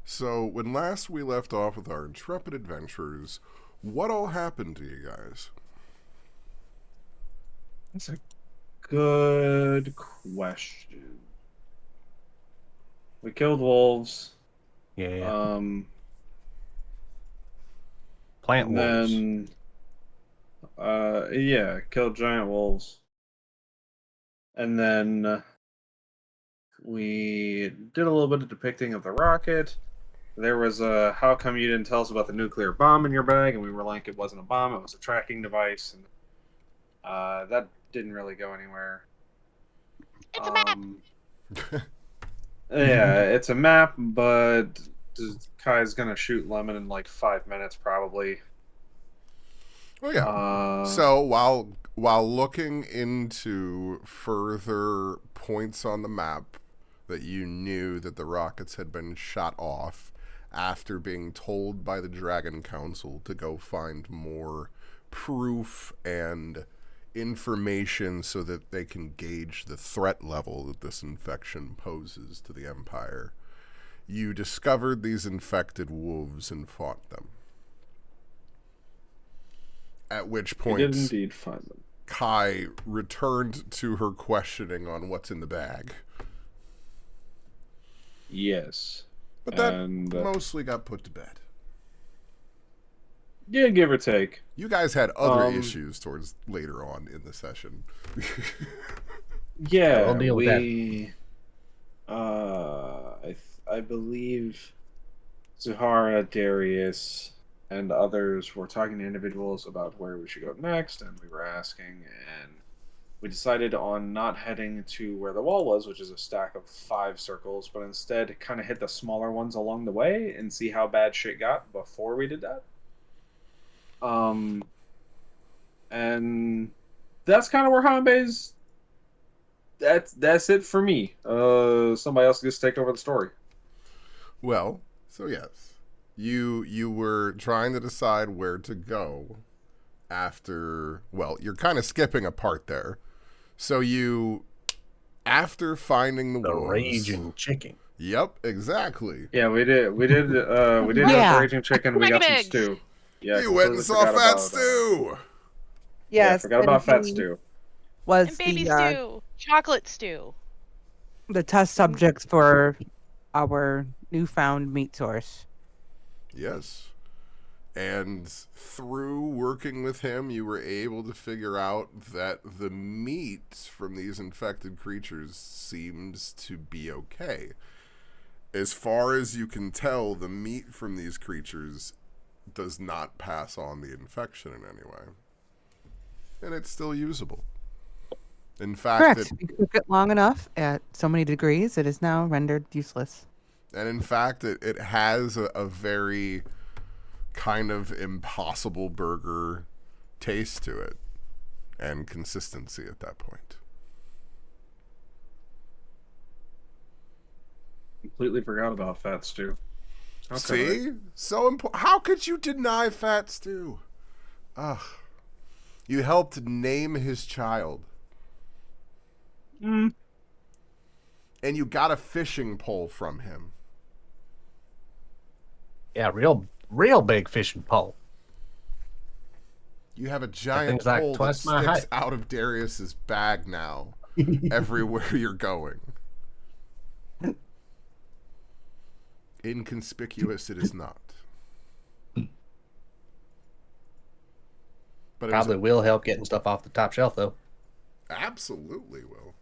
So, when last we left off with our intrepid adventurers, what all happened to you guys? That's a good question. We killed wolves. Yeah. Um, Plant and wolves. then, yeah, killed giant wolves. And then we did a little bit of depicting of the rocket. There was a, how come you didn't tell us about the nuclear bomb in your bag? And we were like, it wasn't a bomb, it was a tracking device. And that didn't really go anywhere. It's a map. Yeah, it's a map, but Kai's gonna shoot Lemon in like 5 minutes, probably. Oh yeah. So while looking into further points on the map that you knew that the rockets had been shot off after being told by the Dragon Council to go find more proof and information so that they can gauge the threat level that this infection poses to the Empire, you discovered these infected wolves and fought them. At which point, we did indeed find them. Kai returned to her questioning on what's in the bag. Yes. But that mostly got put to bed. Yeah, give or take. You guys had other issues towards later on in the session. Yeah, we'll deal with I believe Zuhara, Darius, and others were talking to individuals about where we should go next, and we were asking, and we decided on not heading to where the wall was, which is a stack of 5 circles, but instead kind of hit the smaller ones along the way and see how bad shit got before we did that. And that's kind of where Hanbei's. That's it for me. Somebody else gets to take over the story. Well, so yes, you were trying to decide where to go after. Well, you're kind of skipping a part there. So you, after finding the wolves, raging chicken. Yep, exactly. Yeah, we did have the raging chicken. We got some Eggs. stew. Yeah, You went and saw Fat Stew. Yeah, I forgot about Fat Stew. And Was baby the stew. Chocolate stew. the test subjects for our newfound meat source. Yes. And through working with him, you were able to figure out that the meat from these infected creatures seems to be okay. As far as you can tell, the meat from these creatures does not pass on the infection in any way. And it's still usable. In fact, Correct. We cook it long enough at so many degrees, it is now rendered useless. And in fact, it has a very kind of impossible burger taste to it and consistency at that point. Completely forgot about Fat Stew. See? So important. How could you deny Fat Stew? Ugh. You helped name his child. And you got a fishing pole from him. Yeah, real big fishing pole. You have a giant thing's like pole that twice my sticks height. out of Darius's bag now. Everywhere you're going. Inconspicuous it is not. But Probably will help getting stuff off the top shelf, though. Absolutely will.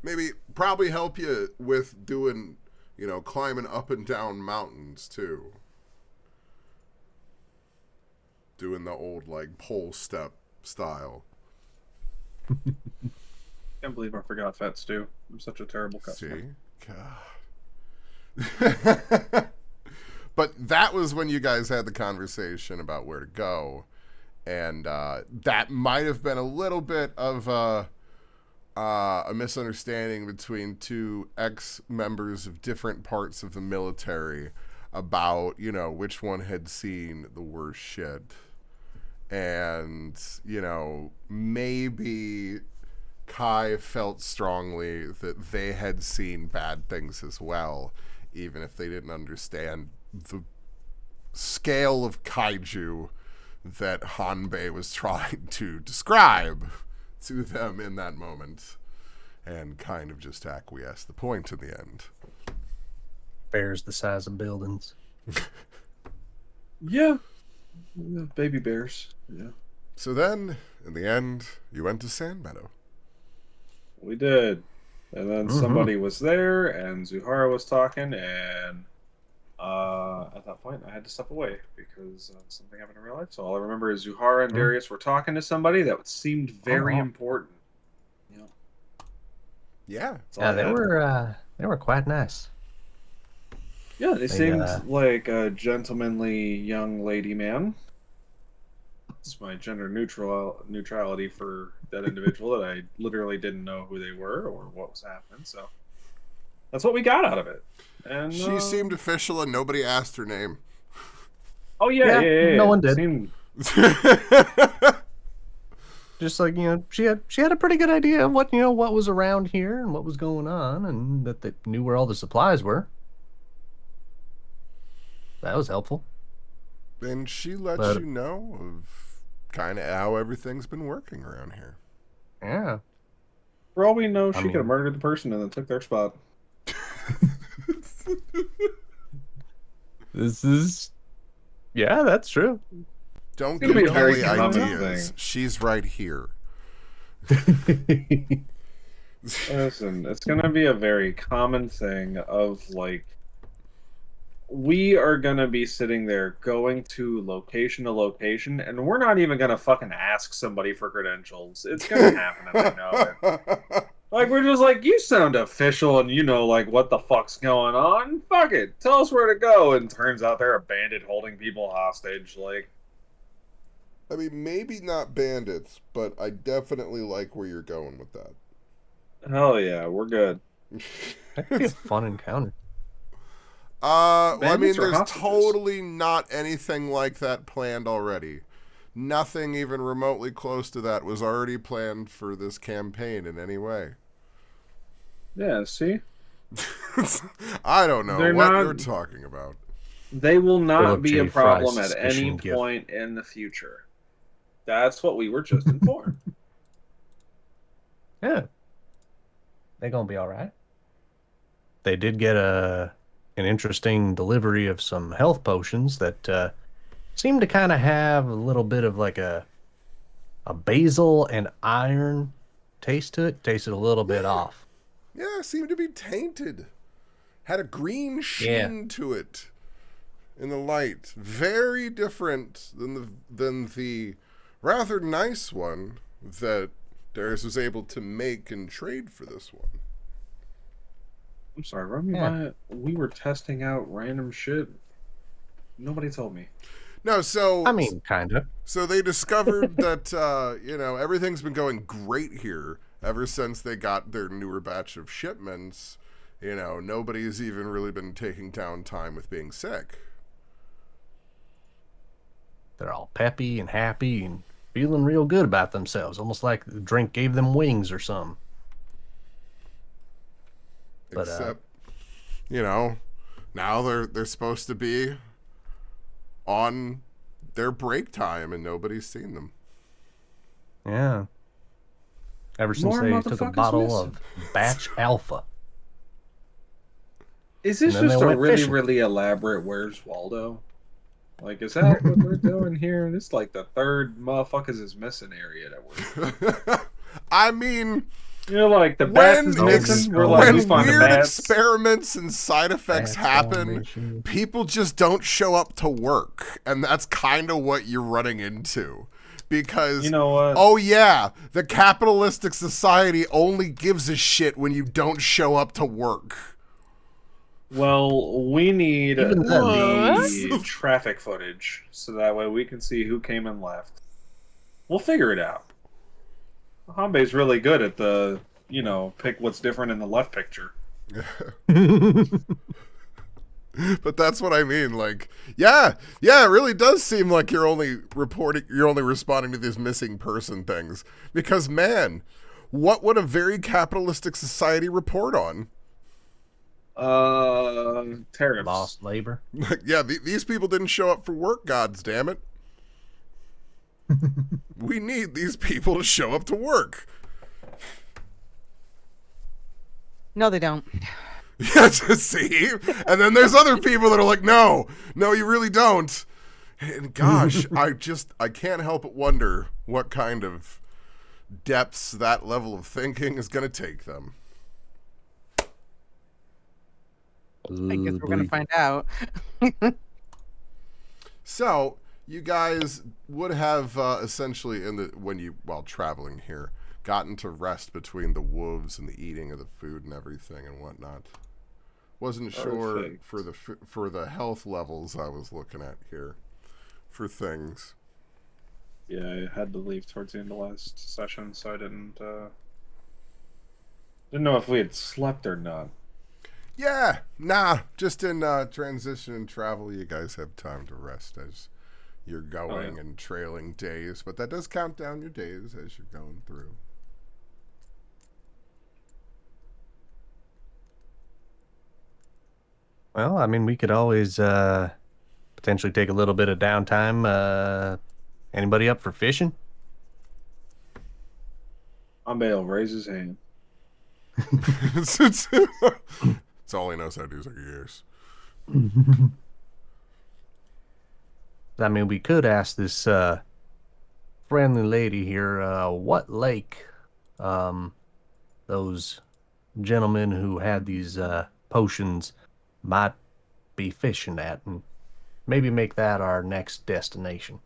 Maybe probably help you with doing, climbing up and down mountains too. Doing the old pole step style. Can't believe I forgot Fat Stew. I'm such a terrible customer. See? God. But that was when you guys had the conversation about where to go. And that might have been a little bit of a misunderstanding between two ex-members of different parts of the military about, which one had seen the worst shit. And, maybe Kai felt strongly that they had seen bad things as well, even if they didn't understand the scale of kaiju that Hanbei was trying to describe to them in that moment, and kind of just acquiesce the point in the end. Bears the size of buildings. Yeah. Baby bears. Yeah. So then, in the end, you went to Sand Meadow. We did. And then somebody was there, and Zuhara was talking, and at that point, I had to step away because something happened in real life. So all I remember is Zuhara and Darius were talking to somebody that seemed very important. Yeah. Yeah. That's all Yeah, I they were quite nice. Yeah, they seemed like a gentlemanly young lady man. It's my gender neutrality for that individual that I literally didn't know who they were or what was happening. So that's what we got out of it. And She seemed official and nobody asked her name. Oh yeah. No one did. Seemed... Just like, she had a pretty good idea of what was around here and what was going on, and that they knew where all the supplies were. That was helpful. And she let you know of kind of how everything's been working around here. Yeah. For all we know, she could have murdered the person and then took their spot. Yeah, that's true. Don't It's gonna give be a very Kelly common ideas. thing. She's right here. Listen, it's gonna be a very common thing of like, we are gonna be sitting there going to location, and we're not even gonna fucking ask somebody for credentials. It's gonna happen if I know it. Like, we're just like, you sound official and you know, like, what the fuck's going on? Fuck it. Tell us where to go. And turns out they're a bandit holding people hostage. Like, I mean, maybe not bandits, but I definitely like where you're going with that. hell yeah, we're good. That could be a fun encounter. Well, I mean, Bandits or there's hostages? totally not anything like that planned already. Nothing even remotely close to that was already planned for this campaign in any way. Yeah, see? I don't know They're what not- you're talking about. They will not Philip be a J. Fry's problem at any suspicion gift. point in the future. That's what we were just informed. Yeah. They're going to be all right. They did get an interesting delivery of some health potions that seem to kind of have a little bit of like a basil and iron taste to it. Tasted a little bit off. Yeah, seemed to be tainted. Had a green sheen to it in the light. Very different than the rather nice one that Darius was able to make and trade for this one. I'm sorry, run me by it. We were testing out random shit. Nobody told me. No, so... I mean, kind of. So they discovered that, everything's been going great here ever since they got their newer batch of shipments. Nobody's even really been taking down time with being sick. They're all peppy and happy and feeling real good about themselves. Almost like the drink gave them wings or something. But, Except, now they're supposed to be on their break time and nobody's seen them. Yeah. Ever since More they took a motherfuckers bottle missing. of Batch Alpha. Is this And then just they a went really, fishing. really elaborate Where's Waldo? Like, is that what we're doing here? This is like the third motherfuckers is missing area that we're... I mean... like, the bats is missing. We're like, we when find the weird bats. experiments and side effects Bats happen, formation. people just don't show up to work. And that's kind of what you're running into. Because, You know what? oh yeah, the capitalistic society only gives a shit when you don't show up to work. Well, we need Even the traffic footage so that way we can see who came and left. We'll figure it out. Hanbei's really good at the, pick what's different in the left picture. But that's what I mean. Like, yeah, it really does seem like you're only responding to these missing person things. Because, man, what would a very capitalistic society report on? Tariffs. Lost labor. Yeah, these people didn't show up for work, gods damn it. We need these people to show up to work. No, they don't. Yeah, see? And then there's other people that are like, no, you really don't. And gosh, I can't help but wonder what kind of depths that level of thinking is going to take them. I guess we're gonna find out. So, you guys would have essentially, while traveling here, gotten to rest between the wolves and the eating of the food and everything and whatnot. Wasn't sure for the health levels I was looking at here for things. Yeah, I had to leave towards the end of last session, so I didn't know if we had slept or not. Yeah, nah, just in transition and travel, you guys have time to rest as you're going and trailing days, but that does count down your days as you're going through. Well, I mean, we could always potentially take a little bit of downtime. Anybody up for fishing? Ambael raise his hand. It's all he knows how to do is like years. I mean, we could ask this friendly lady here what lake those gentlemen who had these potions might be fishing at, and maybe make that our next destination.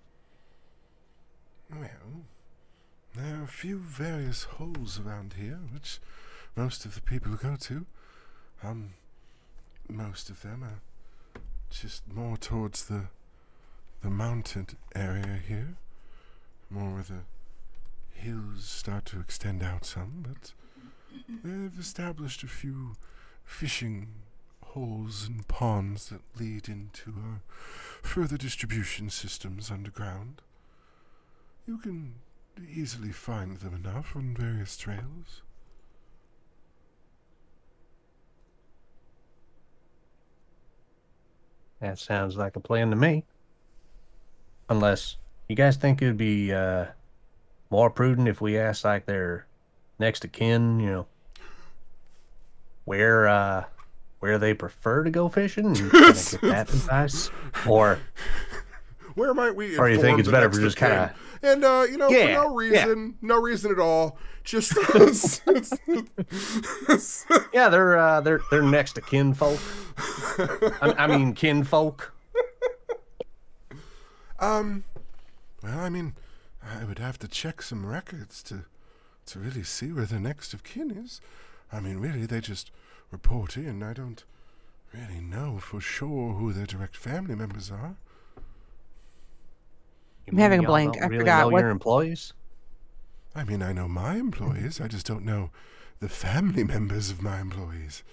Well, there are a few various holes around here, which most of the people go to. Most of them are just more towards the mountain area here. More where the hills start to extend out some, but they've established a few fishing holes and ponds that lead into our further distribution systems underground. You can easily find them enough on various trails. That sounds like a plan to me. Unless you guys think it would be more prudent if we asked like their next of kin, where they prefer to go fishing and kind of get that advice, or where might we? Or you think it's better for just kind of and for no reason at all, just yeah, they're next to kinfolk. I mean kinfolk. Well, I mean, I would have to check some records to really see where the next of kin is. I mean, really, they just report in. I don't really know for sure who their direct family members are. I'm having a blank. Don't I really forgot know what your employees. I mean, I know my employees. I just don't know the family members of my employees.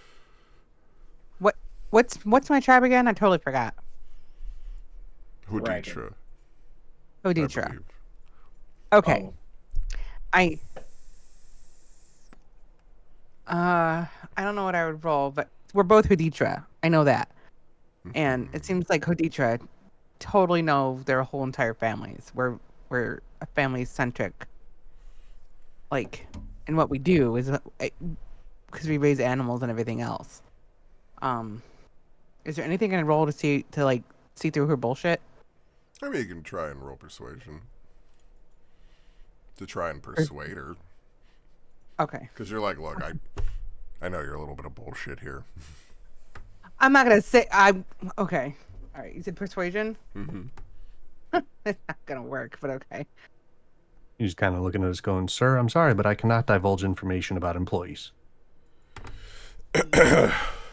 What's my tribe again? I totally forgot. Hoditra. Hoditra. Okay. Oh. I don't know what I would roll, but we're both Hoditra. I know that. And it seems like Hoditra totally know their whole entire families. We're a family centric. Like, and what we do is because we raise animals and everything else. Is there anything I can roll to see through her bullshit? I mean, you can try and roll persuasion to try and persuade her. Okay. Because you're like, look, I know you're a little bit of bullshit here. I'm not gonna say okay. All right, you said persuasion. Mm-hmm. It's not gonna work, but okay. He's kind of looking at us going, "Sir, I'm sorry, but I cannot divulge information about employees."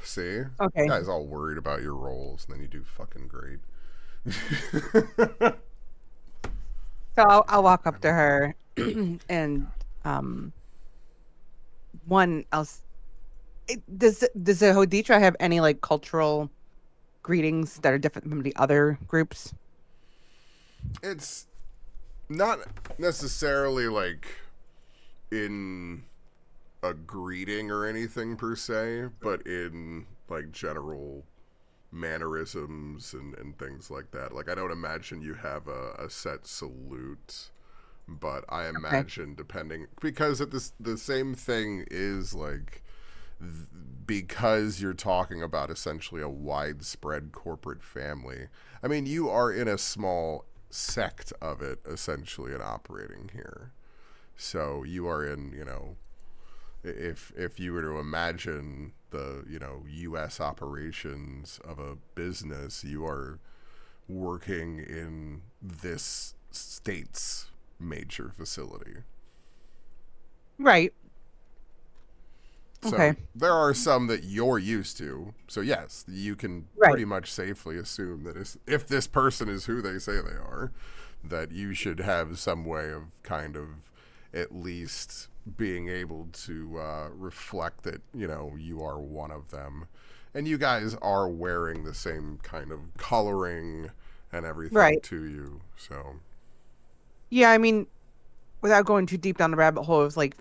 See? Okay. You guys all worried about your roles, and then you do fucking great. So I'll walk up to her and one else. Does the Hoditra have any like cultural greetings that are different from the other groups? It's not necessarily like in a greeting or anything per se, but in like general mannerisms and things like that. Like I don't imagine you have a set salute, but I imagine depending, because the same thing is like because you're talking about essentially a widespread corporate family. I mean, you are in a small sect of it essentially and operating here. So you are in, if you were to imagine the, US operations of a business, you are working in this state's major facility. Right. So Okay. there are some that you're used to. So yes, you can pretty much safely assume that if this person is who they say they are, that you should have some way of kind of at least being able to reflect that, you are one of them. And you guys are wearing the same kind of coloring and everything to you. So yeah, I mean, without going too deep down the rabbit hole, it's like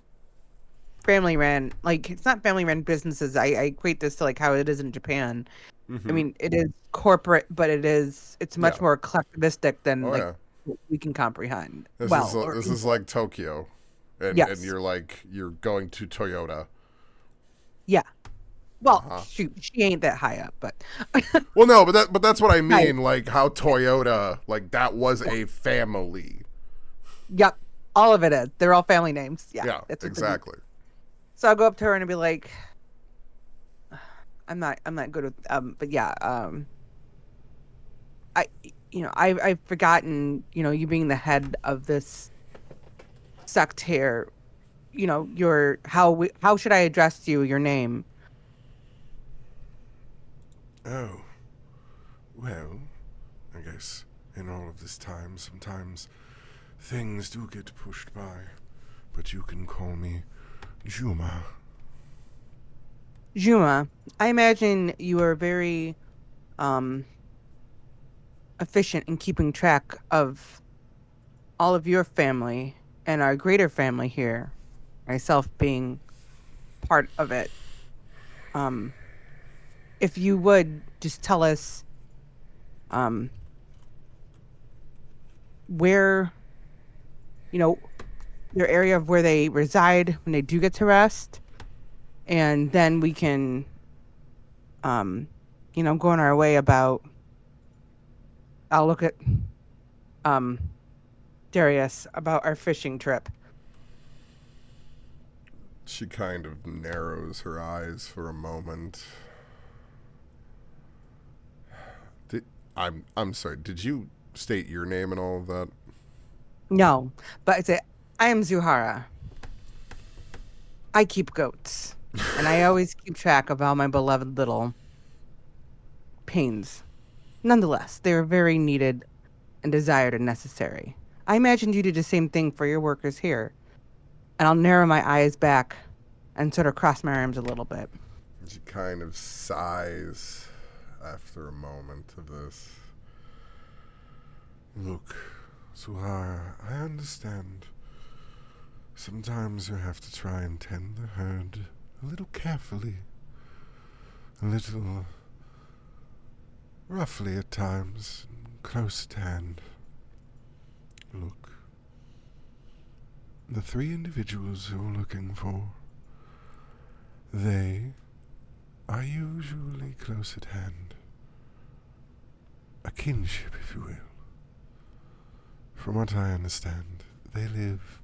family ran, like it's not family ran businesses. I equate this to like how it is in Japan. I mean, it is corporate, but it's much more collectivistic than what we can comprehend. This is like Tokyo, and yes. you're going to Toyota. Yeah. Well, shoot, she ain't that high up, but well, no, but that's what I mean. Like how Toyota, like that was a family. Yep, all of it is. They're all family names. Yeah, that's exactly. So I'll go up to her and be like, I'm not good with but yeah, I've forgotten, you being the head of this sect here, how should I address you, your name? Oh, well, I guess in all of this time, sometimes things do get pushed by, but you can call me Juma. Juma, I imagine you are very efficient in keeping track of all of your family and our greater family here, myself being part of it. If you would just tell us where, your area of where they reside when they do get to rest, and then we can go on our way about. I'll look at Darius about our fishing trip. She kind of narrows her eyes for a moment. I'm sorry, did you state your name and all of that? No, but I am Zuhara. I keep goats, and I always keep track of all my beloved little pains. Nonetheless, they are very needed and desired and necessary. I imagined you did the same thing for your workers here. And I'll narrow my eyes back and sort of cross my arms a little bit. She kind of sighs after a moment of this. Look, Zuhara, I understand. Sometimes you have to try and tend the herd a little carefully. A little roughly at times, close at hand. Look, the 3 individuals you're looking for, they are usually close at hand. A kinship, if you will. From what I understand, they live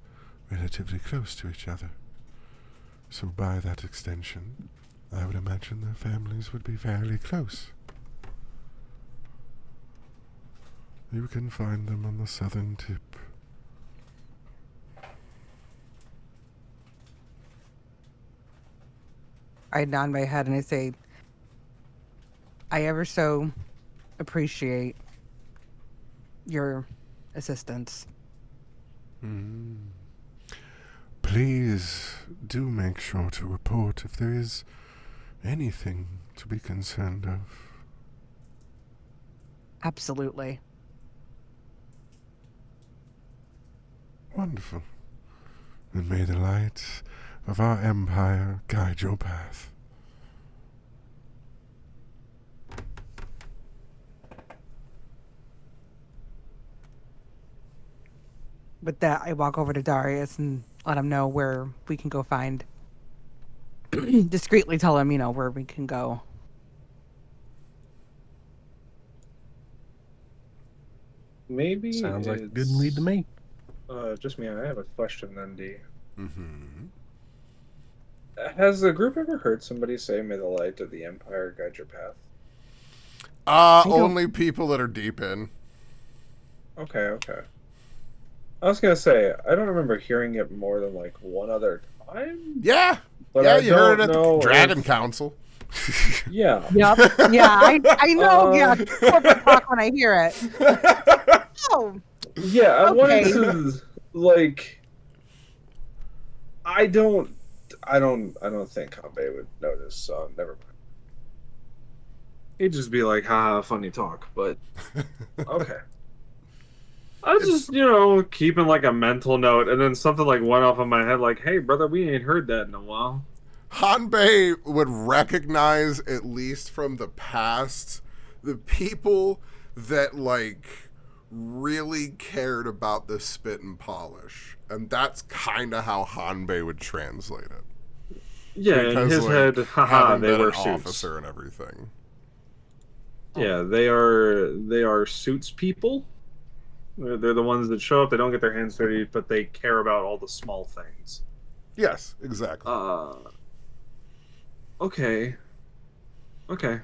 relatively close to each other. So by that extension, I would imagine their families would be fairly close. You can find them on the southern tip. I nod my head and I say, I ever so appreciate your assistance. Please do make sure to report if there is anything to be concerned of. Absolutely. Wonderful. And may the light of our empire guide your path. with that, I walk over to Darius and let him know where we can go find. Discreetly tell him, where we can go. Maybe Sounds like a good lead to me. Just me. I have a question then, D. Mm-hmm. Has the group ever heard somebody say, "May the light of the Empire guide your path"? Only people that are deep in. Okay. I was gonna say I don't remember hearing it more than like one other time. Yeah. But yeah, I you heard it at the know Dragon if- Council. Yeah. Yep. Yeah, I know. Yeah, corporate talk when I hear it. Oh, Yeah, I wanted Okay. to like. I don't think Kambe would notice. So never mind. He'd just be like, "Haha, funny talk." But okay. I was just, keeping like a mental note, and then something like went off in my head, like, "Hey, brother, we ain't heard that in a while." Hanbei would recognize, at least from the past, the people that, like, really cared about the spit and polish. And that's kind of how Hanbei would translate it. Yeah, in Because, his like, head, haha, having they been wear an suits. officer and everything. Yeah, they are suits people. They're the ones that show up. They don't get their hands dirty, but they care about all the small things. Yes, exactly. Okay. Yeah.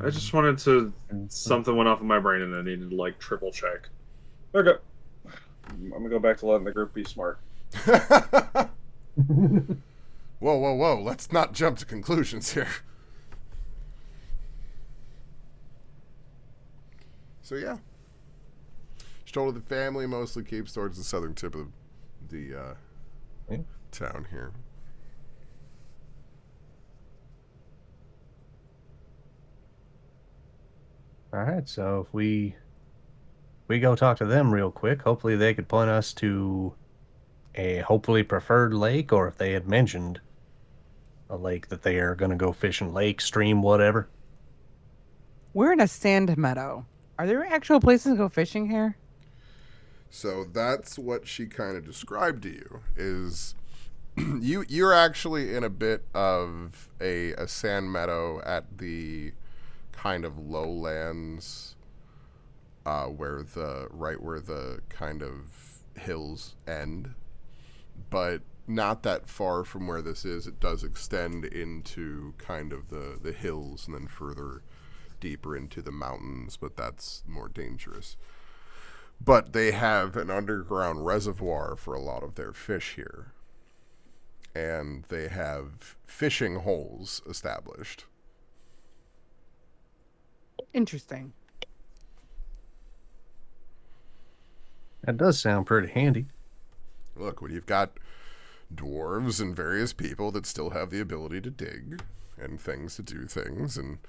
I just wanted to. Something went off in my brain, and I needed to like triple check. Okay. I'm gonna go back to letting the group be smart. Whoa. Let's not jump to conclusions here. So, yeah. She told her the family mostly keeps towards the southern tip of the town here. All right, so if we go talk to them real quick, hopefully they could point us to a hopefully preferred lake, or if they had mentioned a lake that they are going to go fishing, lake, stream, whatever. we're in a sand meadow. Are there actual places to go fishing here? So that's what she kind of described to you, is you're actually in a bit of a sand meadow at the kind of lowlands where the kind of hills end, but not that far from where this is. It does extend into kind of the hills and then further deeper into the mountains, but that's more dangerous. But they have an underground reservoir for a lot of their fish here. And they have fishing holes established. Interesting. That does sound pretty handy. Look, when you've got dwarves and various people that still have the ability to dig and things to do things, and,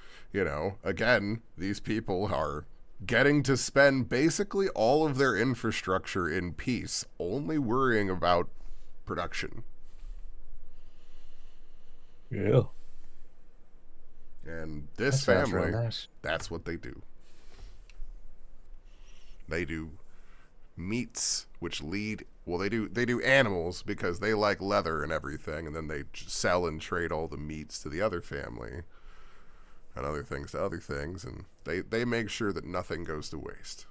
again, these people are getting to spend basically all of their infrastructure in peace, only worrying about production. Yeah. And this That sounds real family, nice. that's what they do. They do meats, which they do animals because they like leather and everything, and then they sell and trade all the meats to the other family and other things to other things, and they make sure that nothing goes to waste.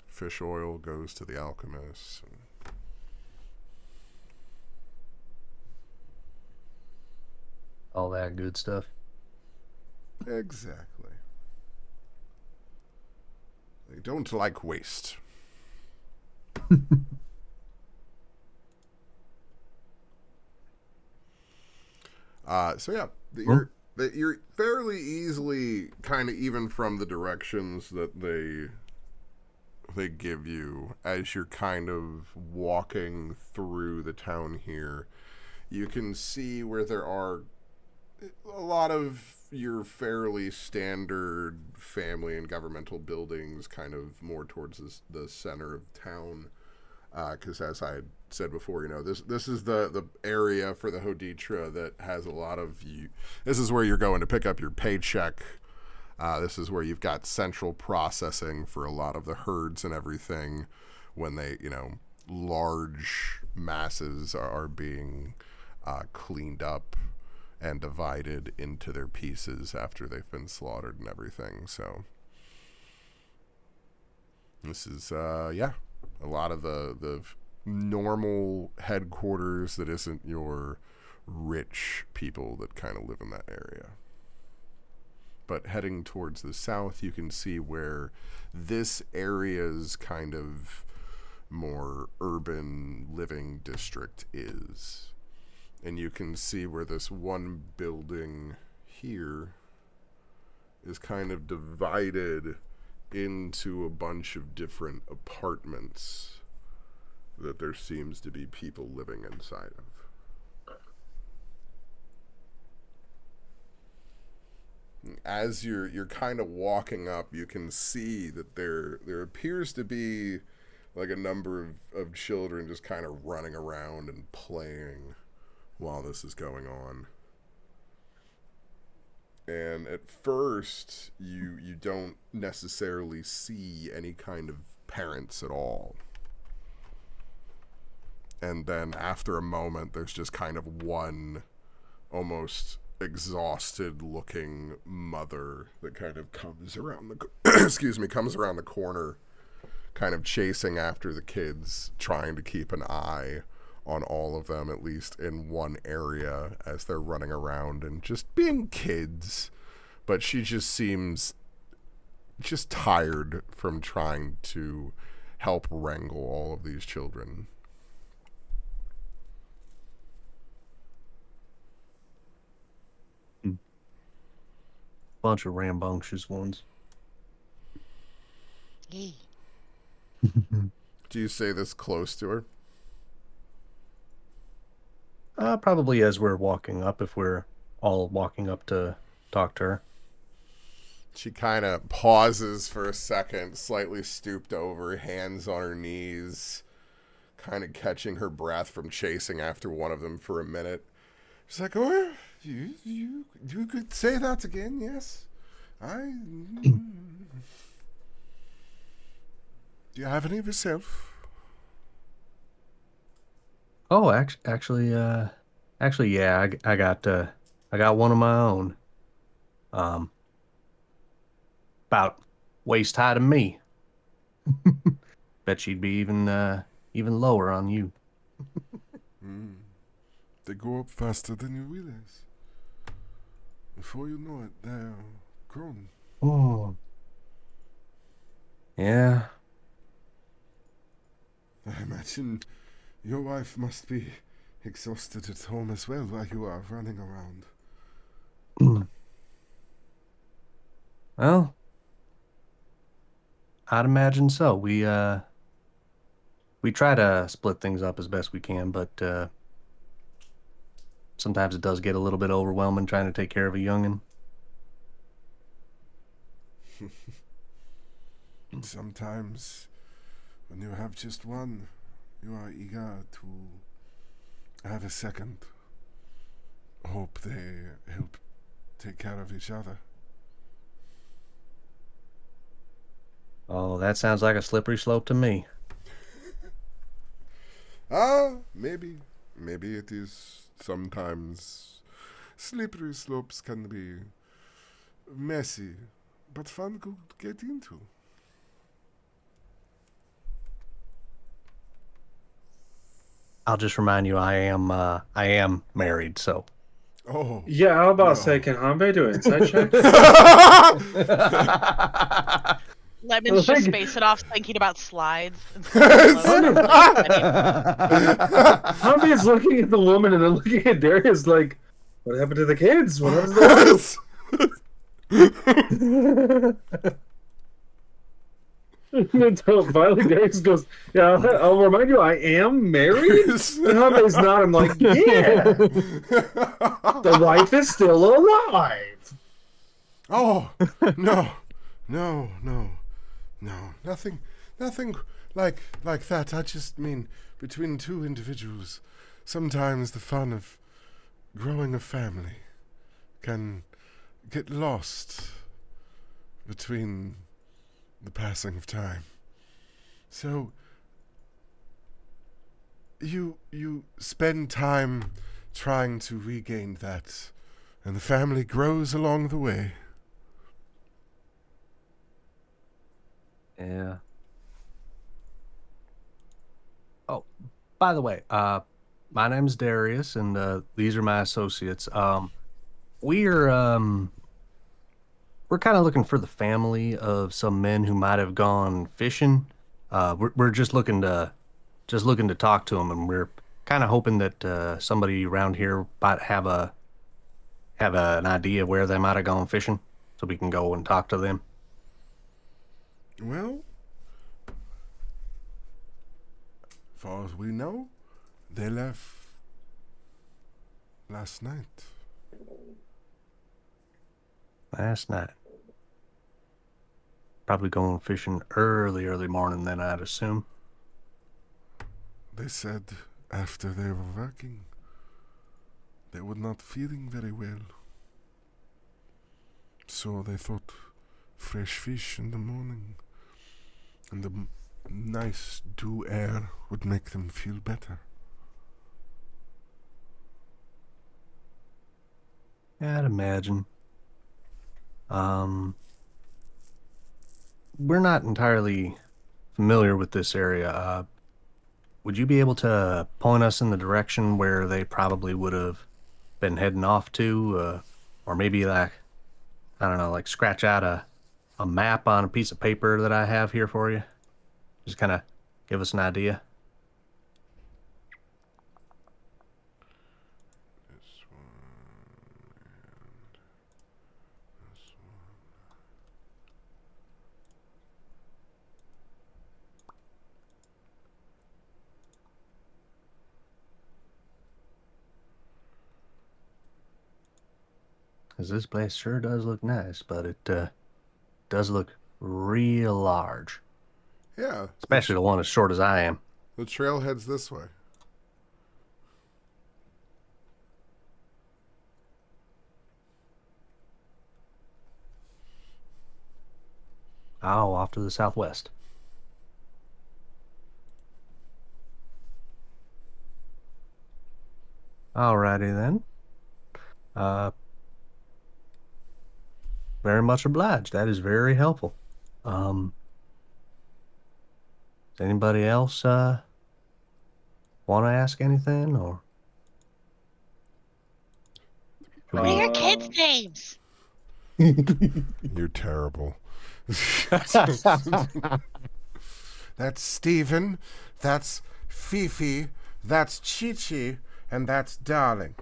Fish oil goes to the alchemists. All that good stuff. Exactly. They don't like waste. So yeah, you're fairly easily kind of, even from the directions that they give you as you're kind of walking through the town here, you can see where there are a lot of your fairly standard family and governmental buildings kind of more towards the center of town. Because as I had said before, this is the area for the Hoditra that has a lot of you. This is where you're going to pick up your paycheck This is where you've got central processing for a lot of the herds and everything when they, large masses are being cleaned up and divided into their pieces after they've been slaughtered and everything. So this is, a lot of the normal headquarters that isn't your rich people that kind of live in that area. But heading towards the south, you can see where this area's kind of more urban living district is. And you can see where this one building here is kind of divided into a bunch of different apartments that there seems to be people living inside of. As you're kind of walking up, you can see that there appears to be like a number of children just kind of running around and playing while this is going on. And at first, you don't necessarily see any kind of parents at all. And then after a moment, there's just kind of one almost exhausted looking mother that kind of comes around the comes around the corner, kind of chasing after the kids, trying to keep an eye on all of them, at least in one area, as they're running around and just being kids. But she just seems just tired from trying to help wrangle all of these children. Bunch of rambunctious ones. Yee. Do you say this close to her? Probably as we're walking up, if we're all walking up to talk to her. She kind of pauses for a second, slightly stooped over, hands on her knees, kind of catching her breath from chasing after one of them for a minute. She's like, "Oh, you could say that again, yes? Do you have any of yourself?" Oh, actually, yeah, I got one of my own. About waist high to me. Bet she'd be even lower on you. They grow up faster than you realize. Before you know it, they're grown. Oh, yeah. I imagine your wife must be exhausted at home as well while you are running around. Well, I'd imagine so. We try to split things up as best we can, but sometimes it does get a little bit overwhelming trying to take care of a youngin'. Sometimes, when you have just one, you are eager to have a second. Hope they help take care of each other. Oh, that sounds like a slippery slope to me. Maybe. Maybe it is. Sometimes slippery slopes can be messy, but fun to get into. I'll just remind you, I am married, so. Oh. Yeah, I was about to say, can Hanbei do an insight check? Lemon's just spacing off thinking about slides. Hanbei is looking at the woman and then looking at Darius like, what happened to the kids? What happened to the wife? And then finally Darius goes, yeah, I'll remind you, I am married? And Hanbei's nodding like, yeah. The wife is still alive. Oh, no. Nothing like that. I just mean between two individuals, sometimes the fun of growing a family can get lost between the passing of time. So you spend time trying to regain that, and the family grows along the way. Yeah. Oh, by the way, my name's Darius, and these are my associates. We're kind of looking for the family of some men who might have gone fishing. We're just looking to talk to them, and we're kind of hoping that somebody around here might have an idea where they might have gone fishing, so we can go and talk to them. Well, as far as we know, they left last night. Last night. Probably going fishing early morning then, I'd assume. They said after they were working, they were not feeling very well. So they thought fresh fish in the morning and the nice dew air would make them feel better. Yeah, I'd imagine. We're not entirely familiar with this area. Would you be able to point us in the direction where they probably would have been heading off to? Or maybe like, I don't know, like scratch out a map on a piece of paper that I have here for you? Just kind of give us an idea. This one and this one. Because this place sure does look nice, but it does look real large. Yeah. Especially the one as short as I am. The trail heads this way. Oh, off to the southwest. Alrighty then. Very much obliged. That is very helpful. Does anybody else want to ask anything, or? What are your kids' names? You're terrible. That's Steven, that's Fifi, that's Chi-Chi, and that's Darling.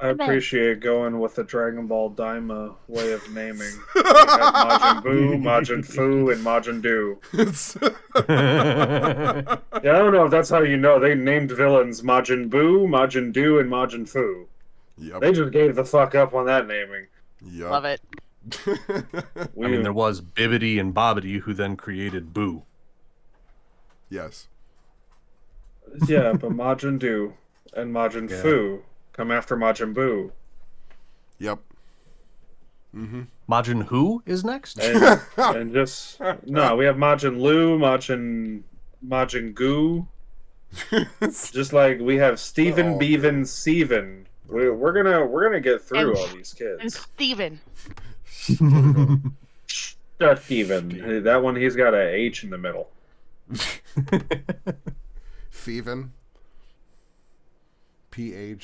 I appreciate going with the Dragon Ball Daima way of naming. We have Majin Buu, Majin Fu, and Majin Do. Yeah, I don't know if that's how you know. They named villains Majin Buu, Majin Do, and Majin Fu. Yep. They just gave the fuck up on that naming. Yep. Love it. I mean, there was Bibbidi and Bobbidi who then created Boo. Yes. Yeah, but Majin Do and Majin Fu come after Majin Buu. Yep. Mm-hmm. Majin who is next? And just no, we have Majin Lu, Majin Goo. Just like we have Steven, Beaven, Seven. We're gonna get through all these And kids. Steven. Shut Steven. That one, he's got a H in the middle. Feven. Phepen.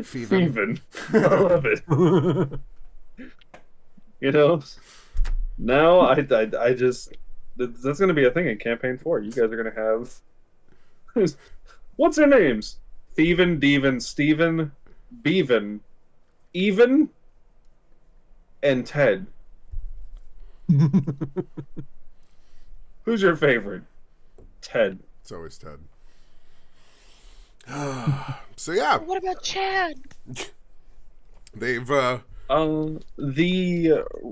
Steven. I love it. You know? No, I just... That's going to be a thing in Campaign 4. You guys are going to have... What's their names? Thievin, Deven, Steven, Beaven, Even, and Ted. Who's your favorite? Ted. It's always Ted. So yeah, What about Chad? they've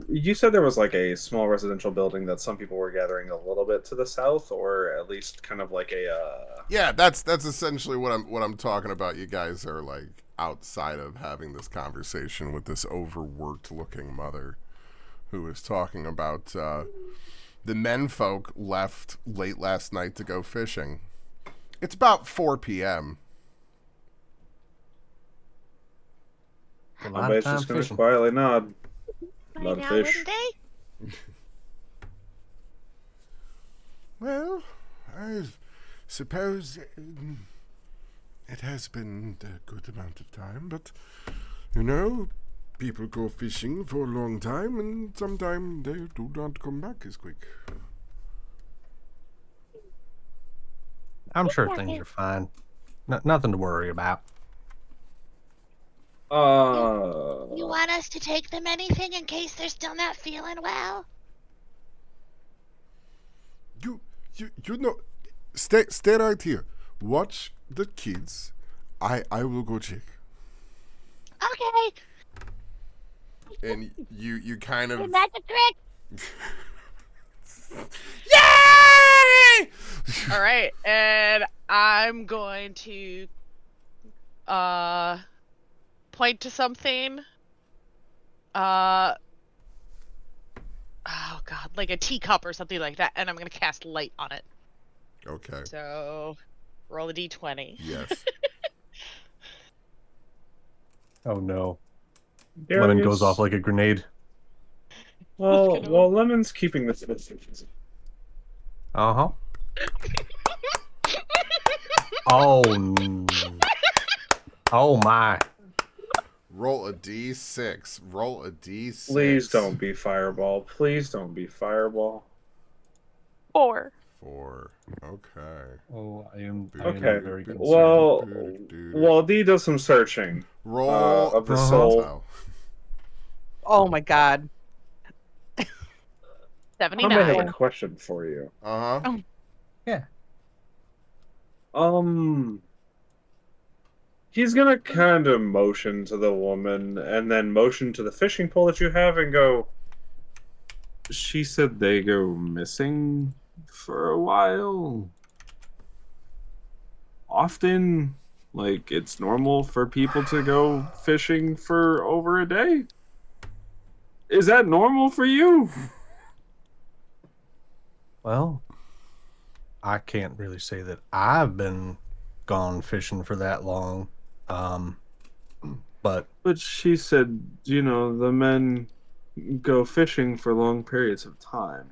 you said there was like a small residential building that some people were gathering a little bit to the south, or at least kind of like a yeah, that's essentially what I'm talking about. You guys are like outside of having this conversation with this overworked-looking mother who is talking about the menfolk left late last night to go fishing. It's about 4 p.m. A lot of Somebody's time just going to fishing. quietly nod. A Right lot of now, fish. wouldn't they? Well, I suppose it has been a good amount of time, but, people go fishing for a long time, and sometimes they do not come back as quick. I'm sure things are fine. Nothing to worry about. You want us to take them anything in case they're still not feeling well? You know, stay right here. Watch the kids. I will go check. Okay. And you kind of... Good magic trick. Yay! All right, and I'm going to point to something. Oh god, like a teacup or something like that, and I'm gonna cast light on it. Okay. So roll a d20. Yes. Oh no. Darius, Lemon goes off like a grenade. Well, Gonna- well, Lemon's keeping this distance. Uh-huh. Oh. Oh my. Roll a d6. Roll a d6. Please don't be Fireball. Please don't be Fireball. 4. 4. Okay. Oh, I am Okay. very concerned. Well, D does some searching Roll of the Uh-huh. soul. Oh my god. 79. I have a question for you. Uh-huh. Yeah. He's gonna kind of motion to the woman and then motion to the fishing pole that you have and go, she said they go missing for a while. Often, like, it's normal for people to go fishing for over a day. Is that normal for you? Well, I can't really say that I've been gone fishing for that long. But But she said, the men go fishing for long periods of time.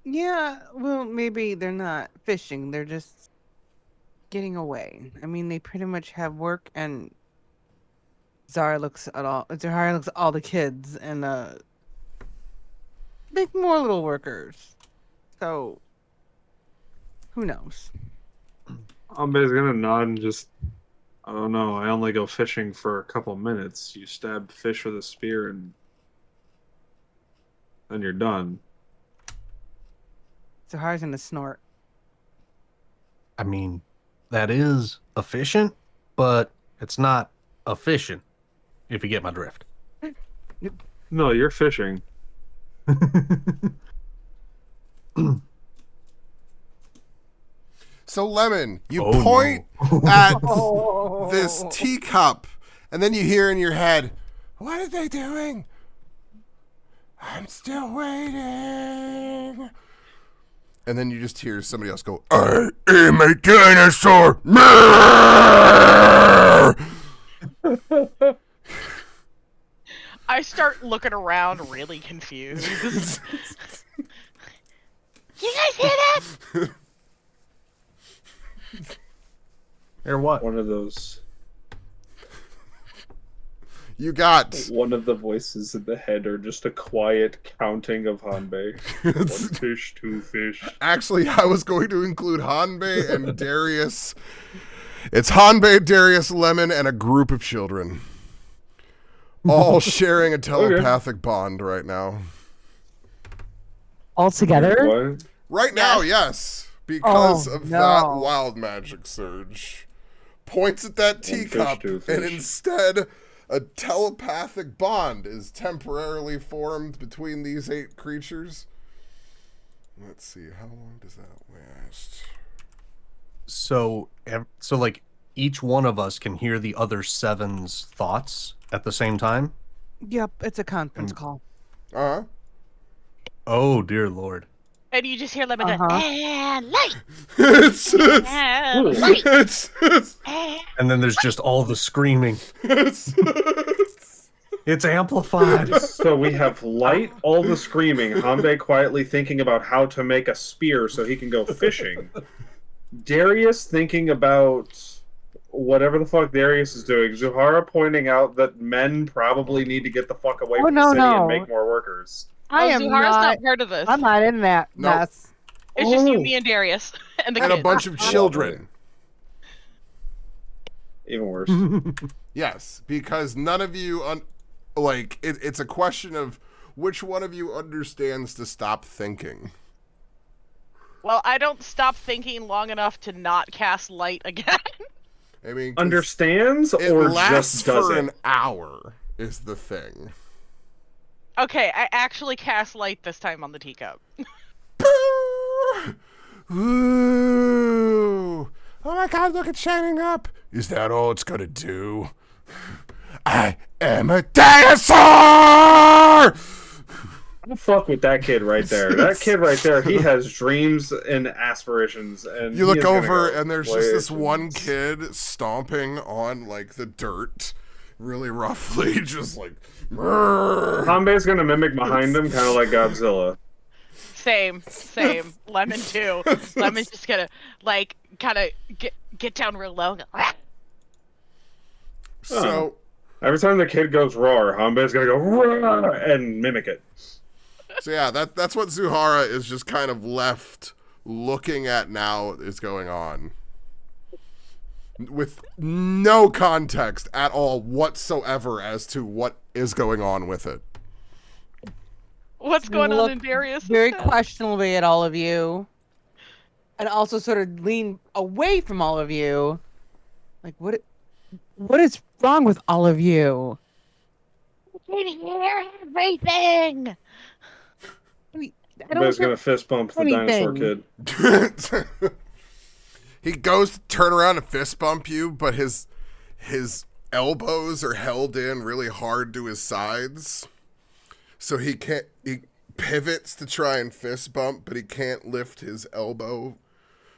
Yeah, well, maybe they're not fishing. They're just getting away. I mean, they pretty much have work, and Zahara looks at all the kids, and make more little workers. So, who knows? I'm basically gonna nod and just, I don't know, I only go fishing for a couple minutes. You stab fish with a spear and then you're done. Zahara's gonna snort. I mean, that is efficient, but it's not efficient, if you get my drift. No, you're fishing. So, Lemon, you Oh, point no. at this teacup, and then you hear in your head, what are they doing? I'm still waiting. And then you just hear somebody else go, I am a dinosaur. I start looking around really confused. You guys hear that? Or what? One of those. You got. One of the voices in the head are just a quiet counting of Hanbei. One fish, two fish. Actually, I was going to include Hanbei and Darius. It's Hanbei, Darius, Lemon, and a group of children. All sharing a telepathic bond right now. All together? What? Right now, yes. Because of that no. wild magic surge. Points at that teacup, two and fish. instead, a telepathic bond is temporarily formed between these 8 creatures. Let's see, how long does that last? So like each one of us can hear the other 7's thoughts at the same time? Yep, it's a conference call. Uh-huh. Oh, dear Lord. And you just hear Lemon go, and light! it's, And light! it's, And then there's just all the screaming. it's, It's amplified. So we have light, all the screaming, Hanbei quietly thinking about how to make a spear so he can go fishing. Darius thinking about whatever the fuck Darius is doing. Zuhara pointing out that men probably need to get the fuck away from the city and make more workers. I am Zuhara's not part of this. I'm not in that mess. It's just you, me, and Darius. And the and kids. a bunch of children. Even worse. Yes, because none of you... it's a question of which one of you understands to stop thinking. Well, I don't stop thinking long enough to not cast light again. I mean, Understands it or lasts just does for it? an hour is the thing. Okay, I actually cast light this time on the teacup. Ooh. Oh my god, look, it's shining up. Is that all it's gonna do? I am a dinosaur! Don't fuck with that kid right there. That kid right there, he has dreams and aspirations. And You he look is gonna over go and there's just this places. one kid stomping on the dirt really roughly, just like Hanbei's gonna mimic behind him, kind of like Godzilla. Same. Lemon too. Lemon's just gonna kind of get down real low. And go, "Ah." So Every time the kid goes roar, Hanbei's gonna go roar and mimic it. So yeah, that's what Zuhara is just kind of left looking at now is going on. With no context at all whatsoever as to what is going on with it. What's going on in Darius? Very questionably at all of you. And also sort of lean away from all of you. Like, what is wrong with all of you? I can hear everything. Hanbei's gonna fist bump the dinosaur kid. He goes to turn around and fist bump you, but his elbows are held in really hard to his sides. So he pivots to try and fist bump, but he can't lift his elbow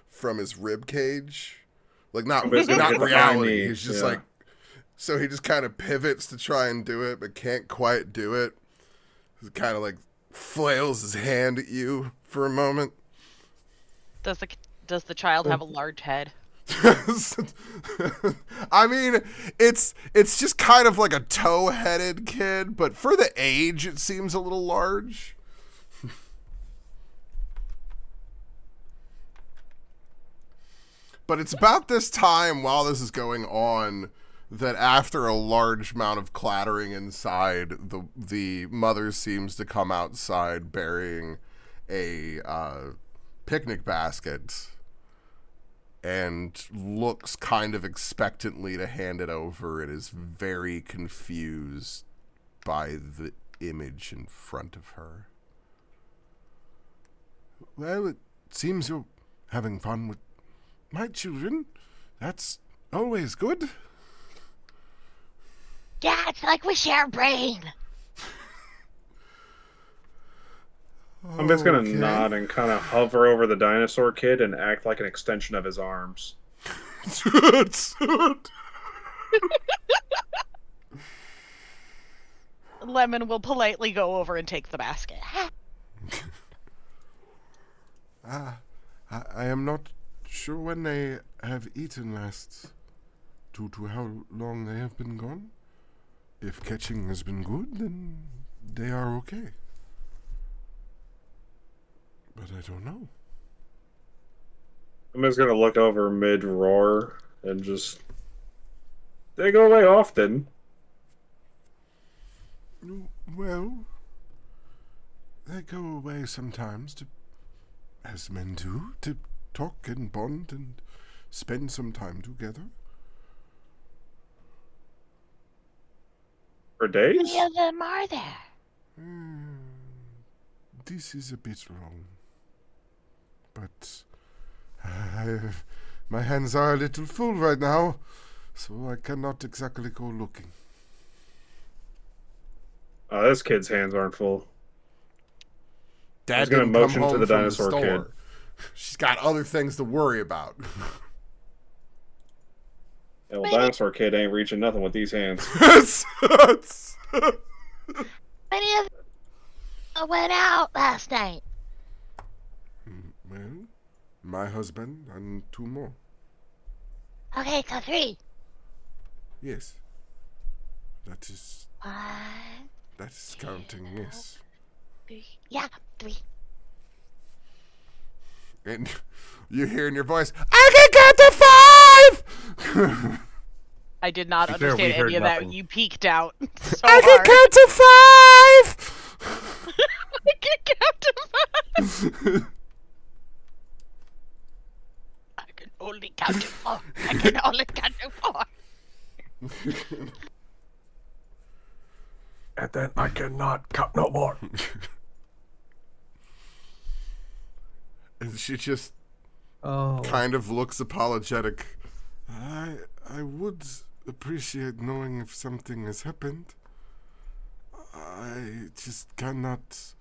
from his rib cage. Not reality. He's just so he just kind of pivots to try and do it, but can't quite do it. He kind of flails his hand at you for a moment. Does the child have a large head? I mean, it's just kind of like a toe-headed kid, but for the age, it seems a little large. But it's about this time while this is going on that after a large amount of clattering inside, the mother seems to come outside bearing a picnic basket and looks kind of expectantly to hand it over and is very confused by the image in front of her. Well, it seems you're having fun with my children. That's always good. Yeah, it's like we share a brain. I'm just gonna nod and kind of hover over the dinosaur kid and act like an extension of his arms. Lemon will politely go over and take the basket. I am not sure when they have eaten last, due to how long they have been gone. If catching has been good, then they are okay. But I don't know. I'm just gonna look over mid-roar and just... They go away often. Well, they go away sometimes, as men do, to talk and bond and spend some time together. For days? How many of them are there? This is a bit long. But I've My hands are a little full right now, so I cannot exactly go looking. This kid's hands aren't full. Dad was gonna didn't come motion to home the from dinosaur the kid. store. She's got other things to worry about. Yeah, well, dinosaur kid ain't reaching nothing with these hands. Many of them went out last night. Well, my husband and 2 more. Okay, so 3. Yes. That is 1, counting, yes. 3. Yeah, 3. And you hear in your voice, I can count to 5! I did not To be fair, we understand heard any of nothing. that. You peeked out so I can hard. count to 5! I can count to 5. I can only count to 4. I can only count to 4. And then I cannot count no more. And she just Oh. kind of looks apologetic. I would appreciate knowing if something has happened. I just cannot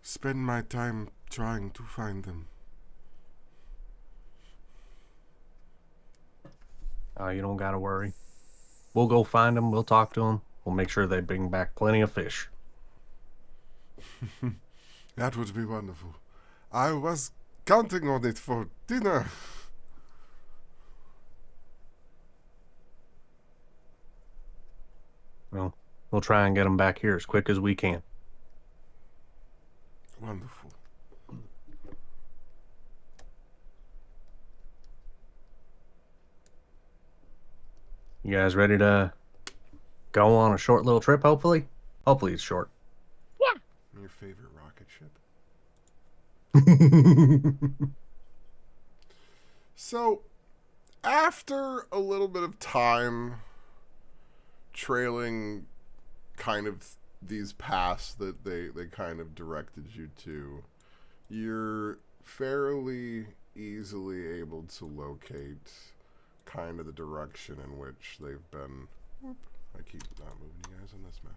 spend my time trying to find them. You don't gotta worry. We'll go find them. We'll talk to them. We'll make sure they bring back plenty of fish. That would be wonderful. I was counting on it for dinner. Well, we'll try and get them back here as quick as we can. Wonderful. You guys ready to go on a short little trip, hopefully? Hopefully it's short. Your favorite rocket ship? So, after a little bit of time trailing kind of these paths that they kind of directed you to, you're fairly easily able to locate kind of the direction in which they've been. Whoop, I keep not moving you guys on this map.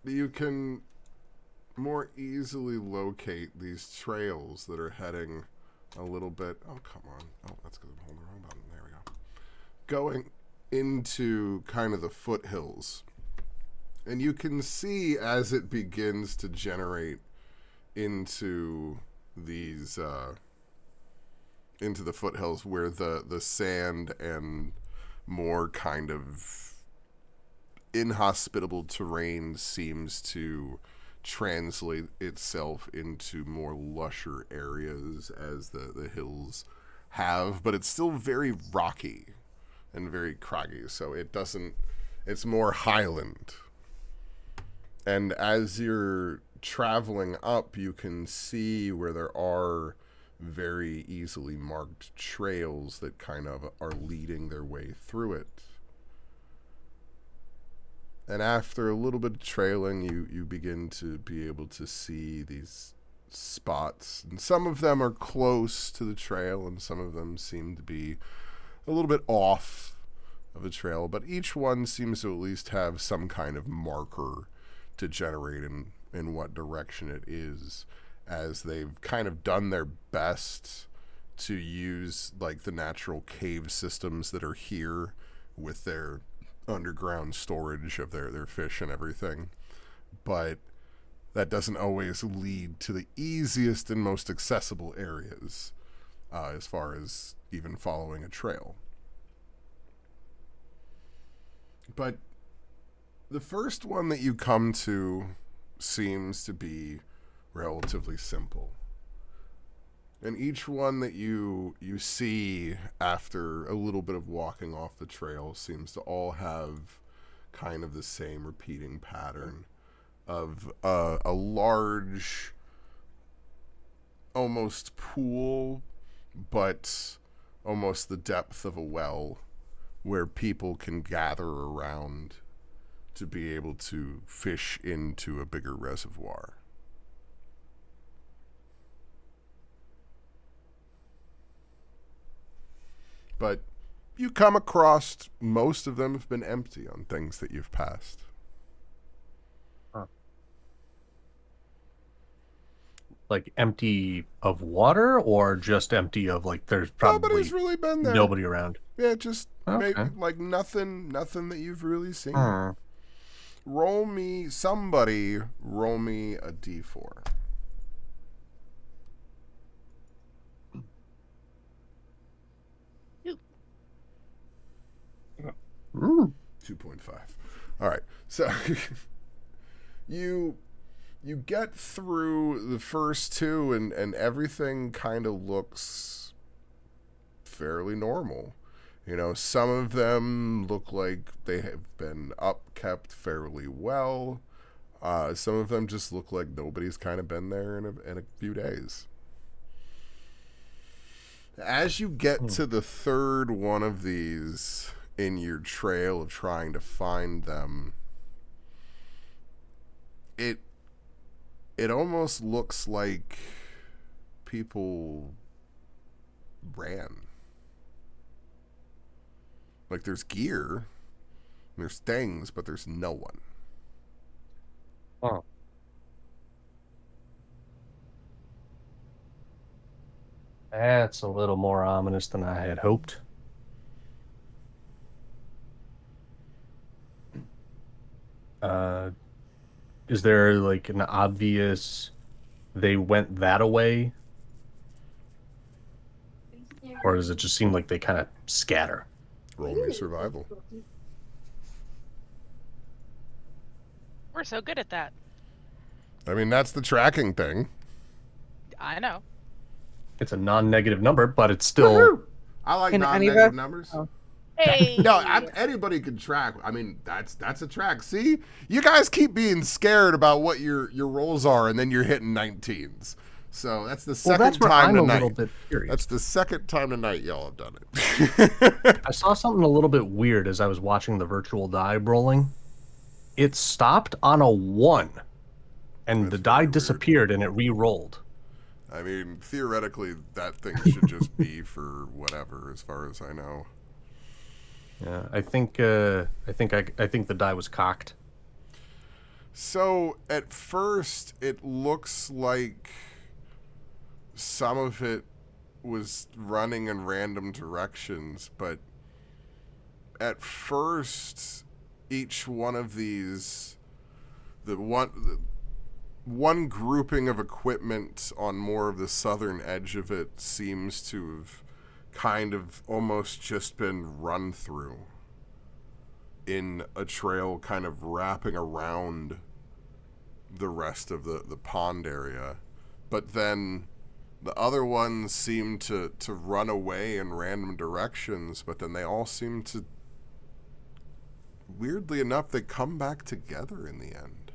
You can more easily locate these trails that are heading a little bit. Oh, come on. Oh, that's because I'm holding the wrong button. There we go. Going into kind of the foothills. And you can see as it begins to generate into these, into the foothills where the sand and more kind of inhospitable terrain seems to translate itself into more lusher areas as the hills have, but it's still very rocky and very craggy, so it's more highland. And as you're traveling up, you can see where there are very easily marked trails that kind of are leading their way through it. And after a little bit of trailing, you begin to be able to see these spots. And some of them are close to the trail, and some of them seem to be a little bit off of the trail. But each one seems to at least have some kind of marker to generate in what direction it is, as they've kind of done their best to use like the natural cave systems that are here with their underground storage of their fish and everything. But that doesn't always lead to the easiest and most accessible areas as far as even following a trail. But the first one that you come to seems to be relatively simple. And each one that you see after a little bit of walking off the trail seems to all have kind of the same repeating pattern of a large, almost pool, but almost the depth of a well, where people can gather around to be able to fish into a bigger reservoir. But you come across most of them have been empty on things that you've passed. Like empty of water, or just empty of like there's probably Nobody's really been there. nobody around. Yeah, just Okay. maybe like nothing that you've really seen. Hmm. Roll me a d4. Mm. 2.5. All right. So you get through the first two and everything kind of looks fairly normal. You know, some of them look like they have been upkept fairly well. Some of them just look like nobody's kind of been there in a few days. As you get to the third one of these in your trail of trying to find them, it almost looks like people ran. Like there's gear, there's things, but there's no one. Oh. That's a little more ominous than I had hoped. Is there like an obvious they went that away? Or does it just seem like they kind of scatter? Roll me survival. We're so good at that. I mean, that's the tracking thing. I know. It's a non-negative number, but it's still... Woo-hoo! I like Can any of non-negative us- numbers. Oh. Hey. No, anybody can track. I mean, that's a track. See, you guys keep being scared about what your rolls are, and then you're hitting 19s. So that's the second that's where time I'm a tonight. little bit curious. That's the second time tonight y'all have done it. I saw something a little bit weird as I was watching the virtual die rolling. It stopped on a 1, and That's the very die weird. disappeared, and it re-rolled. I mean, theoretically, that thing should just be for whatever, as far as I know. Yeah, I think the die was cocked. So at first, it looks like some of it was running in random directions, but at first, each one of these, the one grouping of equipment on more of the southern edge of it seems to have kind of almost just been run through in a trail kind of wrapping around the rest of the pond area. But then the other ones seem to run away in random directions, but then they all seem to, weirdly enough, they come back together in the end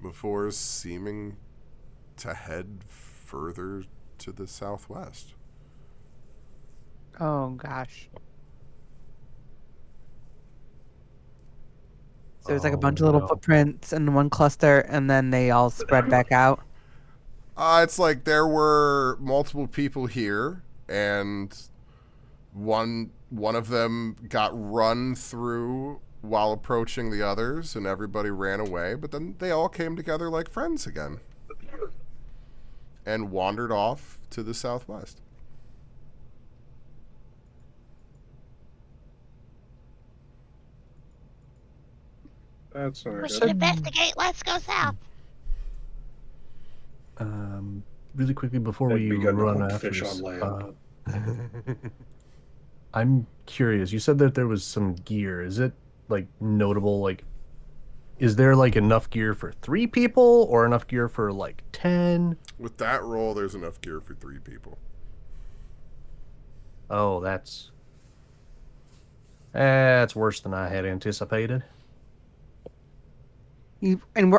before seeming to head further to the southwest. Oh gosh. So there's like a bunch of little footprints in one cluster, and then they all spread back out. It's like there were multiple people here, and one of them got run through while approaching the others, and everybody ran away, but then they all came together like friends again and wandered off to the southwest. That's not We good. should investigate. Let's go south. Really quickly before That'd we be good to run hunt after fish this, on land. I'm curious. You said that there was some gear. Is it like notable? Like, is there like enough gear for 3 people or enough gear for like 10? With that roll, there's enough gear for 3 people. Oh, that's worse than I had anticipated.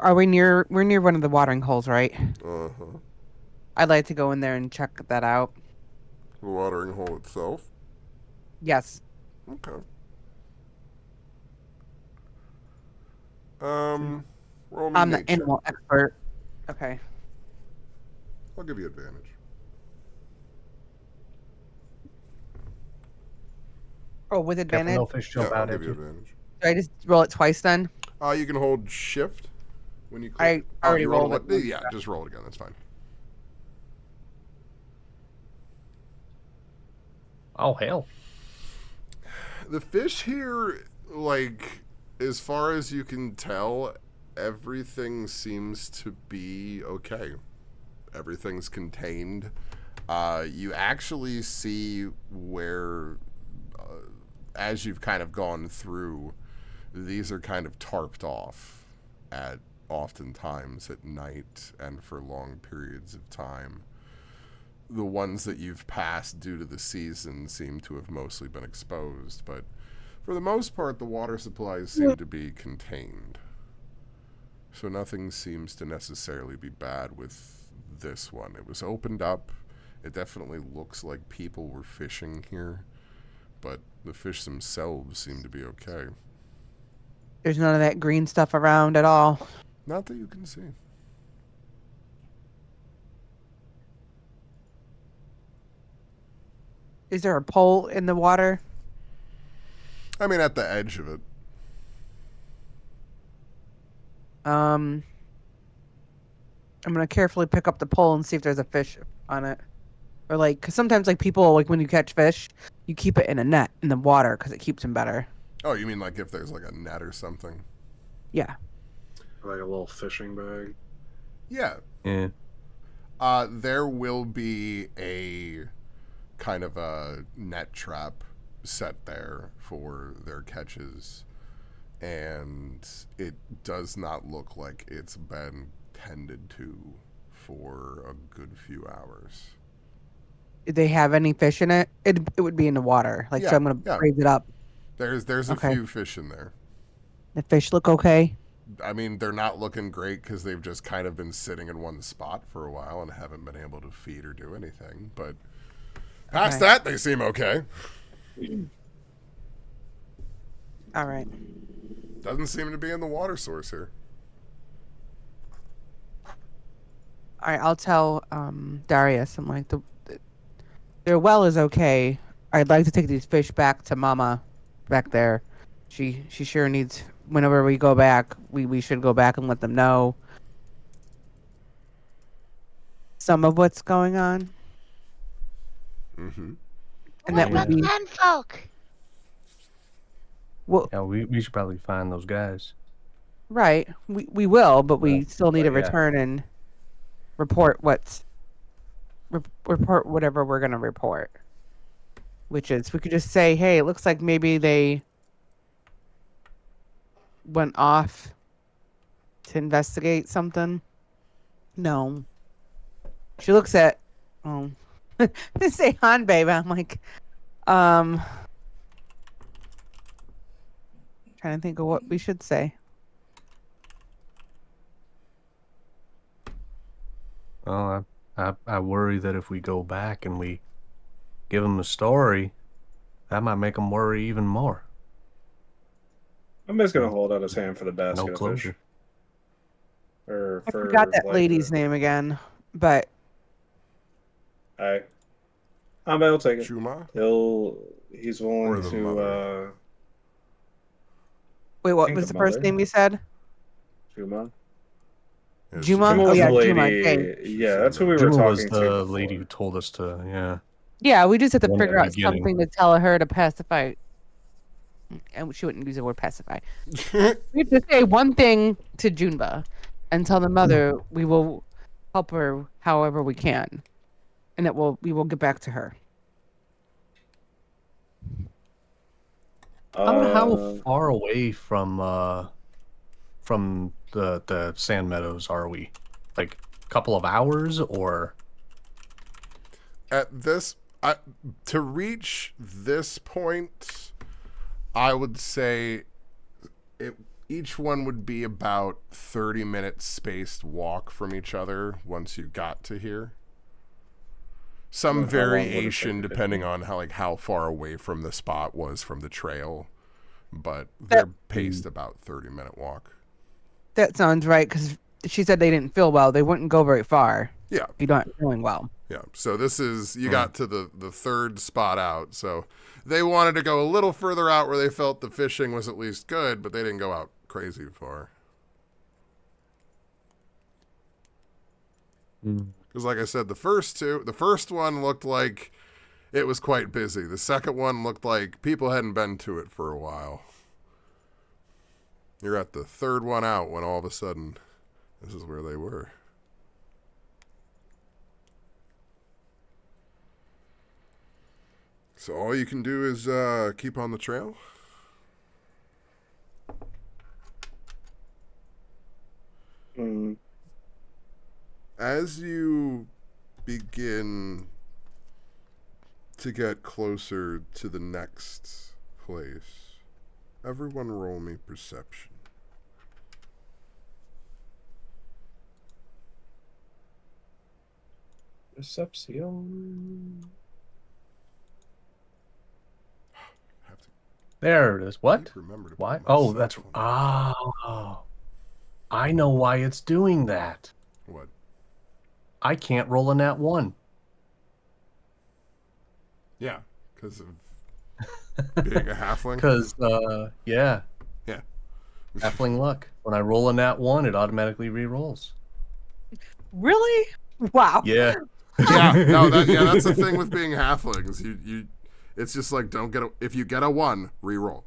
Are we near? We're near one of the watering holes, right? Uh-huh. I'd like to go in there and check that out. The watering hole itself? Yes. Okay. Roll me I'm the nature. animal expert. Okay. I'll give you advantage. Oh, with Careful, advantage? no fish Yeah, jump I'll out give at you you. advantage. Do I just roll it twice then? You can hold shift when you I click. already you rolled rolled it. it. Yeah, just roll it again. That's fine. Oh, hell. The fish here, like, as far as you can tell, everything seems to be okay. Everything's contained. You actually see where, as you've kind of gone through, these are kind of tarped off at oftentimes at night and for long periods of time. The ones that you've passed due to the season seem to have mostly been exposed, but for the most part, the water supplies seem to be contained. So nothing seems to necessarily be bad with this one. It was opened up. It definitely looks like people were fishing here, but the fish themselves seem to be okay. There's none of that green stuff around at all. Not that you can see. Is there a pole in the water? I mean, at the edge of it. I'm gonna carefully pick up the pole and see if there's a fish on it, or like, cause sometimes like people like when you catch fish, you keep it in a net in the water because it keeps them better. Oh, you mean like if there's like a net or something? Yeah. Like a little fishing bag. Yeah. Yeah. There will be a kind of a net trap set there for their catches, and it does not look like it's been tended to for a good few hours. Did they have any fish in it? It would be in the water. Like, Yeah, so I'm gonna yeah. raise it up. There's a Okay. few fish in there. The fish look okay. I mean, they're not looking great because they've just kind of been sitting in one spot for a while and haven't been able to feed or do anything. But past Okay. that, they seem okay. All right. Doesn't seem to be in the water source here. All right. I'll tell Darius. I'm like their well is okay. I'd like to take these fish back to Mama, back there. She sure needs. Whenever we go back, we should go back and let them know some of what's going on. Mm-hmm. And What that would about be menfolk? well, Yeah, we should probably find those guys. right. We will, but we Well, still need to but yeah. return and report report whatever we're gonna report. Which is, we could just say, hey, it looks like maybe they went off to investigate something. No. She looks at, they say Han, babe. I'm like, trying to think of what we should say. Well, I worry that if we go back and we give them the story, that might make them worry even more. I'm just gonna hold out his hand for the basket No of fish. closure. Or I for forgot that like, lady's name again, but Alright. I'll take it. Chuma? He's Or willing the to mother. wait, what think was the the first mother. name you said? Juma. Yeah, Juma? Juma Oh, was yeah, the Juma. lady. Okay. Yeah, that's who we were Juma was talking to the before. lady who told us to, yeah. Yeah, we just have to One at figure the out beginning. something to tell her to pacify. And she wouldn't use the word pacify. We have to say one thing to Junba and tell the mother we will help her however we can, and we will get back to her. How far away from the sand meadows are we? Like a couple of hours or? At this, to reach this point, I would say each one would be about 30 minutes spaced walk from each other once you got to here. Some And how long would it variation take to depending get on how far away from the spot was from the trail, but they're paced about 30-minute walk. That sounds right, because she said they didn't feel well. They wouldn't go very far. Yeah. If you're not feeling well. Yeah. So this is, you got to the third spot out. So they wanted to go a little further out where they felt the fishing was at least good, but they didn't go out crazy far. Because like I said, the first one looked like it was quite busy. The second one looked like people hadn't been to it for a while. You're at the third one out when all of a sudden this is where they were. So all you can do is keep on the trail. As you begin to get closer to the next place, everyone roll me perception. Perception. Have to There it is. What? remember to Why? put my Oh, cell that's... phone- Oh. I know why it's doing that. What? I can't roll a nat 1. Yeah, because of being a halfling. Because, yeah. Yeah. Halfling luck. When I roll a nat 1, it automatically re-rolls. Really? Wow. Yeah. Yeah, no, that's the thing with being halflings. You, it's just like if you get a 1, re-roll.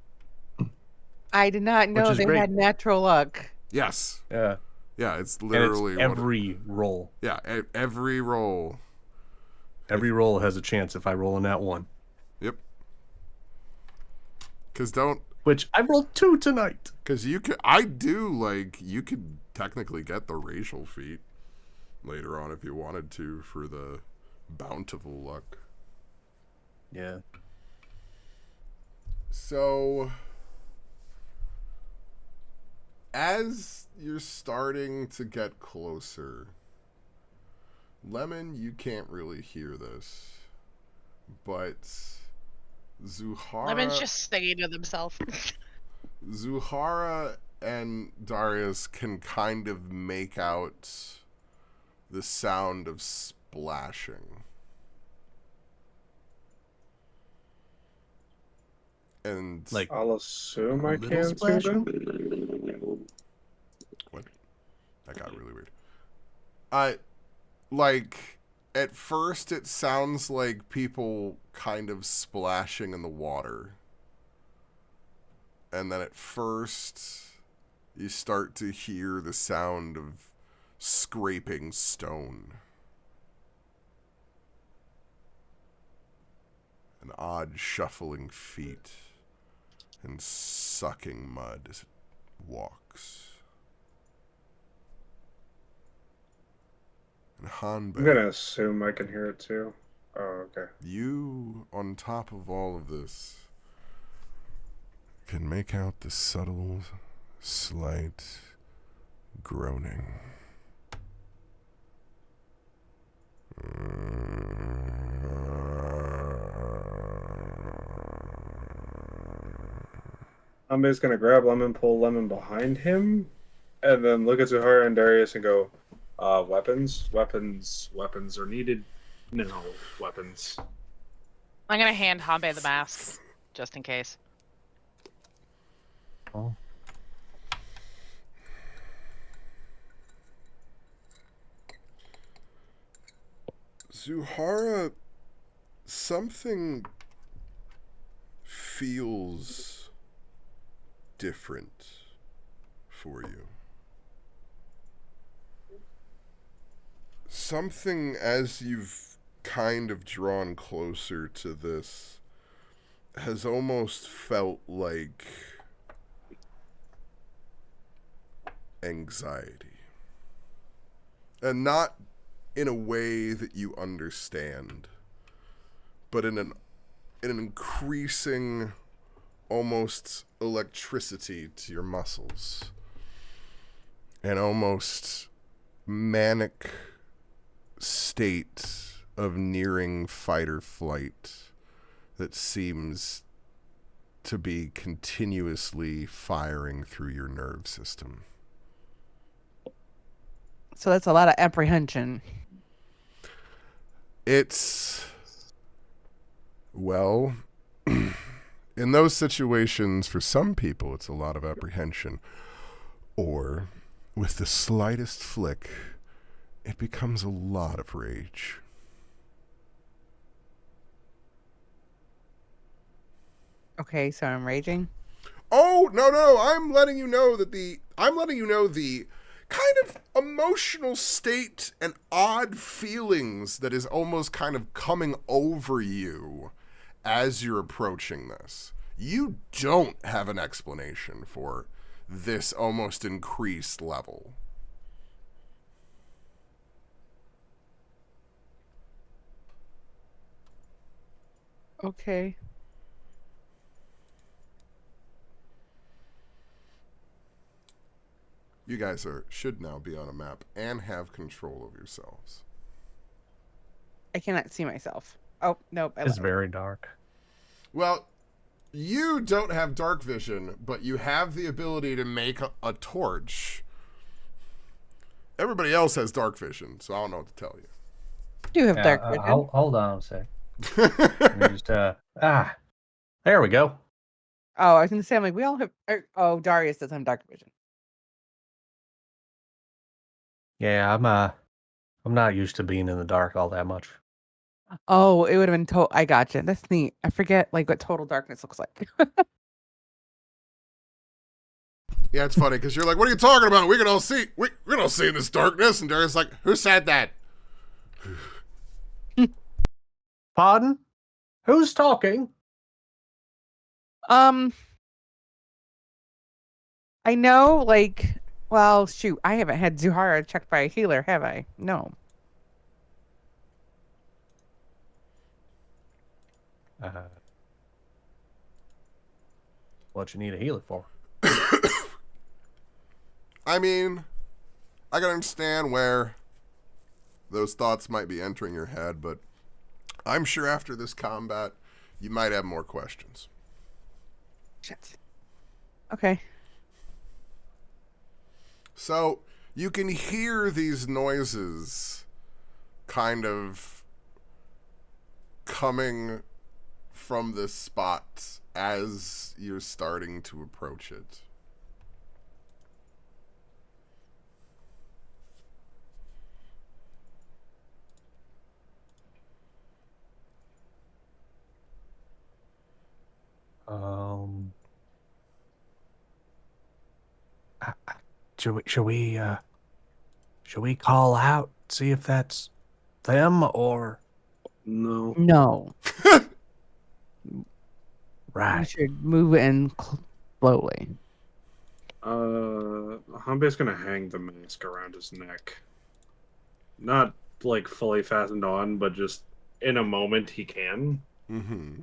I did not know is they great. had natural luck. Yes. Yeah. Yeah, it's And literally it's every roll. Yeah, every roll. Every roll has a chance if I roll a nat 1. Yep. Because Which I rolled 2 tonight. you could technically get the racial feat later on if you wanted to for the bountiful luck. Yeah. So as you're starting to get closer, Lemon, you can't really hear this, but Zuhara... Lemon's just singing to himself. Zuhara and Darius can kind of make out the sound of splashing. And Like, I'll assume a I little can too splashing? then. what? That got really weird. Like at first it sounds like people kind of splashing in the water. And then at first you start to hear the sound of scraping stone. An odd shuffling feet and sucking mud as it walks. And Hanbei, I'm gonna assume I can hear it too. Oh, okay. you, on top of all of this, can make out the subtle, slight groaning. I'm just gonna grab Lemon, pull Lemon behind him, and then look at Zuhara and Darius and go, weapons are needed. No weapons. I'm gonna hand Hanbei the mask, just in case. Oh. Zuhara, something feels different for you. Something, as you've kind of drawn closer to this, has almost felt like anxiety. And not in a way that you understand, but in an increasing almost electricity to your muscles. An almost manic state of nearing fight or flight that seems to be continuously firing through your nerve system. So that's a lot of apprehension. It's, well, in those situations, for some people, it's a lot of apprehension. Or, with the slightest flick, it becomes a lot of rage. Okay, so I'm raging. Oh, no, I'm letting you know the kind of emotional state and odd feelings that is almost kind of coming over you as you're approaching this. You don't have an explanation for this almost increased level. Okay. You guys should now be on a map and have control of yourselves. I cannot see myself. Oh, nope. It's very dark. Well, you don't have dark vision, but you have the ability to make a torch. Everybody else has dark vision, so I don't know what to tell you. I do have dark vision. Hold on a sec. Let me just, there we go. Oh, I was going to say, I'm like, we all have. Oh, Darius doesn't have dark vision. Yeah, I'm not used to being in the dark all that much. Oh, it would have been I gotcha. That's neat. I forget like what total darkness looks like. Yeah, it's funny because you're like, "What are you talking about? We can all see. We can all see in this darkness." And Darius like, "Who said that?" Pardon? Who's talking? I know, like, well, shoot, I haven't had Zuhara checked by a healer, have I? No. What you need a healer for? I mean, I can understand where those thoughts might be entering your head, but I'm sure after this combat, you might have more questions. Shit. Okay. So you can hear these noises kind of coming from this spot as you're starting to approach it. Should we call out, see if that's them or No. No. We right? should move in slowly. Hanbe's gonna hang the mask around his neck. Not like fully fastened on, but just in a moment he can. Mm-hmm.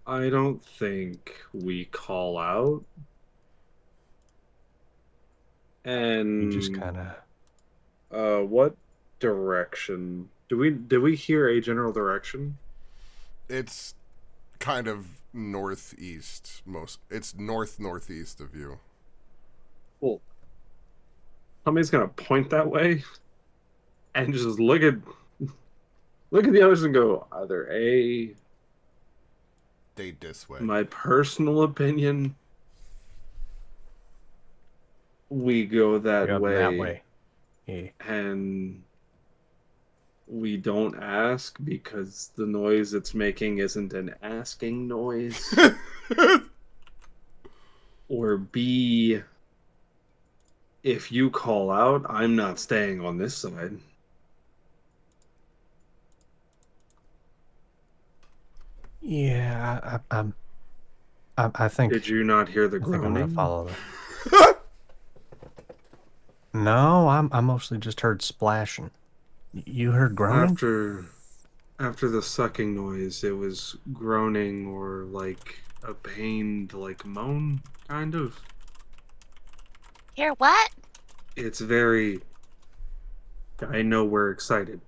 I don't think we call out. And You just kind of what direction? Did we hear a general direction? It's kind of northeast. It's northeast of you. Well, somebody's gonna point that way and just look at the others and go, either A, They this way. my personal opinion, we go that way. Yeah. And we don't ask because the noise it's making isn't an asking noise. Or B, if you call out, I'm not staying on this side. Yeah, I think. Did you not hear the I think I'm gonna groaning? follow them. No, I mostly just heard splashing. You heard groaning? After the sucking noise, it was groaning or like a pained like moan, kind of. Hear what? It's very. I know we're excited.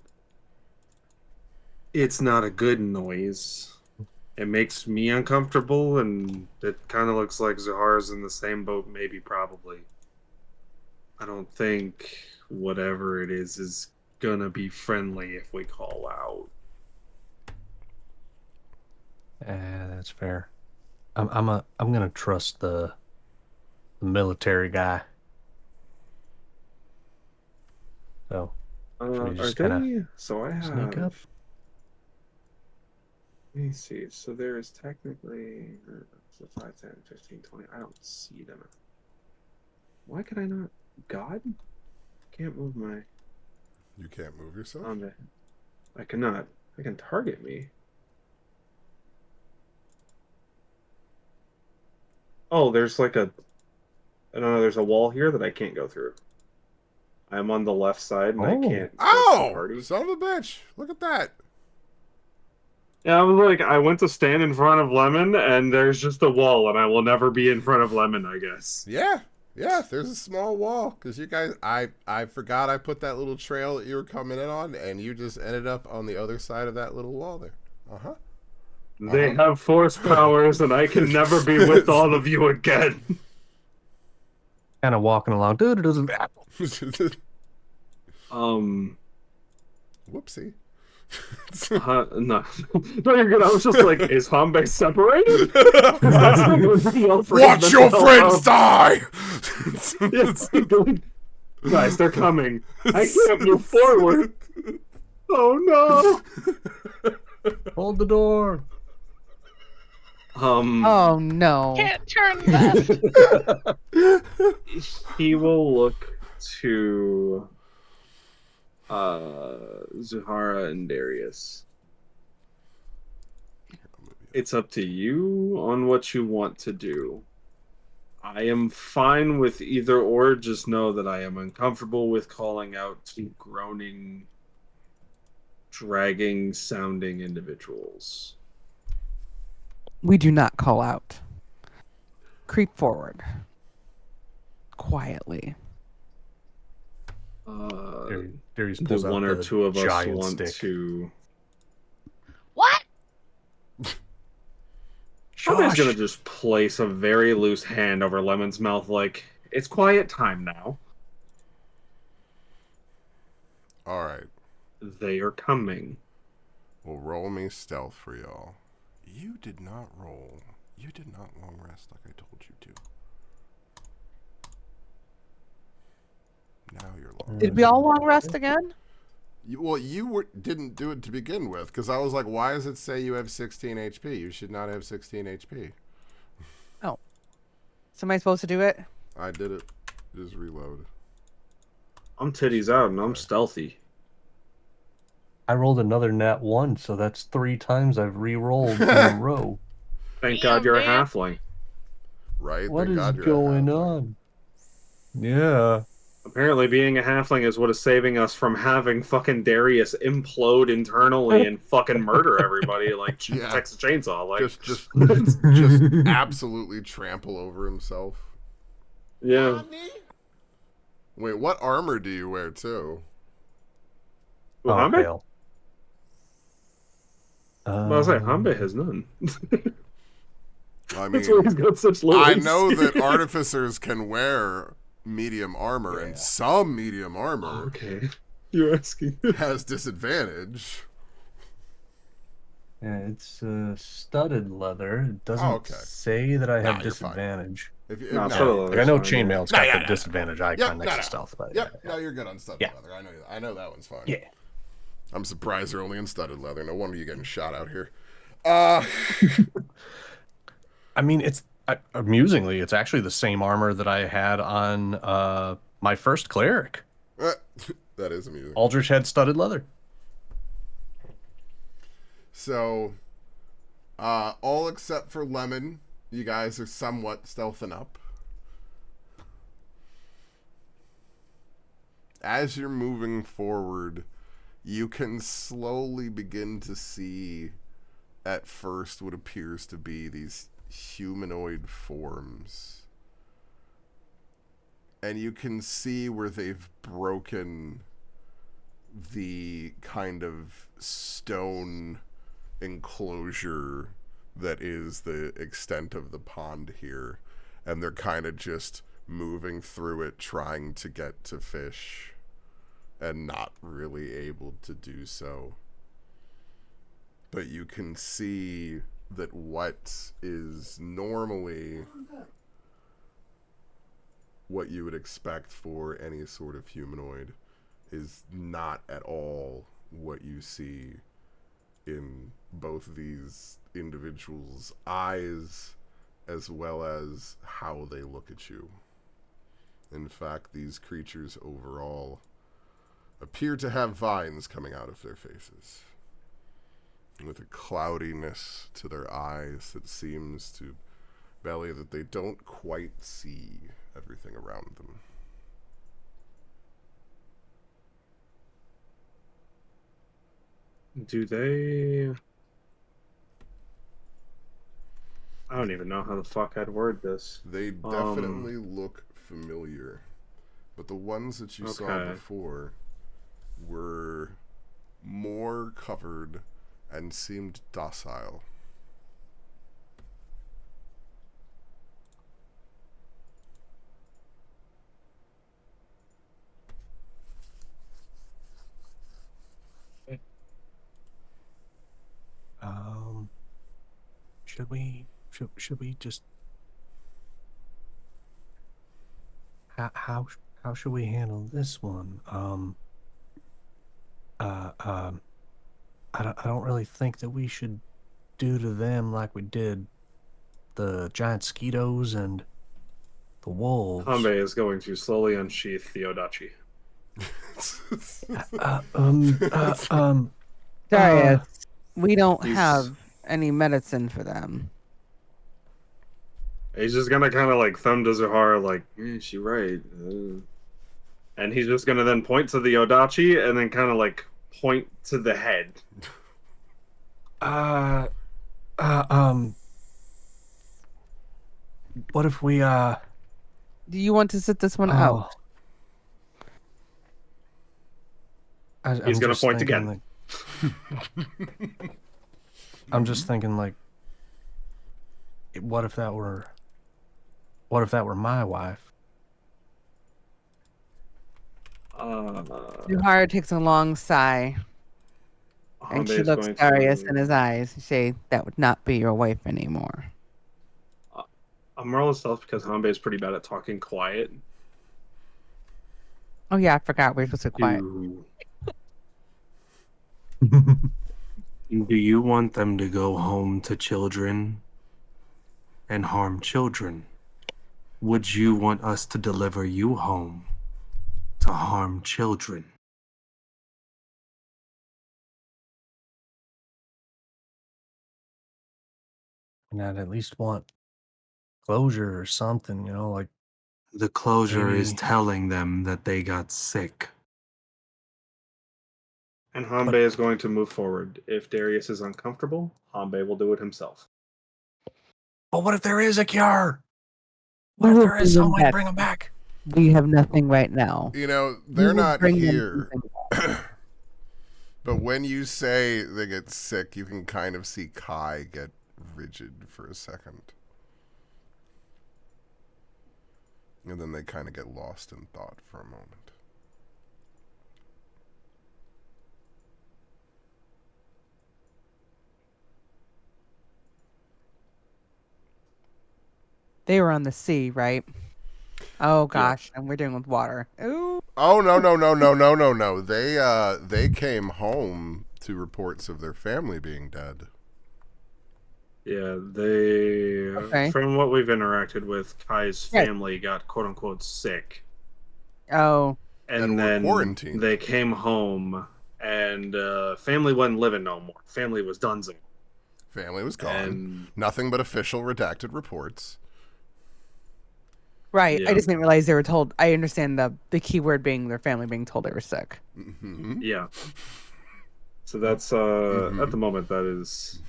It's not a good noise. It makes me uncomfortable, and it kind of looks like Zuhara's in the same boat, maybe, probably. I don't think whatever it is gonna be friendly if we call out. That's fair. I'm gonna trust the military guy. So should we just kind of So I sneak up? have. Let me see. So there is technically 5, 10, 15, 20. I don't see them. Why could I not? God? Can't move my. You can't move yourself? I cannot. I can target me. Oh, there's like a. I don't know. There's a wall here that I can't go through. I'm on the left side and I can't. Oh! Party. Son of a bitch. Look at that. Yeah, I was like, I went to stand in front of Lemon, and there's just a wall, and I will never be in front of Lemon, I guess. Yeah. Yeah, there's a small wall. Because you guys, I forgot I put that little trail that you were coming in on, and you just ended up on the other side of that little wall there. Uh-huh. They have force powers, and I can never be with all of you again. Kind of walking along. Whoopsie. No, no, you're good. I was just like, is Hanbei separated? Watch your friends die! Guys, they're coming. I can't move forward. Oh no! Hold the door. Oh no! Can't turn left. He will look to Zuhara and Darius. It's up to you on what you want to do. I am fine with either or. Just know that I am uncomfortable with calling out to groaning, dragging sounding individuals. We do not call out. Creep forward. Quietly. Darius Do pulls out one or the two of us giant want stick. to... What? Somebody's gonna just place a very loose hand over Lemon's mouth like, it's quiet time now. Alright. They are coming. Well, roll me stealth for y'all. You did not roll. You did not long rest like I told you to. Now you're long. Did we all long rest again? You didn't do it to begin with, because I was like, why does it say you have 16 HP? You should not have 16 HP. Oh. So am I supposed to do it? I did it. Just reload. I'm titties out and I'm stealthy. I rolled another nat 1, so that's 3 times I've re-rolled in a row. Thank Damn, God you're man. a halfling. Right? What Thank is God you're a going halfling. on? Yeah. Apparently being a halfling is what is saving us from having fucking Darius implode internally and fucking murder everybody like Yeah. Texas Chainsaw. Like, Just absolutely trample over himself. yeah. Wait, what armor do you wear too? Well, Oh, Hanbei? hell. I was like, Hanbei has none. I That's why he's mean, got such low I AC. know that artificers can wear medium armor, and some medium armor Okay. You're asking. has disadvantage. Yeah, it's studded leather. It doesn't okay. say that I Nah, have you're fine. disadvantage. If you, No, no, studded Like, leather's I know fine, chainmail's yeah. got No, the disadvantage icon Yep, next no. to stealth. But Yep, no, you're good on studded Yeah. leather. I know that one's fine. Yeah. I'm surprised they're only in studded leather. No wonder you're getting shot out here. I mean, it's amusingly, it's actually the same armor that I had on my first cleric. That is amusing. Aldrich had studded leather. So, all except for Lemon, you guys are somewhat stealthing up. As you're moving forward, you can slowly begin to see, at first, what appears to be these humanoid forms. And you can see where they've broken the kind of stone enclosure that is the extent of the pond here. And they're kind of just moving through it, trying to get to fish. and not really able to do so. But you can see that what is normally what you would expect for any sort of humanoid is not at all what you see in both these individuals' eyes as well as how they look at you. In fact, these creatures overall appear to have vines coming out of their faces, with a cloudiness to their eyes that seems to belly that they don't quite see everything around them. Do they... I don't even know how the fuck I'd word this. They definitely look familiar, but the ones that you saw before were more covered and seemed docile. Should we just how should we handle this one? I don't really think that we should do to them like we did the giant skeetos and the wolves. Hanbei is going to slowly unsheath the Odachi. Darius, we don't have any medicine for them. He's just gonna kind of like thumb to Zuhara, like, she right. And he's just gonna then point to the Odachi and then kind of like point to the head. What if we Do you want to sit this one out? He's gonna point again. I'm just thinking, like, what if that were my wife? Zuhara takes a long sigh, and she looks Darius in his eyes and say, "That would not be your wife anymore." I'm roll stealth because Hanbei is pretty bad at talking quiet. Oh yeah, I forgot we're supposed to be quiet. Do you want them to go home to children and harm children? Would you want us to deliver you home to harm children? And I'd at least want closure or something, you know, like the closure maybe... is telling them that they got sick. And Hanbei is going to move forward. If Darius is uncomfortable, Hanbei will do it himself. But what if there is a cure? What if there is some way to bring them back? We have nothing right now. You know, they're not here. But when you say they get sick, you can kind of see Kai get rigid for a second. And then they kind of get lost in thought for a moment. They were on the sea, right? Oh gosh, and we're dealing with water. Ooh. Oh no. They came home to reports of their family being dead. Yeah, they from what we've interacted with, Kai's family got quote unquote sick. Oh. And then quarantined. They came home and family wasn't living no more. Family was donezo. Family was gone. Nothing but official redacted reports. Right. Yeah. I just didn't realize they were told. I understand the key word being their family being told they were sick. Mm-hmm. Yeah. So that's at the moment that is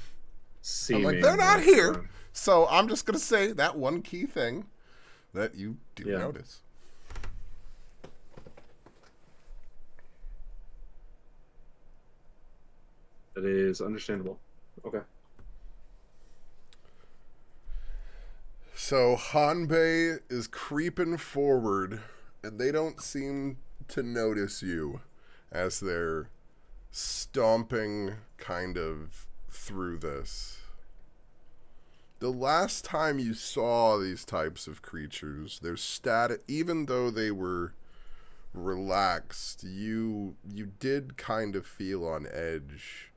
seeming. I'm like, they're not here. So I'm just gonna say that one key thing that you do notice. That is understandable. Okay. So Hanbei is creeping forward, and they don't seem to notice you. as they're stomping kind of through this. The last time you saw these types of creatures, their status, even though they were relaxed, you did kind of feel on edge.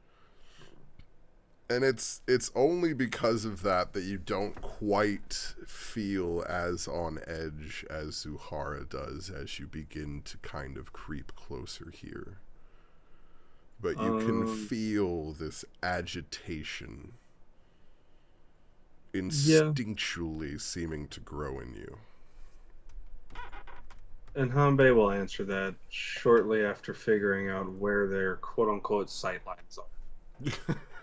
And it's only because of that you don't quite feel as on edge as Zuhara does as you begin to kind of creep closer here. But you can feel this agitation instinctually seeming to grow in you. And Hanbei will answer that shortly after figuring out where their quote-unquote sightlines are.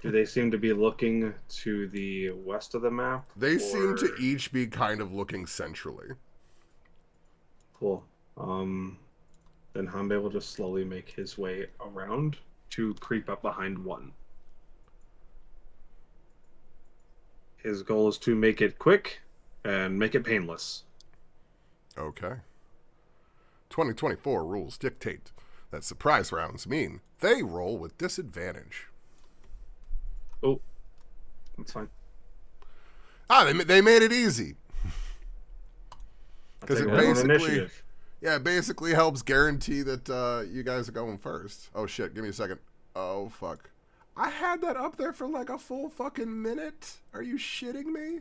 Do they seem to be looking to the west of the map? They seem to each be kind of looking centrally. Cool. Then Hanbei will just slowly make his way around to creep up behind one. His goal is to make it quick and make it painless. Okay. 2024 rules dictate that surprise rounds mean they roll with disadvantage. Oh, that's fine. They made it easy. Because it basically helps guarantee that you guys are going first. Oh shit, give me a second. Oh fuck. I had that up there for like a full fucking minute. Are you shitting me?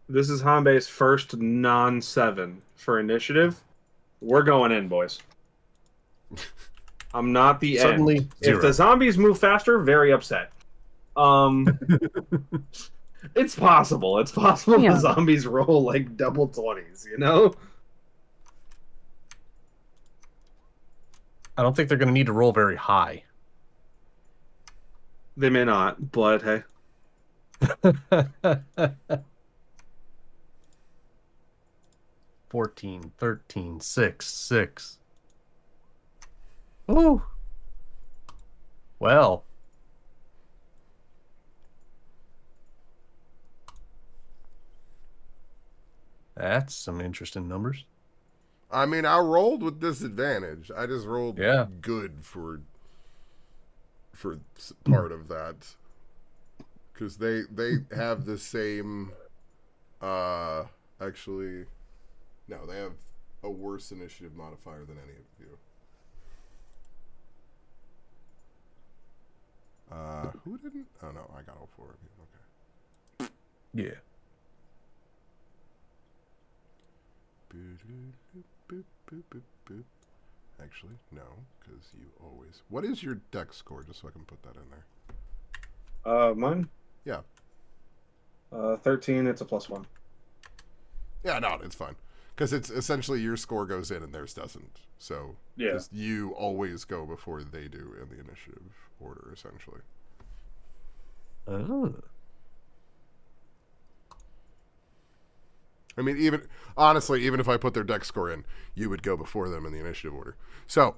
This is Hanbei's first non-7 for initiative. We're going in, boys. I'm not the Suddenly, end. 0. If the zombies move faster, very upset. It's possible. It's possible the zombies roll like double 20s, you know? I don't think they're going to need to roll very high. They may not, but hey. 14, 13, 6, 6. Ooh. Well. That's some interesting numbers. I mean, I rolled with disadvantage. I just rolled good for part of that. Because they have the same... actually... No, they have a worse initiative modifier than any of you. Who didn't? Oh, no, I got all 4 of you. Okay. Yeah. Actually, no, because you always... What is your dex score, just so I can put that in there? Mine? Yeah. 13, it's a +1. Yeah, no, it's fine. Because it's essentially your score goes in and theirs doesn't. So, you always go before they do in the initiative order, essentially. Oh. I mean, even if I put their dex score in, you would go before them in the initiative order. So,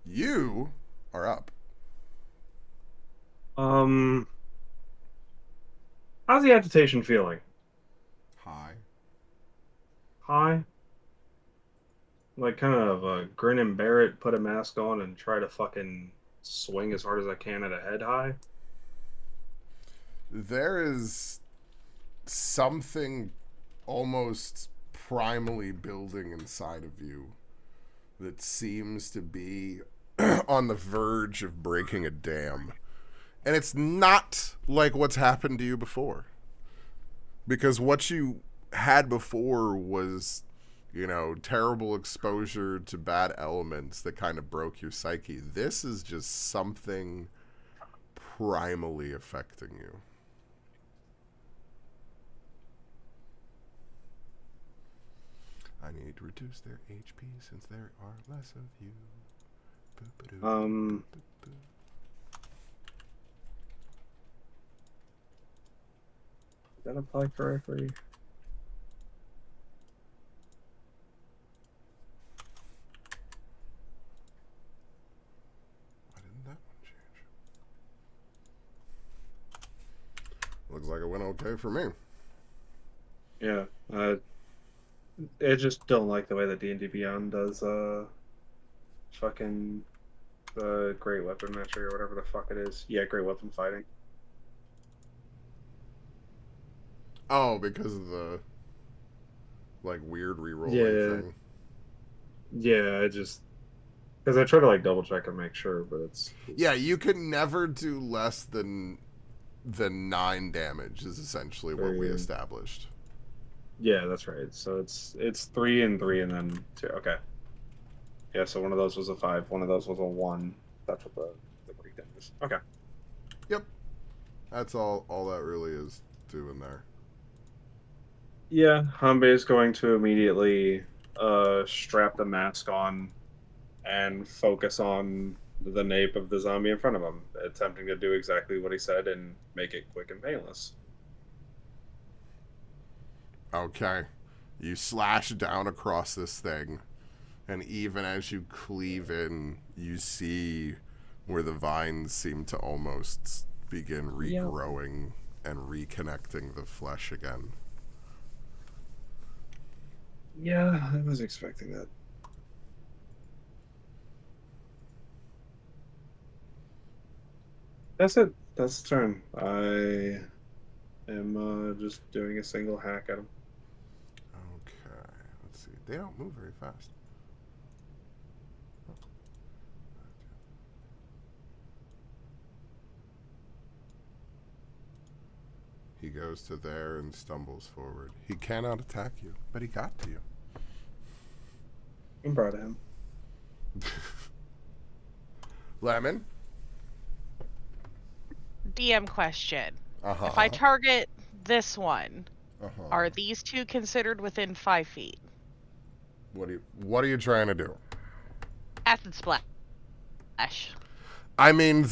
you are up. How's the agitation feeling? High? Like, kind of grin and bear it, put a mask on, and try to fucking swing as hard as I can at a head high? There is something almost primally building inside of you that seems to be on the verge of breaking a dam. And it's not like what's happened to you before. Because what you had before was, terrible exposure to bad elements that kind of broke your psyche. This is just something primally affecting you. I need to reduce their HP since there are less of you. Did that apply correctly? Why didn't that one change? Looks like it went okay for me. Yeah. I just don't like the way that D&D Beyond does fucking the great weapon mastery or whatever the fuck it is. Yeah, great weapon fighting. Oh, because of the like weird rerolling Yeah. thing. Yeah, I just because I try to like double check and make sure, but it's Yeah, you can never do less than 9 damage is essentially what we established. Yeah, that's right. So it's 3 and 3 and then 2. Okay. Yeah, so one of those was a 5, one of those was a 1. That's what the breakdown is. Okay. Yep. That's all that really is doing there. Yeah, Hanbei is going to immediately strap the mask on and focus on the nape of the zombie in front of him, attempting to do exactly what he said and make it quick and painless. Okay. You slash down across this thing, and even as you cleave in, you see where the vines seem to almost begin regrowing and reconnecting the flesh again. Yeah, I was expecting that. That's it. That's the turn. I am just doing a single hack at him. Okay. Let's see. They don't move very fast. He goes to there and stumbles forward. He cannot attack you, but he got to you. I'm proud of him. Lemon? DM question. Uh-huh. If I target this one, Uh-huh. are these two considered within 5 feet? What are you trying to do? Acid splash. I mean,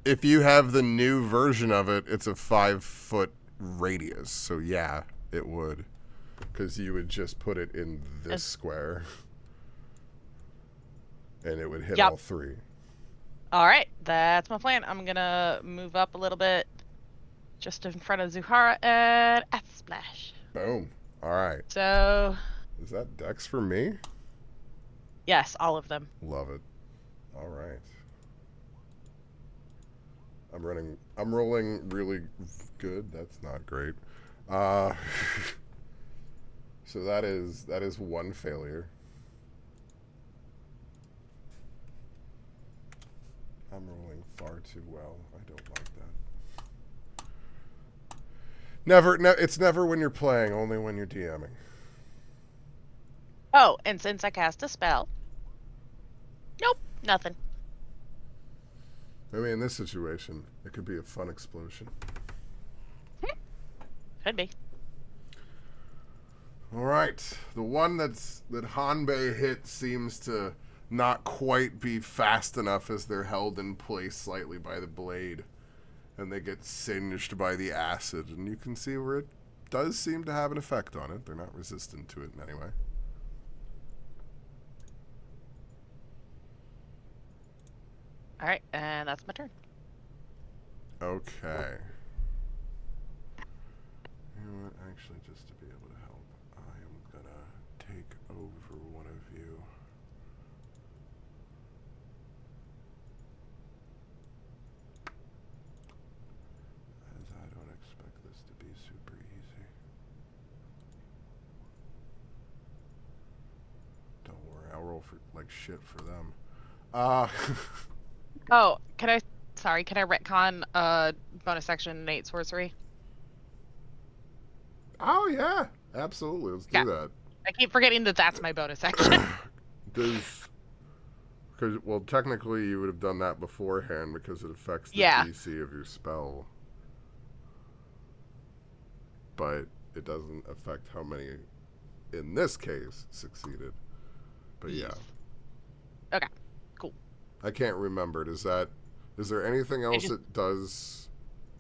if you have the new version of it, it's a 5-foot radius. So yeah, it would. Because you would just put it in this square. And it would hit all 3. All right, that's my plan. I'm going to move up a little bit just in front of Zuhara and acid splash. Boom. All right. So... Is that Dex for me? Yes, all of them. Love it. All right. I'm rolling really good. That's not great. So that is 1 failure. I'm rolling far too well. I don't like that. It's never when you're playing, only when you're DMing. Oh, and since I cast a spell, nope, nothing. I mean, in this situation, it could be a fun explosion. Could be. All right. The one that Hanbei hit seems to not quite be fast enough as they're held in place slightly by the blade. And they get singed by the acid. And you can see where it does seem to have an effect on it. They're not resistant to it in any way. All right, and that's my turn. Okay. You know what? Actually, just to be able to help, I am gonna take over one of you. As I don't expect this to be super easy. Don't worry, I'll roll for like shit for them. Oh, can I retcon bonus action innate sorcery? Oh yeah, absolutely. Let's do that. I keep forgetting that that's my bonus action. Because technically you would have done that beforehand because it affects the Yeah. DC of your spell. But it doesn't affect how many, in this case, succeeded. But yeah. Okay, cool. I can't remember. Is there anything else it does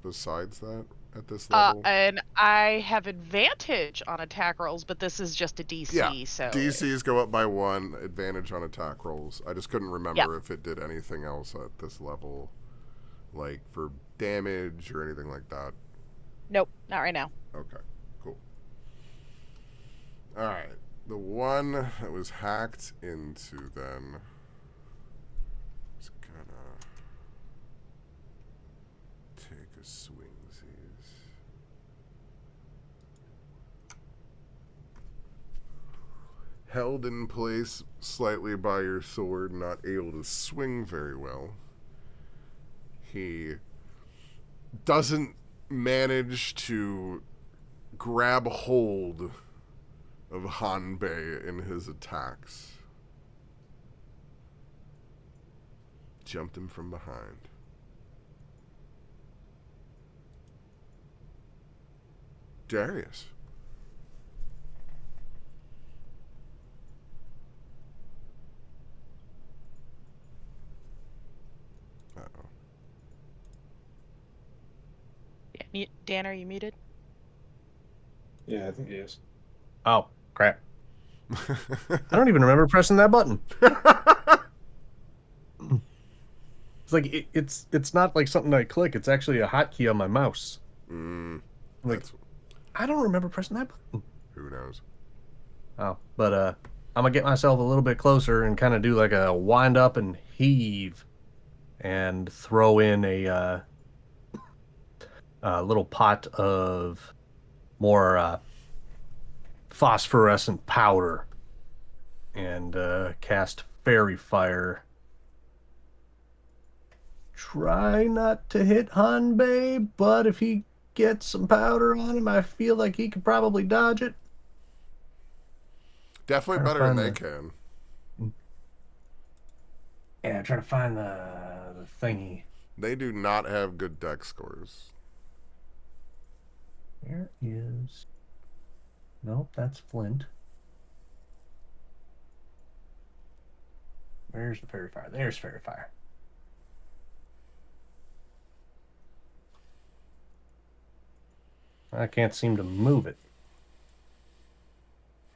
besides that at this level? And I have advantage on attack rolls, but this is just a DC, Yeah, so... DCs go up by 1, advantage on attack rolls. I just couldn't remember if it did anything else at this level, like for damage or anything like that. Nope, not right now. Okay, cool. All right. The one that was hacked into then is gonna take a swingsies. Held in place slightly by your sword, not able to swing very well. He doesn't manage to grab hold of Hanbei in his attacks. Jumped him from behind. Darius. Uh-oh. Yeah, Dan, are you muted? Yeah, I think he is. Oh, crap. I don't even remember pressing that button. It's like it's not like something I click. It's actually a hotkey on my mouse. Like, I don't remember pressing that button. Who knows? Oh, but I'm gonna get myself a little bit closer and kind of do like a wind up and heave, and throw in a little pot of more phosphorescent powder, and cast fairy fire. Try not to hit Hanbei, but if he gets some powder on him, I feel like he could probably dodge it. Definitely better than they can. Yeah, trying to find the thingy. They do not have good deck scores. Where is... Nope, that's Flint. Where's the fairy fire? There's fairy fire. I can't seem to move it.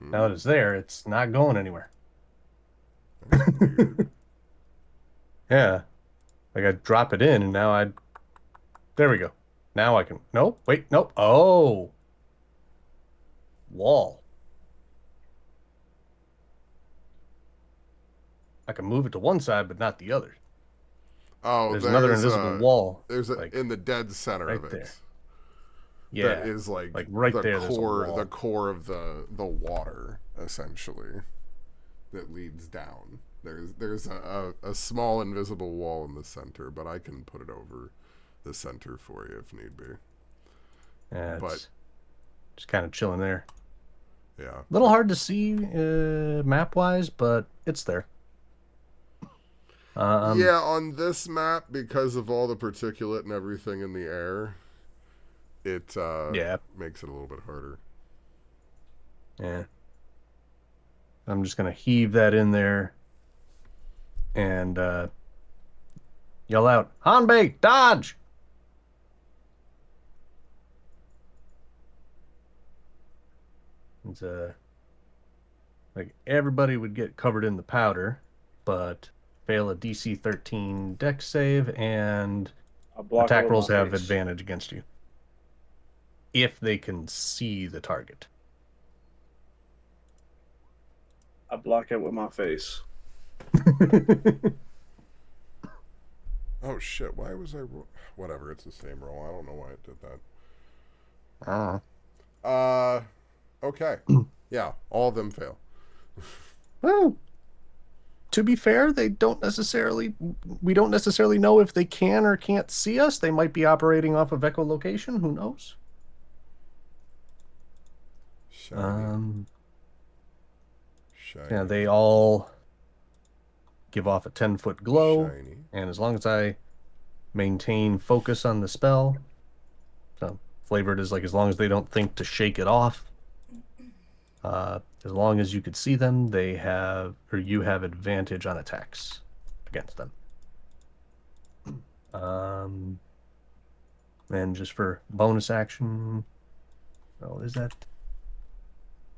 Now that it's there, it's not going anywhere. Yeah. Like I drop it in and now I... There we go. Now I can... Nope. Wait. Nope. Oh. Wall. I can move it to one side, but not the other. Oh, there's another invisible wall. There's a, like, in the dead center right of it. There. Yeah. That is like right the there. core, the core of the water, essentially, that leads down. There's a small invisible wall in the center, but I can put it over the center for you if need be. Yeah, but just kind of chilling there. Yeah. A little hard to see map wise, but it's there. Yeah, on this map, because of all the particulate and everything in the air, it makes it a little bit harder. Yeah. I'm just going to heave that in there and yell out, Hanbei, dodge! It's like everybody would get covered in the powder, but fail a DC 13 dex save, and attack rolls have advantage against you if they can see the target. I block it with my face. Oh shit, why was I... Whatever, it's the same roll. I don't know why it did that. Okay. Yeah, all of them fail. Well, to be fair, we don't necessarily know if they can or can't see us. They might be operating off of echolocation. Who knows? Shiny. Yeah, they all give off a 10-foot glow. Shiny. And as long as I maintain focus on the spell, so flavored is like as long as they don't think to shake it off. As long as you could see them, they have, or you have advantage on attacks against them. And just for bonus action, oh, is that?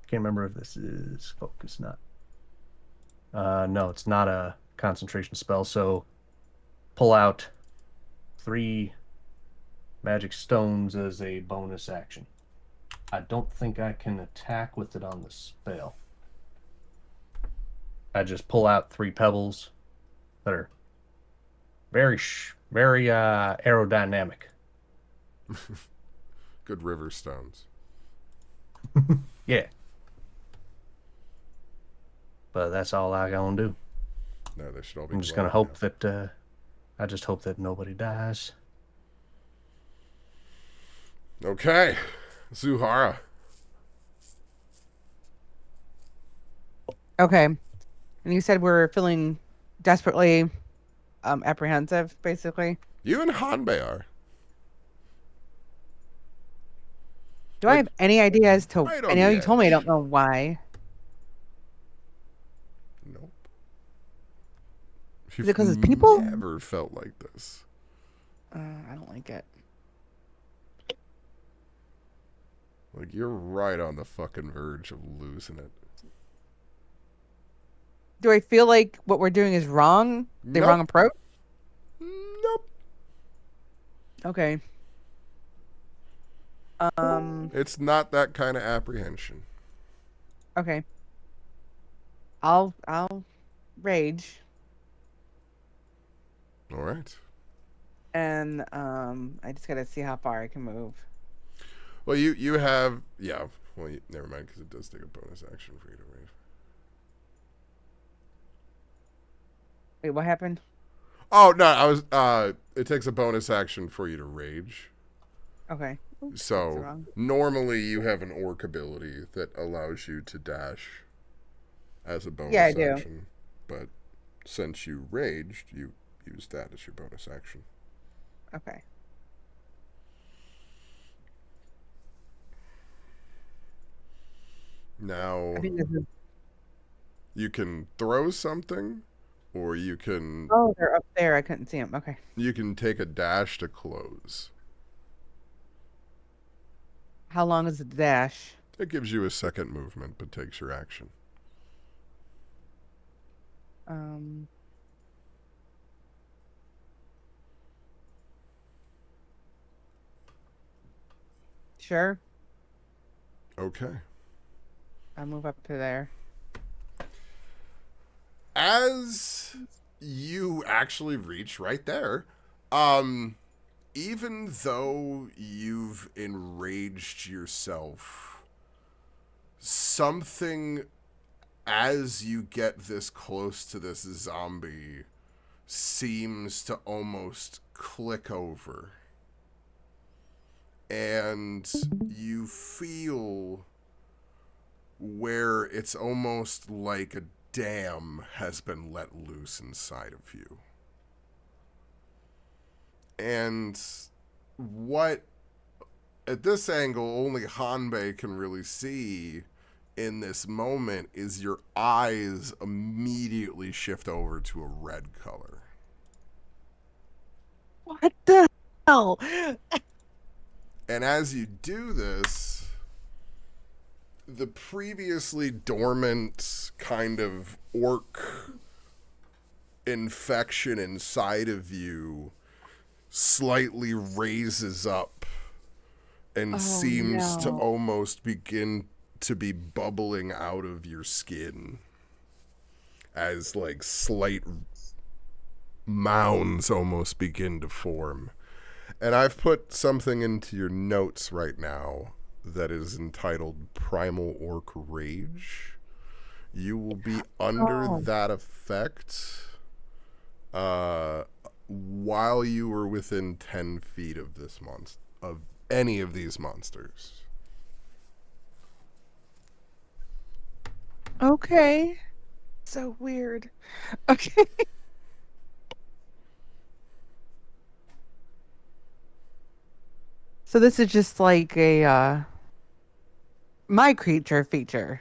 Can't remember if this is focus, not. No, it's not a concentration spell. So pull out 3 magic stones as a bonus action. I don't think I can attack with it on the spell. I just pull out 3 pebbles that are very aerodynamic. Good river stones. Yeah. But that's all I gonna do. No, they should all be. I'm just gonna hope that I just hope that nobody dies. Okay, Zuhara. Okay. And you said we're feeling desperately apprehensive, basically. You and Hanbei are. Do I have any idea as to? right on I know the you told me. I edge. don't know why. Nope. Is it because it's people? Never felt like this. I don't like it. Like, you're right on the fucking verge of losing it. Do I feel like what we're doing is wrong? The Nope. wrong approach? Nope. Okay. It's not that kind of apprehension. Okay. I'll rage, All right. and I just gotta see how far I can move. Well, you have, yeah. Well, never mind, because it does take a bonus action for you to rage. Wait, what happened? Oh no, I was. It takes a bonus action for you to rage. Okay. Oops, that's So wrong. normally you have an orc ability that allows you to dash as a bonus Yeah, I do. action, but since you raged, you use that as your bonus action. Okay. Now I think this is. you can throw something, or you can Oh, they're up there. I couldn't see them. Okay. take a dash to close. How long is the dash? It gives you a second movement, but takes your action. Sure. Okay. I'll move up to there. As you actually reach right there, even though you've enraged yourself, something as you get this close to this zombie seems to almost click over. And you feel where it's almost like a dam has been let loose inside of you. And what, at this angle, only Hanbei can really see in this moment is your eyes immediately shift over to a red color. What the hell? And as you do this, the previously dormant kind of orc infection inside of you slightly raises up and seems to almost begin to be bubbling out of your skin as like slight mounds almost begin to form. And I've put something into your notes right now that is entitled Primal Orc Rage. You will be under that effect while you were within 10 feet of this of any of these monsters. Okay. So weird. Okay. So this is just like a my creature feature.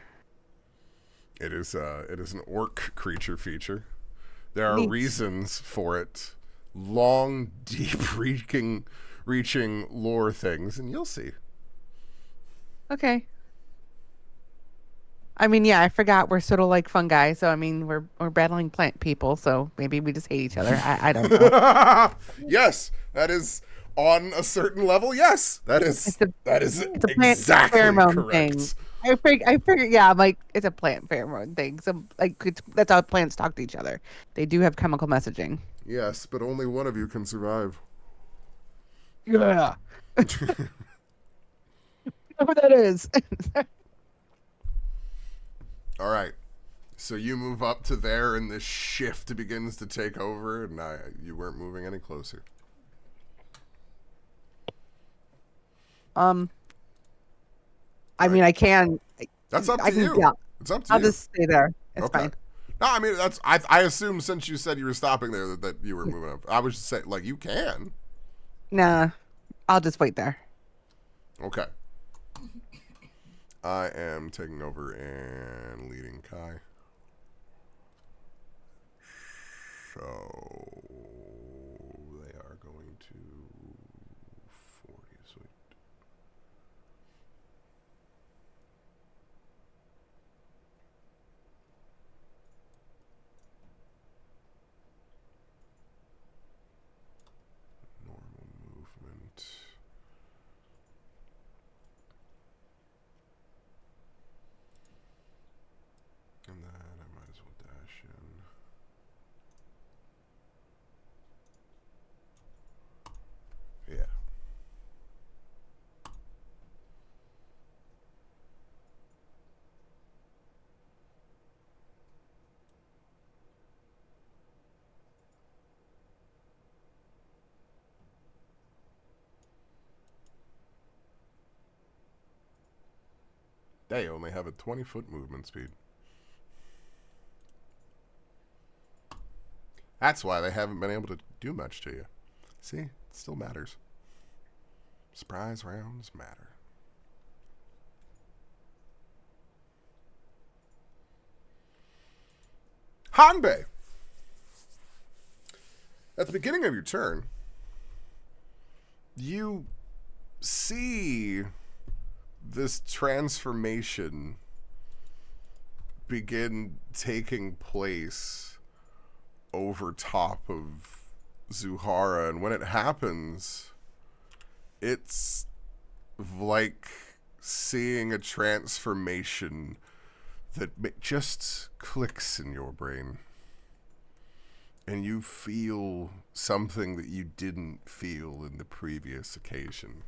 It is an orc creature feature. There are Neat. reasons for it. Long, deep reaching lore things, and you'll see. Okay. I mean, yeah, I forgot we're sort of like fungi, so I mean, we're battling plant people, so maybe we just hate each other. I don't know. Yes, that is on a certain level. Yes, that is It's a plant exactly pheromone correct. thing. I figure, yeah, I'm like, it's a plant pheromone thing. So, like, that's how plants talk to each other. They do have chemical messaging. Yes, but only one of you can survive. Yeah. Who that is. All right. So you move up to there, and this shift begins to take over, and you weren't moving any closer. I mean, I can. That's up I to can. you. Yeah. It's up to I'll you. just stay there. It's Okay. fine. No, I mean that's. I assume since you said you were stopping there that you were moving up. I was just saying, like, you can. Nah, I'll just wait there. Okay. I am taking over and leading Kai. So they are going to 40. Sweet. Normal movement. And then I might as well dash in. Yeah. They only have a 20-foot movement speed. That's why they haven't been able to do much to you. See? It still matters. Surprise rounds matter. Hanbei! At the beginning of your turn, you see this transformation begin taking place over top of Zuhara, and when it happens, it's like seeing a transformation that just clicks in your brain, and you feel something that you didn't feel in the previous occasion,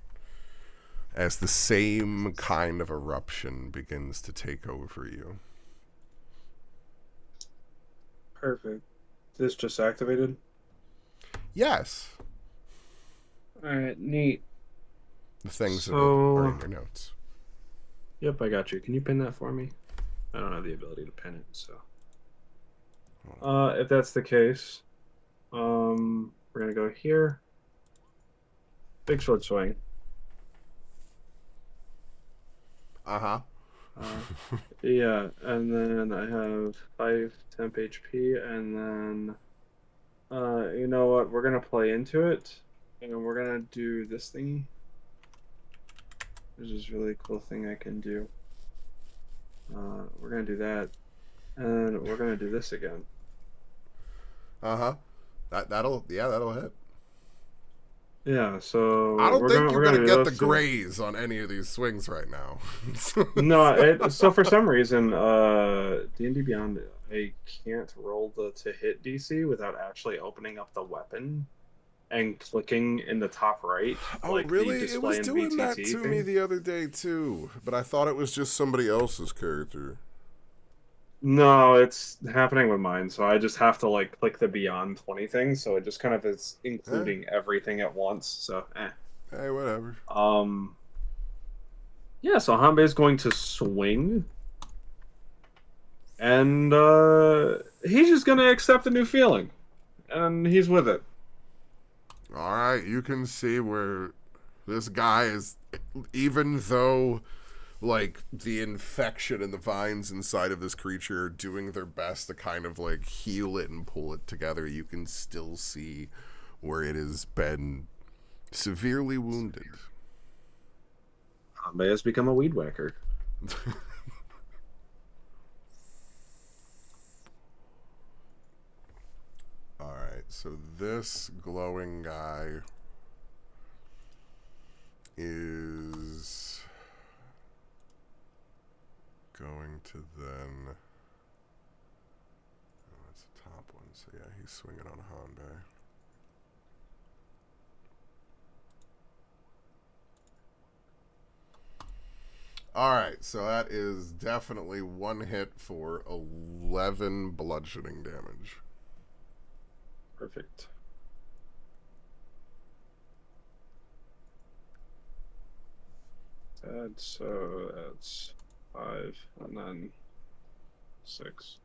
as the same kind of eruption begins to take over you. Perfect. This just activated? Yes. Alright, neat. The things that So- are in your notes. Yep, I got you. Can you pin that for me? I don't have the ability to pin it, so. If that's the case, we're gonna go here. Big short swing. Uh-huh. Yeah, and then I have 5 temp HP, and then, you know what? We're gonna play into it, and we're gonna do this thingy. There's this really cool thing I can do. We're gonna do that, and we're gonna do this again. Uh-huh. That'll hit. Yeah, so I don't think you're we're gonna do get the those two. graze on any of these swings right now. No, so for some reason, D&D Beyond, I can't roll the to hit DC without actually opening up the weapon and clicking in the top right. Oh, like really? The It was display in doing that VTT to thing. me the other day too, but I thought it was just somebody else's character. No, it's happening with mine, so I just have to like click the Beyond 20 thing, so it just kind of is including everything at once. So, Hey, whatever. Yeah, so Hanbei is going to swing, and he's just gonna accept the new feeling, and he's with it. All right, you can see where this guy is, even though like the infection and the vines inside of this creature are doing their best to kind of like heal it and pull it together, you can still see where it has been severely wounded. Hanbei has become a weed whacker. So this glowing guy is going to then... Oh, that's the top one. So yeah, he's swinging on Honda. Alright, so that is definitely one hit for 11 bludgeoning damage. Perfect. That's 5 and then 6.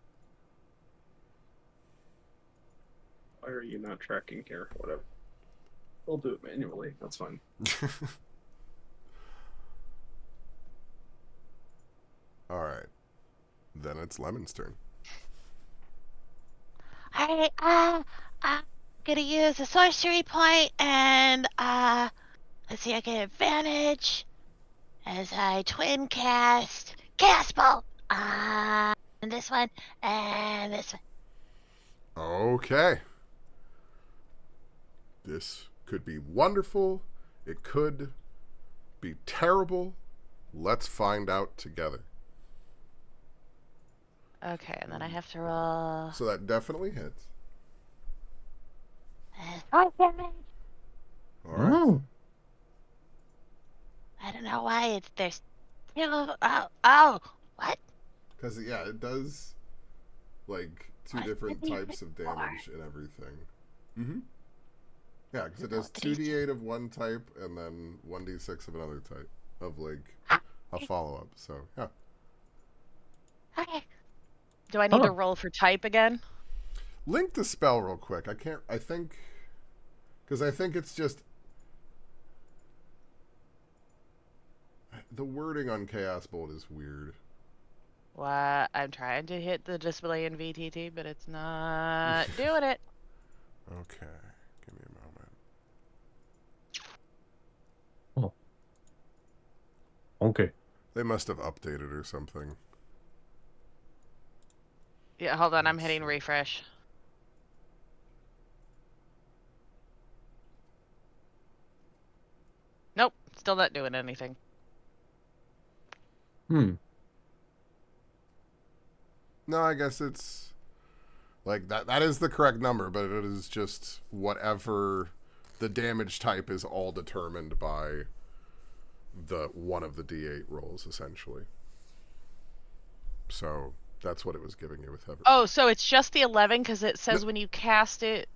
Why are you not tracking here? Whatever. We'll do it manually. That's fine. Alright. Then it's Lemon's turn. Alright, I'm gonna use a sorcery point and let's see, I get advantage as I twin cast Bolt and this one and this one. Okay. This could be wonderful. It could be terrible. Let's find out together. Okay, and then I have to roll So that definitely hits. force damage. All right. I don't know why there's what? Because, yeah, it does, like, two What? different What do you types of think for? damage and everything. Mm-hmm. Yeah, because it does 2d8 of one type and then 1d6 of another type of, like, a follow-up. So, yeah. Okay. Do I need to roll for type again? Link the spell real quick. I think... Because I think it's just... The wording on Chaos Bolt is weird. What? I'm trying to hit the display in VTT, but it's not doing it. Okay. Give me a moment. Oh. Okay. They must have updated or something. Yeah, hold on. I'm hitting refresh. Nope. Still not doing anything. Hmm. No, I guess it's... Like, that is the correct number, but it is just whatever... The damage type is all determined by the one of the D8 rolls, essentially. So, that's what it was giving you with Heather. Oh, so it's just the 11 because it says when you cast it...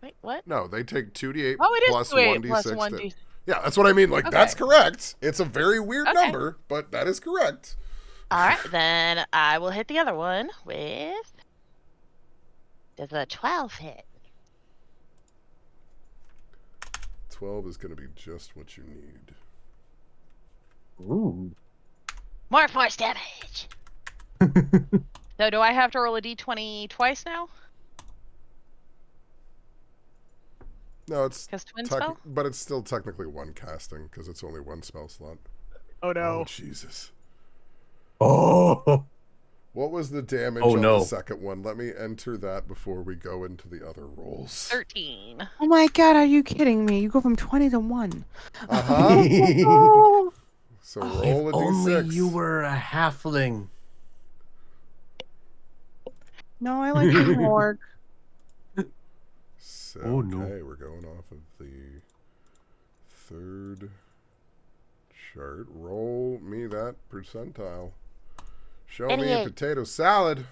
Wait, what? No, they take 2d8 Oh, it is plus 2d8 1d6. plus 1d6. Yeah, that's what I mean. Like, that's Okay. correct. It's a very weird Okay. number, but that is correct. Alright, then I will hit the other one with... Does a 12 hit? 12 is going to be just what you need. Ooh. More force damage! So do I have to roll a d20 twice now? No, it's... Because twin spell? But it's still technically one casting, because it's only one spell slot. Oh no. Oh, Jesus. Oh. What was the damage Oh, on no. the second one? Let me enter that before we go into the other rolls. 13. Oh my god, are you kidding me? You go from 20 to 1. Uh-huh. Oh, So Oh, roll a If only d6. you were a halfling. no, I like being an orc. So, Oh, no. okay, we're going off of the third chart. Roll me that percentile. Show me a 88. potato salad.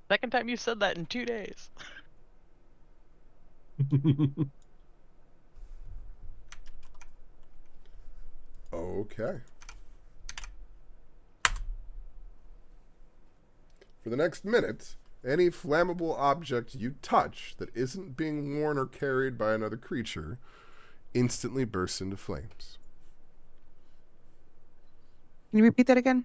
Second time you said that in 2 days. Okay. For the next minute, any flammable object you touch that isn't being worn or carried by another creature instantly bursts into flames. Can you repeat that again?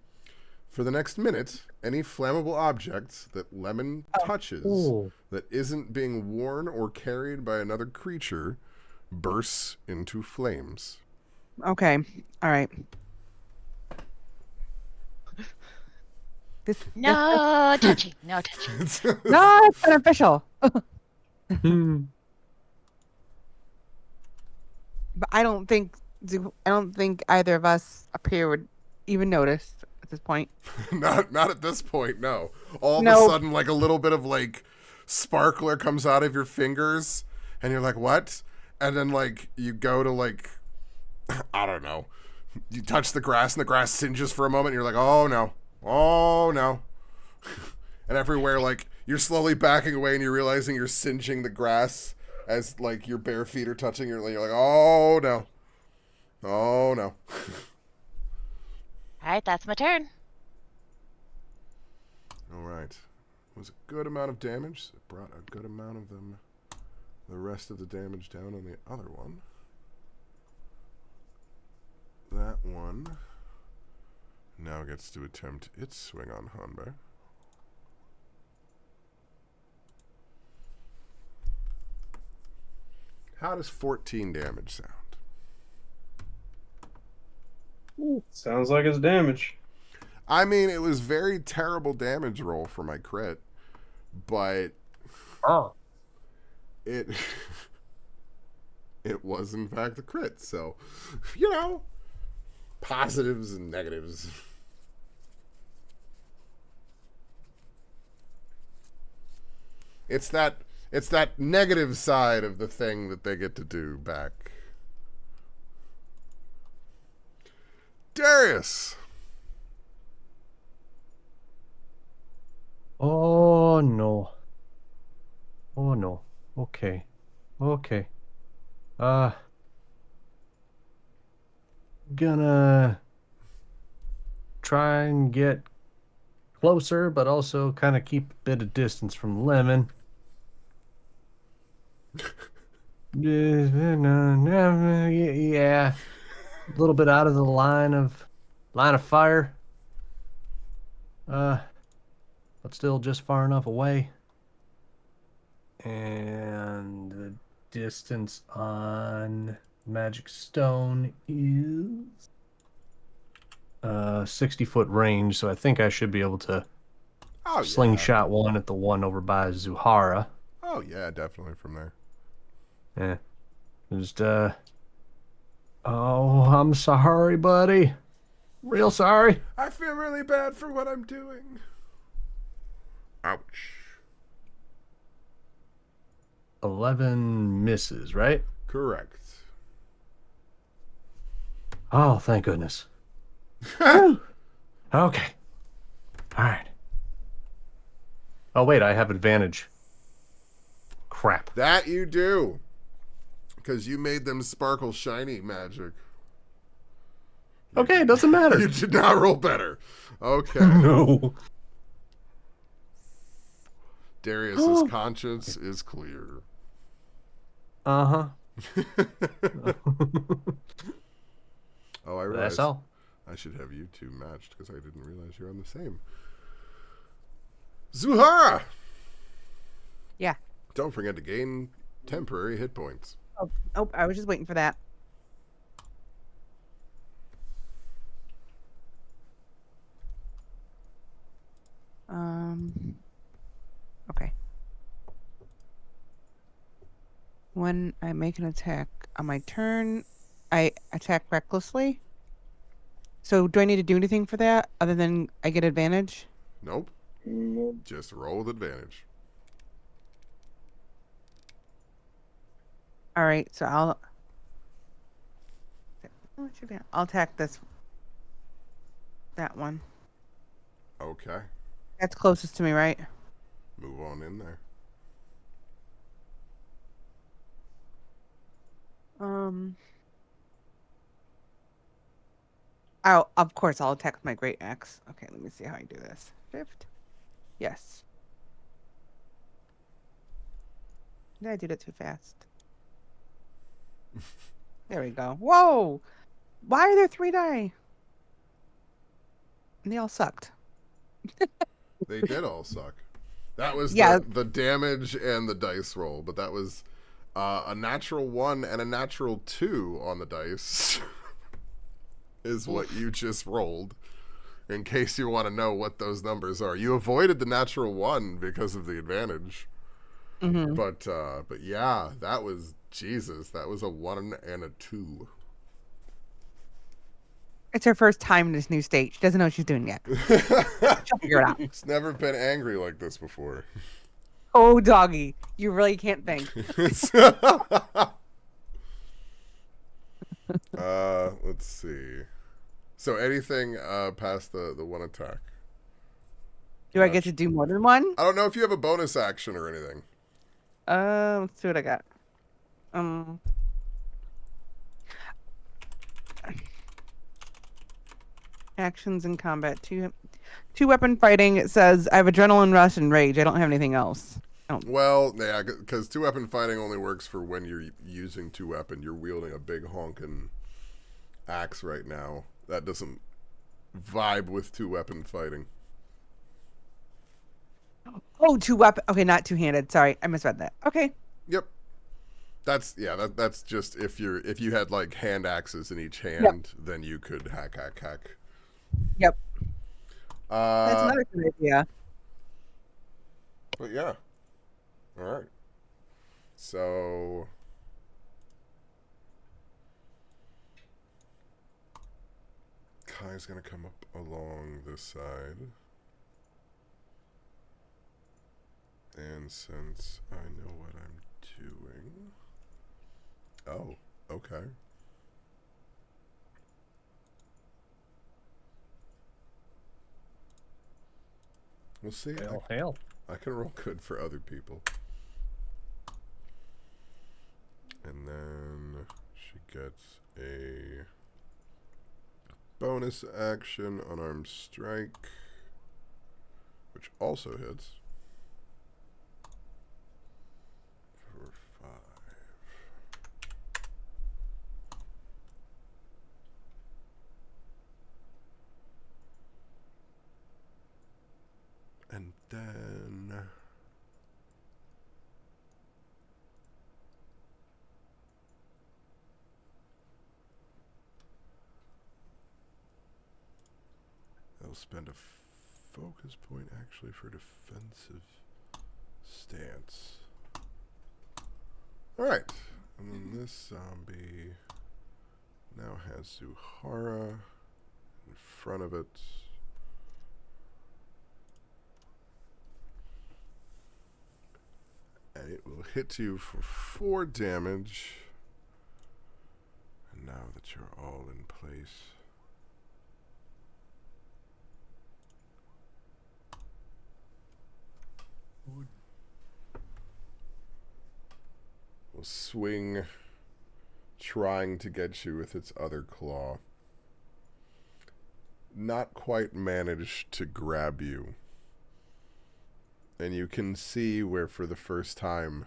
For the next minute, any flammable object that Lemon touches Oh. that isn't being worn or carried by another creature bursts into flames. Okay. All right. No touching. No touching. No, it's beneficial. But I don't think either of us up here would even notice at this point. Not at this point, no. All of a No. sudden, like a little bit of like sparkler comes out of your fingers, and you're like, what? And then like you go to like, I don't know, you touch the grass and the grass singes for a moment, and you're like, oh no. And everywhere, like, you're slowly backing away and you're realizing you're singeing the grass as like your bare feet are touching you're like, oh no. Oh no. All right, that's my turn. All right. It was a good amount of damage. It brought a good amount of them. The rest of the damage down on the other one. That one now gets to attempt its swing on Hanbei. How does 14 damage sound? Sounds like it's damage. I mean, it was very terrible damage roll for my crit, but it it was in fact a crit. So, you know, positives and negatives. It's that negative side of the thing that they get to do back. Darius. Oh no. Oh no. Okay. Gonna try and get closer, but also kind of keep a bit of distance from Lemon. Yeah. A little bit out of the line of fire. But still just far enough away. And the distance on Magic Stone is 60-foot range, so I think I should be able to slingshot one at the one over by Zuhara. Oh yeah, definitely from there. Yeah. Just oh, I'm sorry, buddy. Real sorry. I feel really bad for what I'm doing. Ouch. 11 misses, right? Correct. Oh, thank goodness. Okay. All right. Oh, wait, I have advantage. Crap. That you do. Because you made them sparkle shiny magic. Okay, it doesn't matter. You did not roll better. Okay. No. Darius's conscience is clear. Uh-huh. Oh, I realized. That's all. I should have you two matched because I didn't realize you're on the same. Zuhara! Yeah. Don't forget to gain temporary hit points. Oh, I was just waiting for that. Okay. When I make an attack on my turn, I attack recklessly. So do I need to do anything for that other than I get advantage? Nope. Just roll with advantage. All right, so I'll attack that one. Okay. That's closest to me, right? Move on in there. Of course, I'll attack with my great axe. Okay, let me see how I do this. Shift. Yes. I did it too fast. There we go. Whoa! Why are there 3 die? And they all sucked. They did all suck. That was Yeah. the damage and the dice roll, but that was a natural 1 and a natural 2 on the dice is what you just rolled. in case you want to know what those numbers are. You avoided the natural 1 because of the advantage. Mm-hmm. But yeah, that was Jesus. That was a 1 and a 2. It's her first time in this new state. She doesn't know what she's doing yet. She'll figure it out. It's never been angry like this before. Oh, doggy, you really can't think. Let's see. So anything past the 1 attack? Do I get to do more than one? I don't know if you have a bonus action or anything. Let's see what I got. Actions in combat. Two weapon fighting. It says I have adrenaline rush and rage. I don't have anything else. Well, yeah, because 2-weapon fighting only works for when you're using 2-weapon. You're wielding a big honking axe right now. That doesn't vibe with 2-weapon fighting. Oh, 2-weapon. Okay, not two-handed. Sorry, I misread that. Okay. Yep. That's just if you had like hand axes in each hand, then you could hack. Yep. That's another good idea. But yeah. All right. So Kai's gonna come up along this side. And since I know what I'm doing... Oh, okay. We'll see. Hail. I can roll good for other people. And then she gets a bonus action unarmed strike, which also hits. For 5. And then I'll spend a focus point actually for defensive stance. Alright. And then this zombie now has Zuhara in front of it. And it will hit you for 4 damage. And now that you're all in place, will swing, trying to get you with its other claw. Not quite managed to grab you. And you can see where for the first time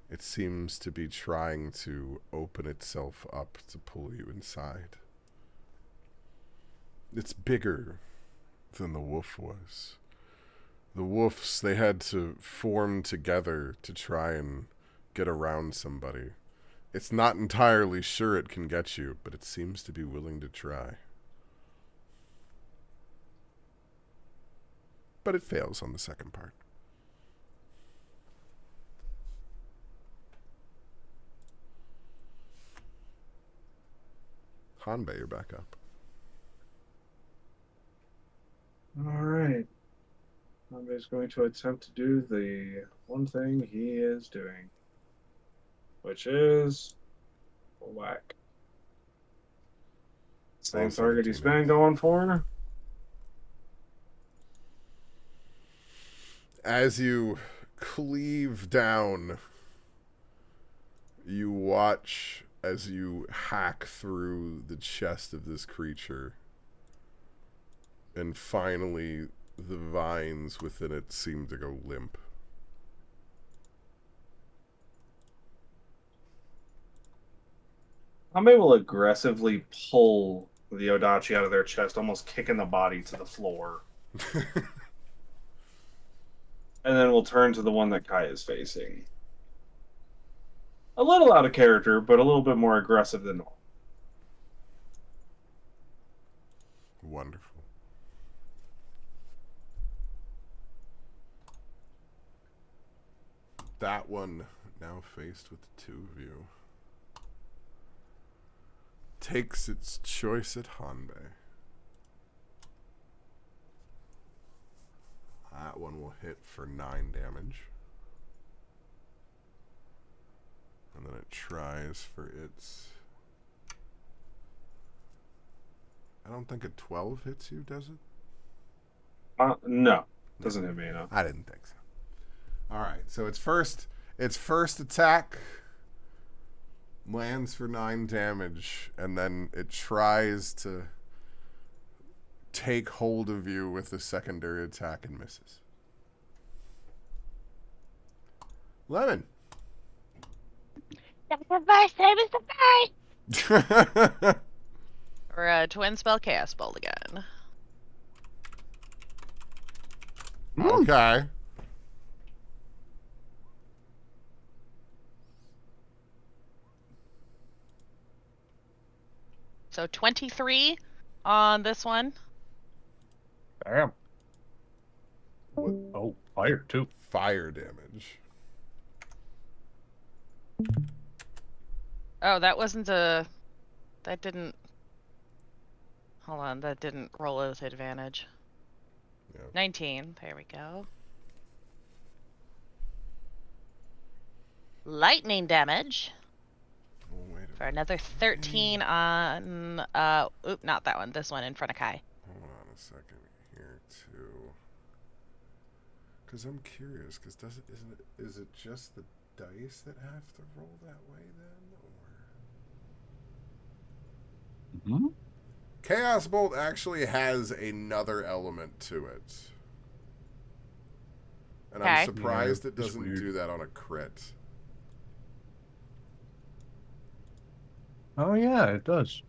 it seems to be trying to open itself up to pull you inside. It's bigger than the wolf was. The wolves, they had to form together to try and get around somebody. It's not entirely sure it can get you, but it seems to be willing to try. But it fails on the second part. Hanbei, you're back up. All right. Hanbei's going to attempt to do the one thing he is doing, which is whack. Same target he's been going for. As you cleave down, you watch as you hack through the chest of this creature. And finally, the vines within it seem to go limp. Hanbei will aggressively pull the Odachi out of their chest, almost kicking the body to the floor. And then we'll turn to the one that Kai is facing. A little out of character, but a little bit more aggressive than normal. Wonderful. that one, now faced with the two of you, takes its choice at Hanbei. That one will hit for 9 damage. And then it tries for its... I don't think a 12 hits you, does it? No. Doesn't hit me, no. I didn't think so. Alright, so its first attack lands for 9 damage, and then it tries to take hold of you with the secondary attack and misses. Lemon. That's the first, same as the first. Or twin spell chaos bolt again. Okay. So 23 on this one. Damn. What? Oh, fire too. Fire damage. Oh, that wasn't a... That didn't... Hold on, that didn't roll with advantage. Yeah. 19, there we go. Lightning damage Oh, wait a for another 13 on... Oop, not that one. This one in front of Kai. Hold on a second here too, because I'm curious. Because is it just the dice that have to roll that way then, or Mm-hmm. Chaos Bolt actually has another element to it, and I'm Okay. surprised Yeah, it it's doesn't weird. do that on a crit. Oh yeah, it does.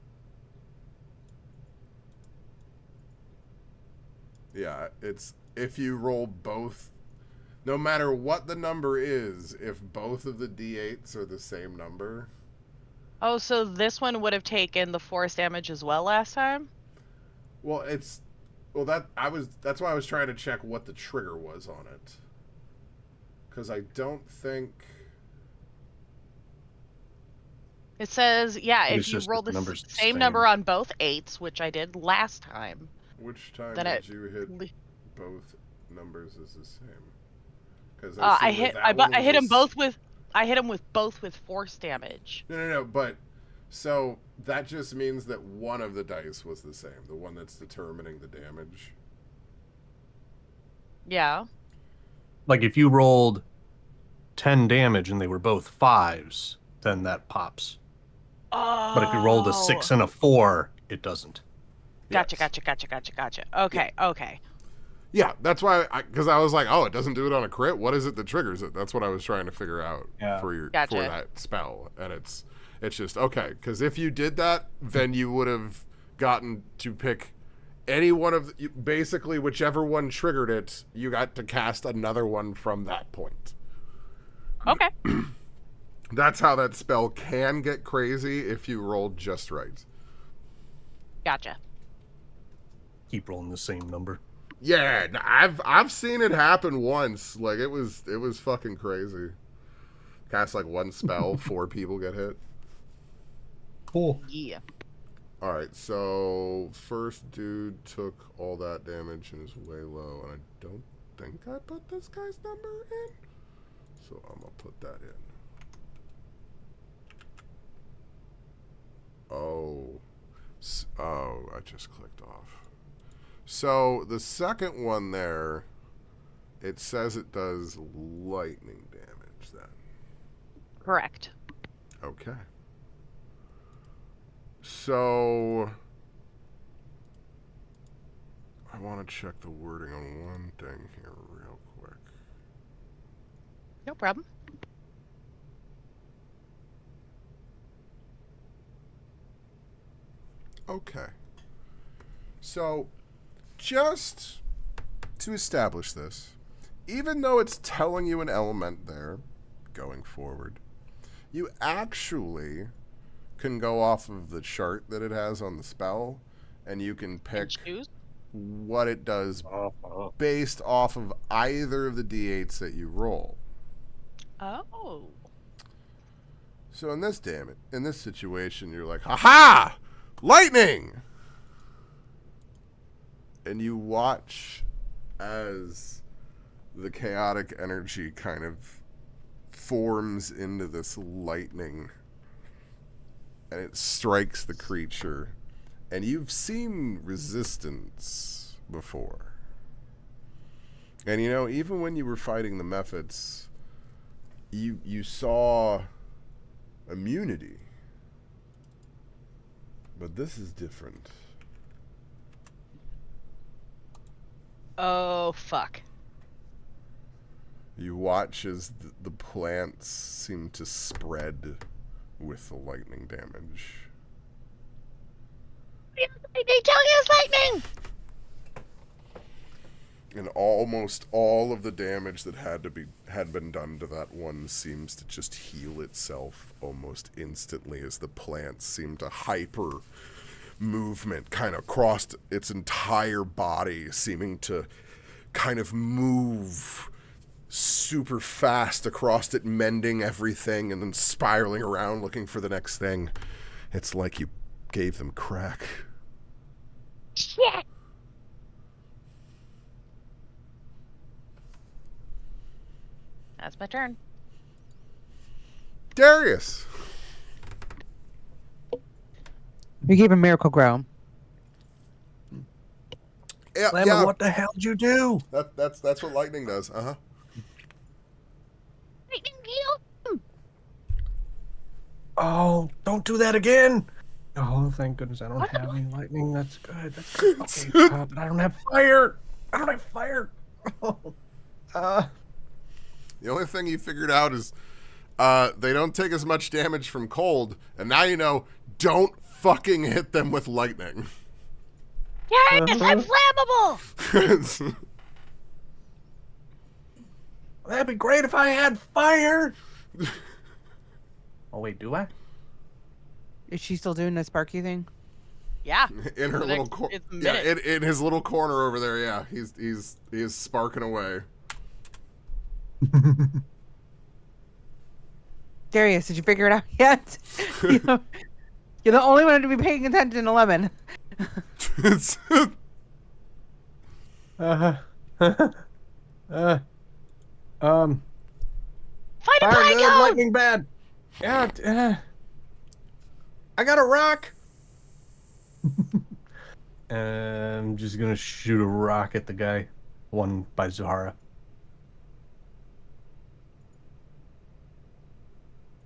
Yeah, it's if you roll both, no matter what the number is, if both of the d8s are the same number. Oh, so this one would have taken the force damage as well last time? Well, that's why I was trying to check what the trigger was on it. Because I don't think... It says, yeah, It's if you just roll that the the number's the same same. number on both 8s, which I did last time, Which time then did you hit both numbers as the same? Because I hit them both with both with force damage. No, but so that just means that one of the dice was the same, the one that's determining the damage. Yeah. Like if you rolled 10 damage and they were both 5s, then that pops. Oh. But if you rolled a 6 and a 4, it doesn't. Gotcha, Yes. gotcha. Okay, okay. Yeah, that's why, because I was like, oh, it doesn't do it on a crit. What is it that triggers it? That's what I was trying to figure out for Gotcha. that spell, and it's just okay. Because if you did that, then you would have gotten to pick any one of basically whichever one triggered it. You got to cast another one from that point. Okay. That's how that spell can get crazy if you roll just right. Gotcha. Keep rolling the same number. Yeah, I've seen it happen once. Like it was fucking crazy. Cast like one spell, 4 people get hit. Cool. Yeah. All right, so first dude took all that damage and is way low, and I don't think I put this guy's number in, so I'm gonna put that in. Oh, I just clicked off. So the second one there, it says it does lightning damage then. Correct. Okay. So I want to check the wording on one thing here real quick. No problem. Okay. So just to establish this, even though it's telling you an element there going forward, you actually can go off of the chart that it has on the spell, and you can pick And choose? what it does based off of either of the d8s that you roll. Oh. Oh. So in this situation, you're like, ha-ha! Lightning! And you watch as the chaotic energy kind of forms into this lightning. And it strikes the creature. And you've seen resistance before. And you know, even when you were fighting the Mephits, you saw immunity. But this is different. Oh, fuck. You watch as the plants seem to spread with the lightning damage. Lightning, tell you it's lightning! And almost all of the damage that had been done to that one seems to just heal itself almost instantly as the plants seem to hyper movement kind of across its entire body, seeming to kind of move super fast across it, mending everything and then spiraling around looking for the next thing. It's like you gave them crack. Shit! That's my turn. Darius! We gave him Miracle Grow. Yeah, Lemon, yeah. what the hell did you do? That's what lightning does. Uh-huh. Lightning heal! Oh, don't do that again. Oh, thank goodness I don't have any lightning. That's good. That's good. Okay, but I don't have fire. I don't have fire. The only thing you figured out is they don't take as much damage from cold, and now you know, don't fucking hit them with lightning. Darius, I'm flammable! That'd be great if I had fire. Oh, wait, do I? Is she still doing the sparky thing? Yeah. In her The little next- corner. it's Yeah, minutes. in his little corner over there, yeah. He's sparking away. Darius, did you figure it out yet? You're the only one to be paying attention, 11. It's Fire Fight a fire pine good, cone! lightning bad. Yeah, I got a rock. I'm just gonna shoot a rock at the guy. One by Zahara.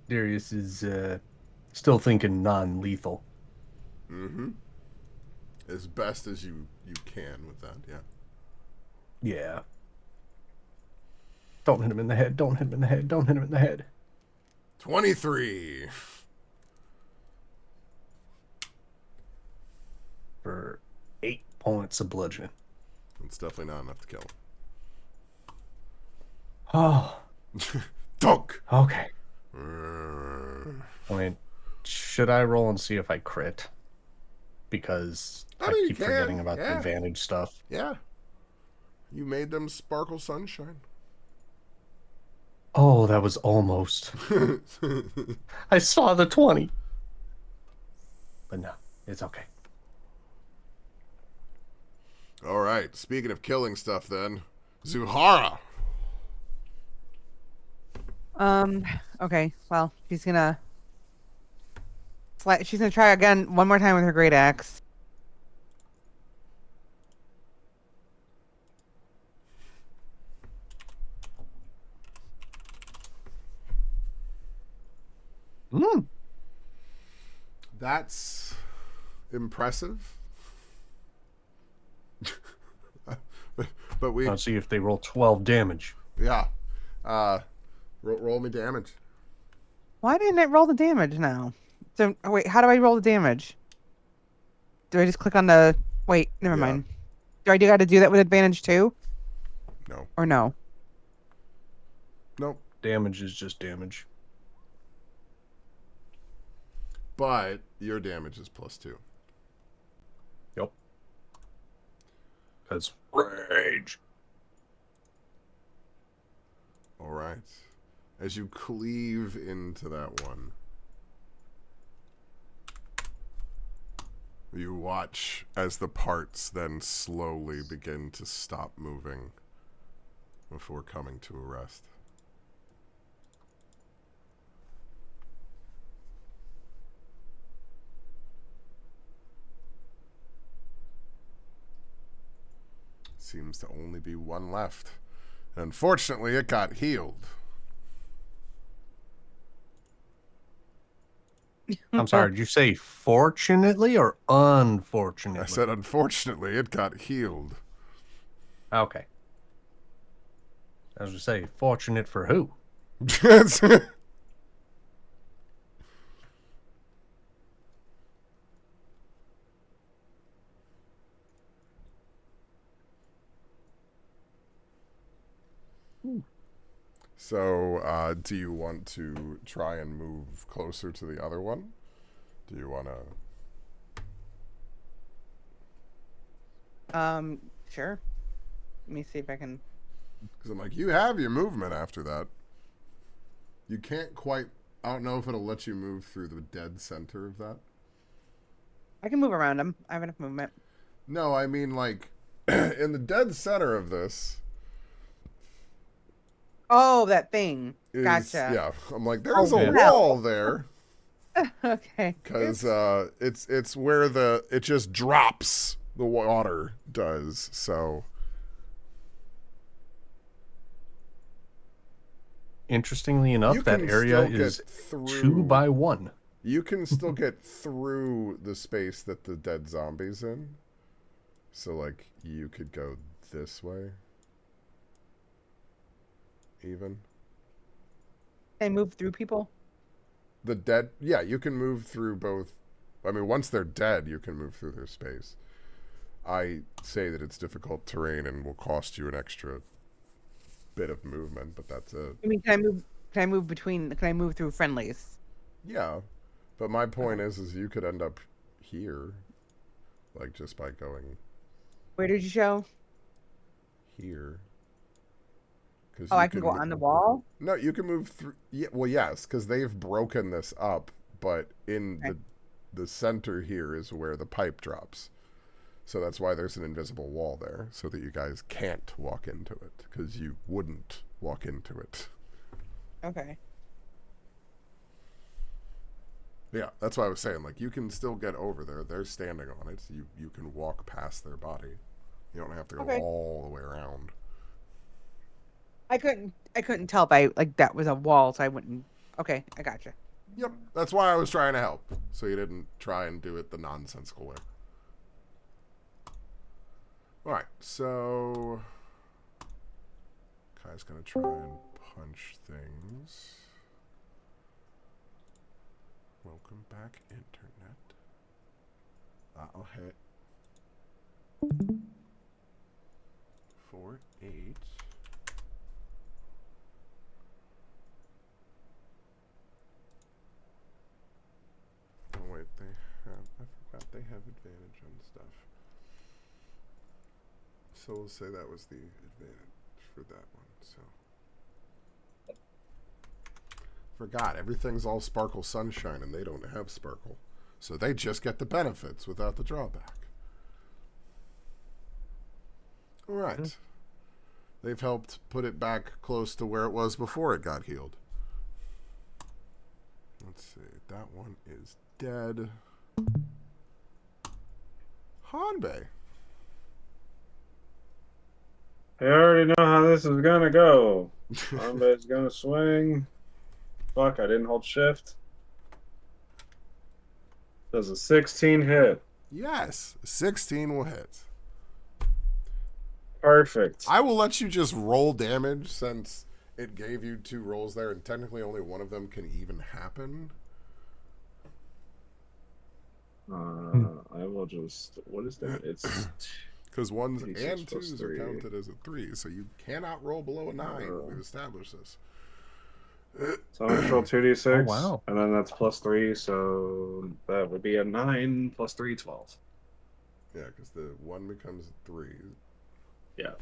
Darius is still thinking non-lethal. mm-hmm. As best as you can with that, yeah. Yeah. Don't hit him in the head. Don't hit him in the head. Don't hit him in the head. 23. For 8 points of bludgeoning. It's definitely not enough to kill Oh, him. Dunk. okay. Uh, I mean, should I roll and see if I crit? Because I I mean, you keep can, forgetting about the yeah. advantage stuff. Yeah. You made them sparkle sunshine. Oh, that was almost. I saw the 20. But no, it's okay. All right. Speaking of killing stuff, then, Zuhara. Okay. Well, she's gonna try again one more time with her great axe. That's impressive. but we, I'll see if they roll 12 damage. yeah. Roll me damage. Why didn't it roll the damage now? So wait, how do I roll the damage? Do I just click on the? Wait, never Yeah. mind. Do I got to do that with advantage too? No. Or no? Nope. Damage is just damage. But your damage is +2. Yep. Because rage. All right. as you cleave into that one, you watch as the parts then slowly begin to stop moving before coming to a rest. Seems to only be one left. Unfortunately, it got healed. I'm sorry, did you say fortunately or unfortunately? I said, unfortunately, it got healed. Okay. I was going to say, fortunate for who? So, do you want to try and move closer to the other one? Do you want to... Sure. Let me see if I can. Because I'm like, you have your movement after that. You can't quite... I don't know if it'll let you move through the dead center of that. I can move around him. I have enough movement. No, I mean, like, in the dead center of this... Oh, that thing. Is, Gotcha. yeah, I'm like, there's a well. wall there. Okay. Because it's where it just drops, the water does, so... Interestingly enough, that area is 2 by 1. You can still get through the space that the dead zombie's in. So, like, you could go this way. Even. They move through people? The dead... Yeah, you can move through both... I mean, once they're dead, you can move through their space. I say that it's difficult terrain and will cost you an extra bit of movement, but that's it. I mean, can I move through friendlies? Yeah. But my point is you could end up here. Like, just by going... Where did you show? Here. Oh, I can go on the wall? No, you can move through... Yeah, well, yes, because they've broken this up, but in the center here is where the pipe drops. So that's why there's an invisible wall there, so that you guys can't walk into it, because you wouldn't walk into it. Okay. Yeah, that's why I was saying, like, you can still get over there. They're standing on it, so you can walk past their body. You don't have to go all the way around. I couldn't tell by like that was a wall, so I wouldn't. Okay, I gotcha. Yep, that's why I was trying to help, so you didn't try and do it the nonsensical way. All right, so Kai's gonna try and punch things. Welcome back, internet. That'll hit. 4, 8. Oh wait, I forgot they have advantage on stuff. So we'll say that was the advantage for that one, so. Forgot, everything's all sparkle sunshine and they don't have sparkle. So they just get the benefits without the drawback. Alright. Mm-hmm. They've helped put it back close to where it was before it got healed. Let's see, that one is dead. Hanbei. I already know how this is gonna go. Hanbei's gonna swing. Fuck, I didn't hold shift. Does a 16 hit? Yes, 16 will hit. Perfect. I will let you just roll damage since it gave you 2 rolls there, and technically only one of them can even happen. I will just... What is that? It's... Because 1s and 2s are counted as a 3, so you cannot roll below a 9. We've established this. So I'm gonna roll 2d6. Oh, wow. And then that's plus 3, so that would be a 9 plus 3, 12. Yeah, because the 1 becomes 3. Yeah.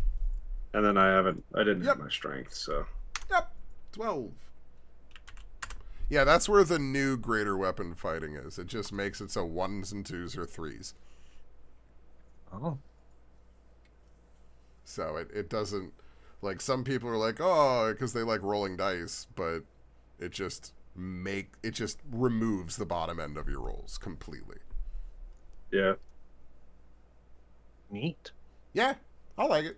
And then I didn't have my strength, so. Yep, 12. Yeah, that's where the new greater weapon fighting is. It just makes it so 1s and 2s are 3s. Oh. So it doesn't, like, some people are like, oh, because they like rolling dice, but it just removes the bottom end of your rolls completely. Yeah. Neat. Yeah, I like it.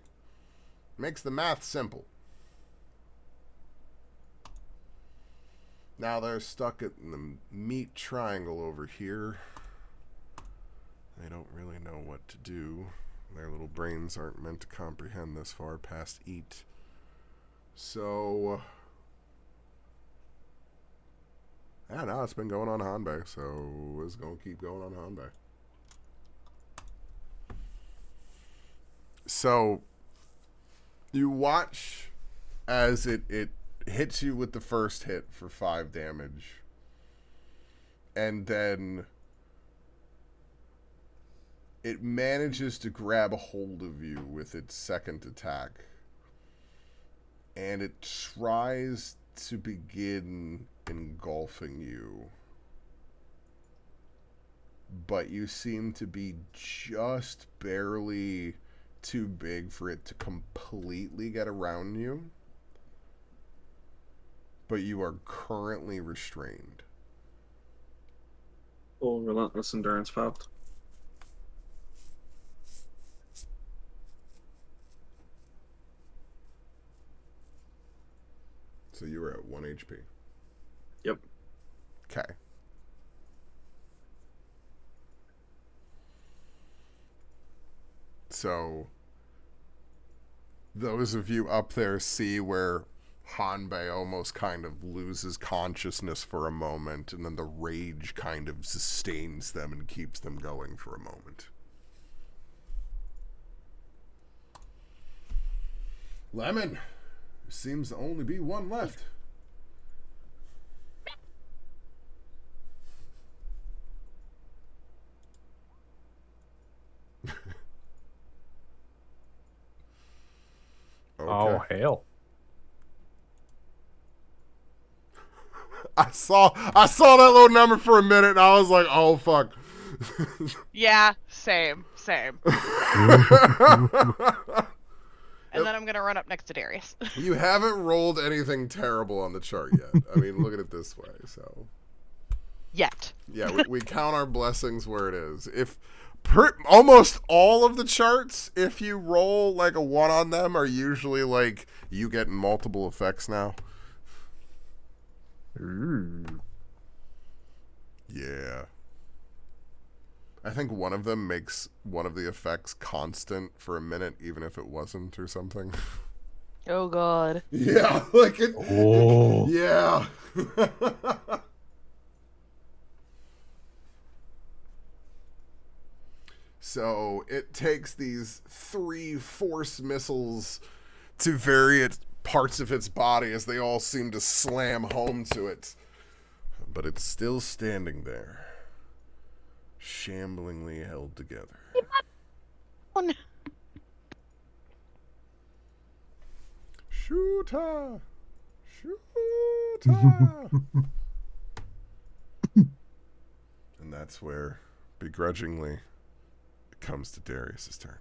Makes the math simple. Now they're stuck in the meat triangle over here. They don't really know what to do. Their little brains aren't meant to comprehend this far past eat. So, yeah, now it's been going on Hanbei, so it's going to keep going on Hanbei. So, you watch as it hits you with the first hit for 5 damage. And then it manages to grab a hold of you with its second attack. And it tries to begin engulfing you. But you seem to be just barely too big for it to completely get around you. But you are currently restrained. Full relentless endurance popped. So you were at 1 HP. Yep. Okay. So those of you up there see where Hanbei almost kind of loses consciousness for a moment, and then the rage kind of sustains them and keeps them going for a moment. Lemon, there seems to only be one left. Okay. Oh, hell. I saw that little number for a minute, and I was like, "Oh fuck." Yeah, same. And then I'm gonna run up next to Darius. You haven't rolled anything terrible on the chart yet. I mean, look at it this way. So, Yet. yeah, we count our blessings where it is. If almost all of the charts, if you roll like a 1 on them, are usually like you getting multiple effects now. Ooh. Yeah. I think one of them makes one of the effects constant for a minute, even if it wasn't or something. Oh god. Yeah, like it. Oh. Yeah. So it takes these 3 force missiles to various parts of its body as they all seem to slam home to it. But it's still standing there, shamblingly held together. Oh, no. Shoot-her! Shoot-her! And that's where, begrudgingly, it comes to Darius's turn.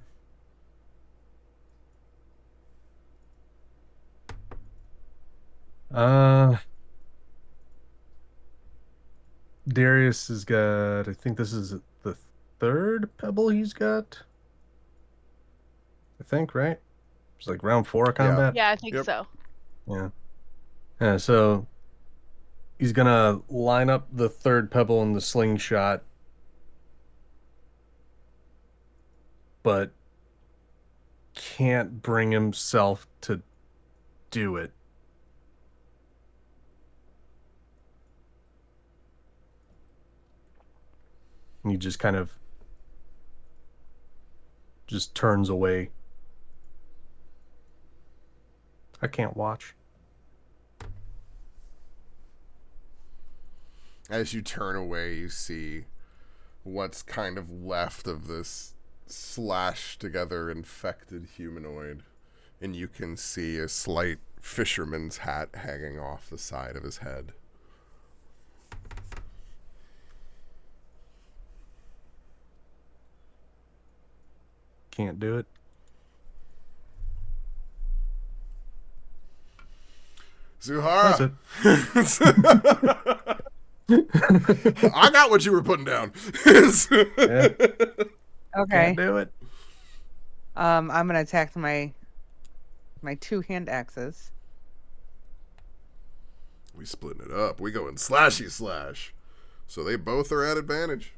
Darius has got, I think this is the 3rd pebble he's got. I think, right? It's like round 4 of combat. Yeah, I think Yep. so. Yeah, so he's gonna line up the 3rd pebble in the slingshot, but can't bring himself to do it. And he just kind of just turns away. I can't watch. As you turn away, you see what's kind of left of this slashed together infected humanoid. And you can see a slight fisherman's hat hanging off the side of his head. Can't do it. Zuhara. That's it. I got what you were putting down. Yeah. Okay. Can't do it. I'm gonna attack my two hand axes. We splitting it up. We going slashy slash. So they both are at advantage.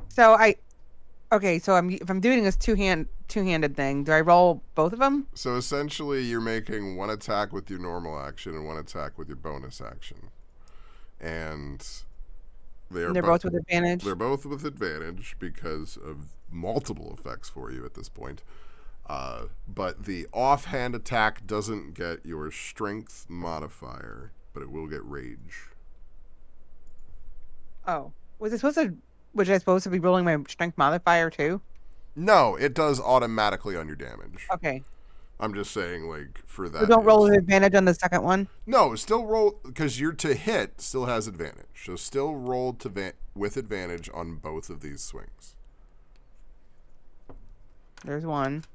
So if I'm doing this two-handed thing, do I roll both of them? So essentially, you're making one attack with your normal action and one attack with your bonus action, and They're both with advantage. They're both with advantage because of multiple effects for you at this point. But the offhand attack doesn't get your strength modifier, but it will get rage. Oh, was I supposed to be rolling my strength modifier too? No, it does automatically on your damage. Okay. I'm just saying, like, for that. So don't roll with advantage on the second one? No, still roll, because your to hit still has advantage. So still roll with advantage on both of these swings. There's one.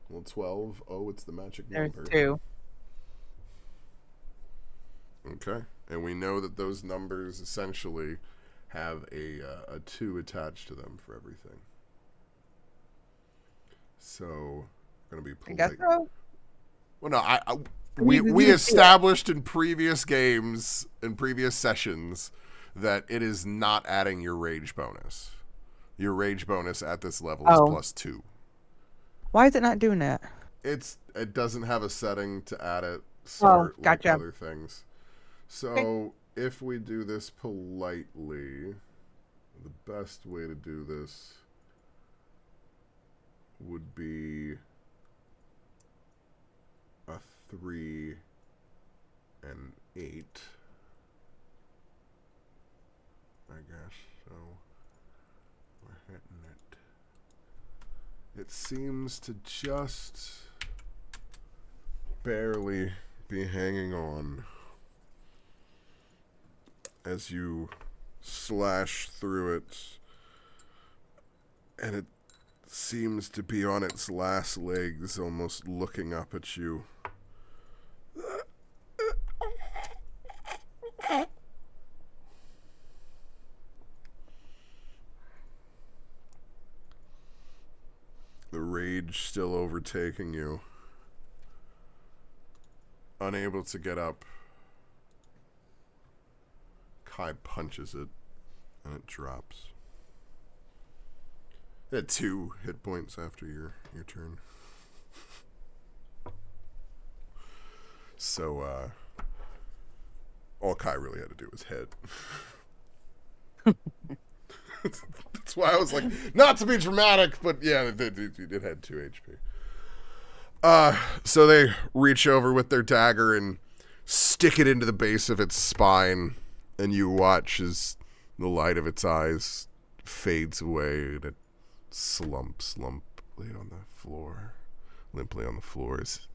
Well, 12. Oh, it's the magic There's number. 2. Okay. And we know that those numbers essentially have a 2 attached to them for everything. So, going to be polite. I guess so. Well, no, we established in previous games, in previous sessions, that it is not adding your rage bonus. Your rage bonus at this level is +2. Why is it not doing that? It doesn't have a setting to add it. Gotcha. Like other things. So if we do this politely, the best way to do this would be a 3 and 8, I guess. So we're hitting it. It seems to just barely be hanging on as you slash through it, and it seems to be on its last legs, almost looking up at you. The rage still overtaking you. Unable to get up, Kai punches it, and it drops. It had 2 hit points after your turn. So, all Kai really had to do was hit. That's why I was like, not to be dramatic, but yeah, it had 2 HP. So they reach over with their dagger and stick it into the base of its spine, and you watch as the light of its eyes fades away, and it slumps limply on the floor as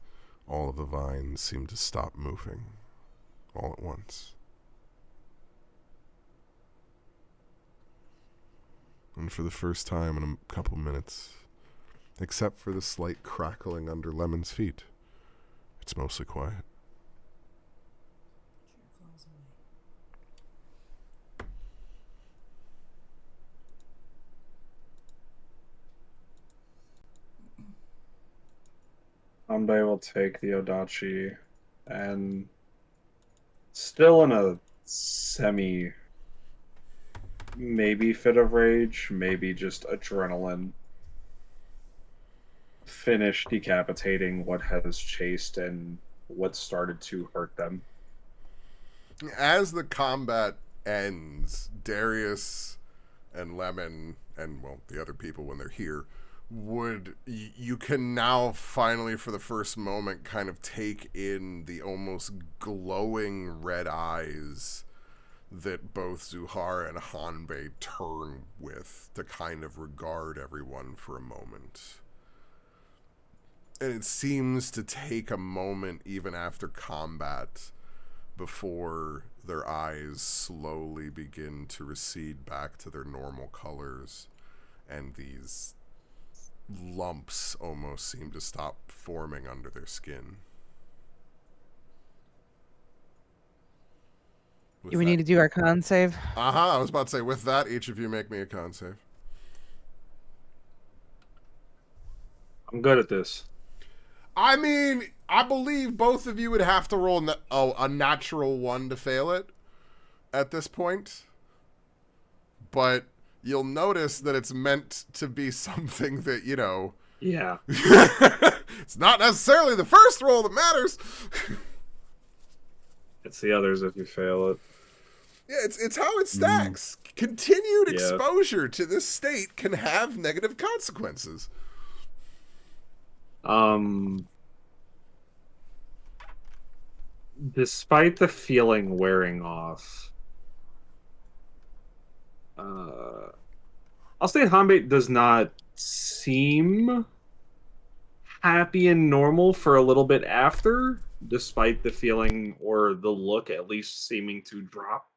all of the vines seem to stop moving all at once. And for the first time in a couple minutes, except for the slight crackling under Lemon's feet, it's mostly quiet. Hanbei will take the Odachi, and still in a maybe fit of rage, maybe just adrenaline, finish decapitating what has chased and what started to hurt them. As the combat ends, Darius and Lemon, and well, the other people when they're here, you can now finally, for the first moment, kind of take in the almost glowing red eyes that both Zuhara and Hanbei turn with to kind of regard everyone for a moment. And it seems to take a moment even after combat before their eyes slowly begin to recede back to their normal colors and these lumps almost seem to stop forming under their skin. Do we need to do our con save? I was about to say, with that, each of you make me a con save. I'm good at this. I mean, I believe both of you would have to roll a natural 1 to fail it at this point. But you'll notice that it's meant to be something that, you know... Yeah. It's not necessarily the first roll that matters. It's the others if you fail it. Yeah, it's how it stacks. Continued exposure to this state can have negative consequences. Despite the feeling wearing off, I'll say Hanbei does not seem happy and normal for a little bit after, despite the feeling or the look at least seeming to drop.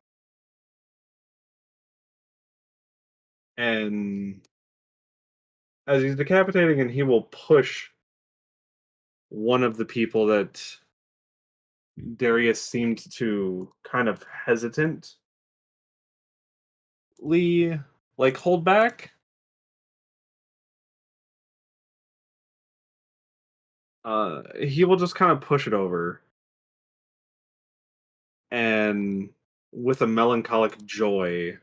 And as he's decapitating, and he will push one of the people that Darius seemed to kind of hesitantly like hold back. He will just kind of push it over, and with a melancholic joy,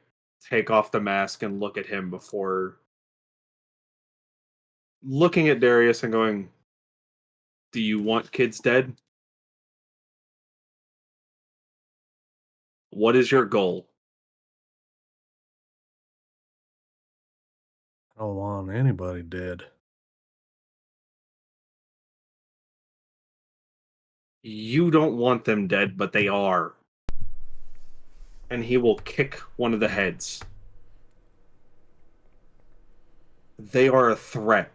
take off the mask and look at him before looking at Darius and going, "Do you want kids dead? What is your goal?" I don't want anybody dead. You don't want them dead, but they are. And he will kick one of the heads. They are a threat.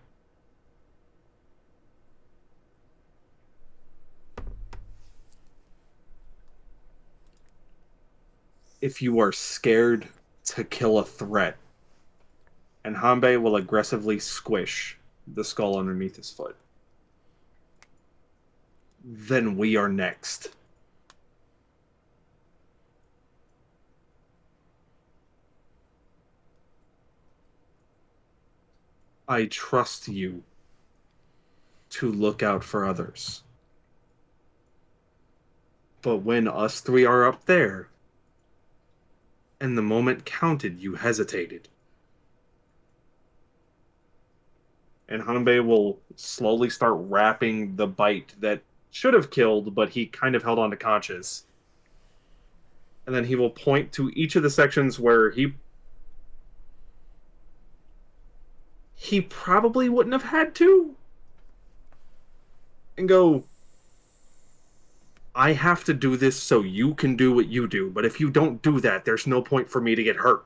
If you are scared to kill a threat, and Hanbei will aggressively squish the skull underneath his foot, then we are next. I trust you to look out for others. But when us three are up there, and the moment counted, you hesitated. And Hanbei will slowly start wrapping the bite that should have killed, but he kind of held on to conscious. And then he will point to each of the sections where he probably wouldn't have had to, and go, "I have to do this so you can do what you do, but if you don't do that, there's no point for me to get hurt.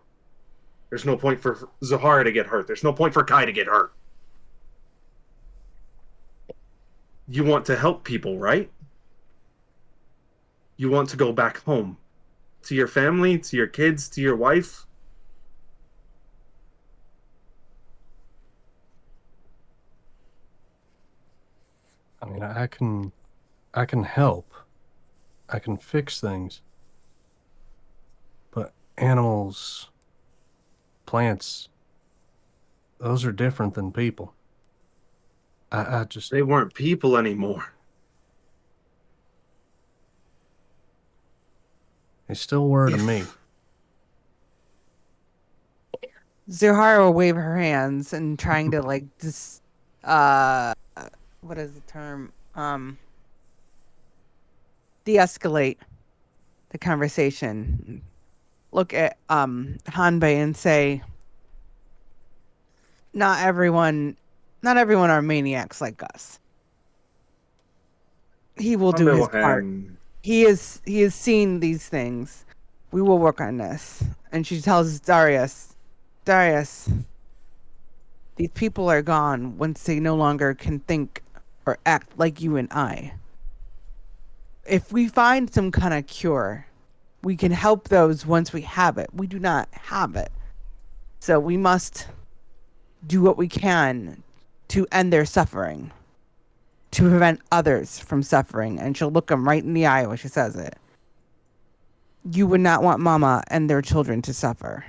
There's no point for Zahara to get hurt. There's no point for Kai to get hurt. You want to help people, right? You want to go back home. To your family, to your kids, to your wife. I mean, I can help. I can fix things. But animals, plants, those are different than people. I just... They weren't people anymore. They still were to me. Zuhara will wave her hands and trying to like what is the term? De-escalate the conversation. Look at Hanbei and say, not everyone are maniacs like us. He will do his part. He has seen these things. We will work on this. And she tells Darius, these people are gone once they no longer can think or act like you and I. If we find some kind of cure, we can help those once we have it. We do not have it. So we must do what we can to end their suffering, to prevent others from suffering. And she'll look them right in the eye when she says it. You would not want Mama and their children to suffer.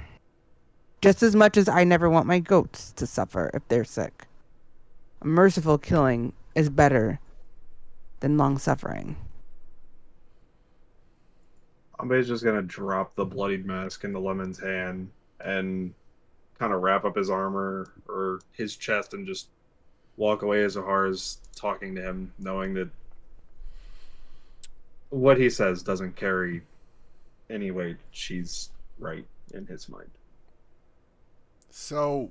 Just as much as I never want my goats to suffer if they're sick. A merciful killing is better than long suffering. Ambe's just gonna drop the bloodied mask into Lemon's hand and kind of wrap up his armor or his chest and just walk away as Zahara's talking to him, knowing that what he says doesn't carry any weight. She's right in his mind. So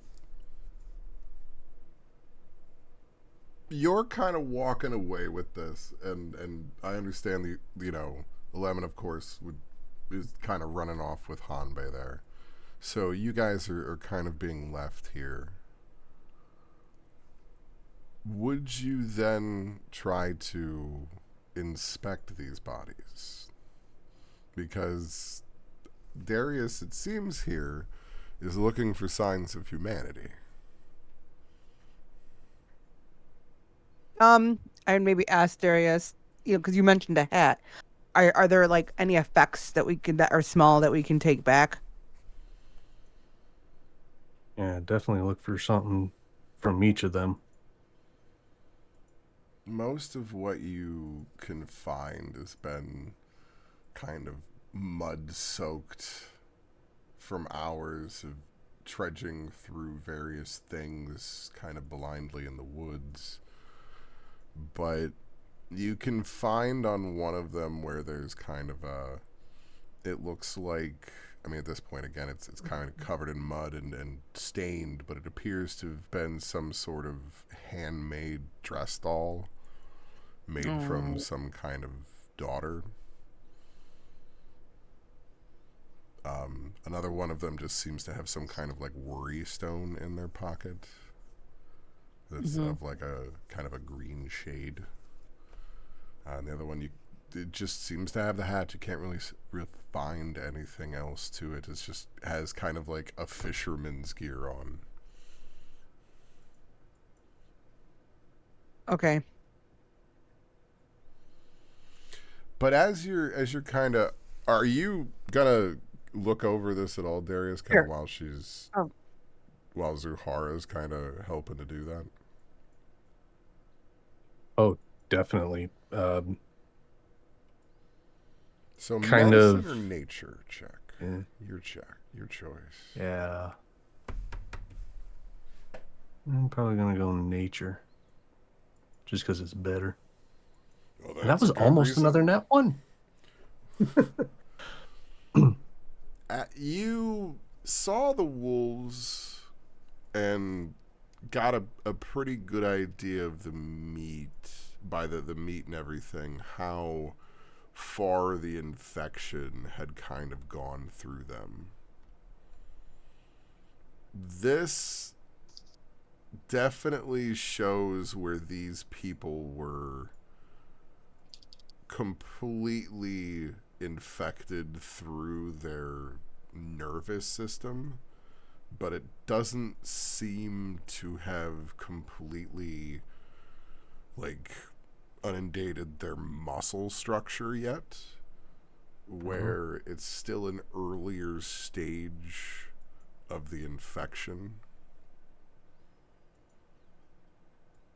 you're kind of walking away with this, and I understand the Lemon, of course, is kind of running off with Hanbei there. So you guys are kind of being left here. Would you then try to inspect these bodies? Because Darius, it seems here, is looking for signs of humanity. I would maybe ask Darius, because you mentioned a hat. Are there like any effects that are small that we can take back? Yeah, definitely look for something from each of them. Most of what you can find has been kind of mud-soaked from hours of trudging through various things kind of blindly in the woods. But you can find on one of them where there's kind of it looks like, I mean, at this point, again, it's kind of covered in mud and stained, but it appears to have been some sort of handmade dress doll made from some kind of daughter. Another one of them just seems to have some kind of like worry stone in their pocket that's of like a kind of a green shade. And the other one, it just seems to have the hat. You can't really find anything else to it. It's just has kind of like a fisherman's gear on. Okay. But as you're kind of, are you gonna look over this at all, Darius? Kind of Sure. while Zuhara's kind of helping to do that. Oh, definitely. So kind medicine of or nature check. Yeah. Your choice. Yeah. I'm probably gonna go nature, just because it's better. Well, And that was almost another net one. You saw the wolves and got a pretty good idea of the meat, by the meat and everything, how far the infection had kind of gone through them. This definitely shows where these people were completely infected through their nervous system, but it doesn't seem to have completely like inundated their muscle structure yet, where it's still an earlier stage of the infection,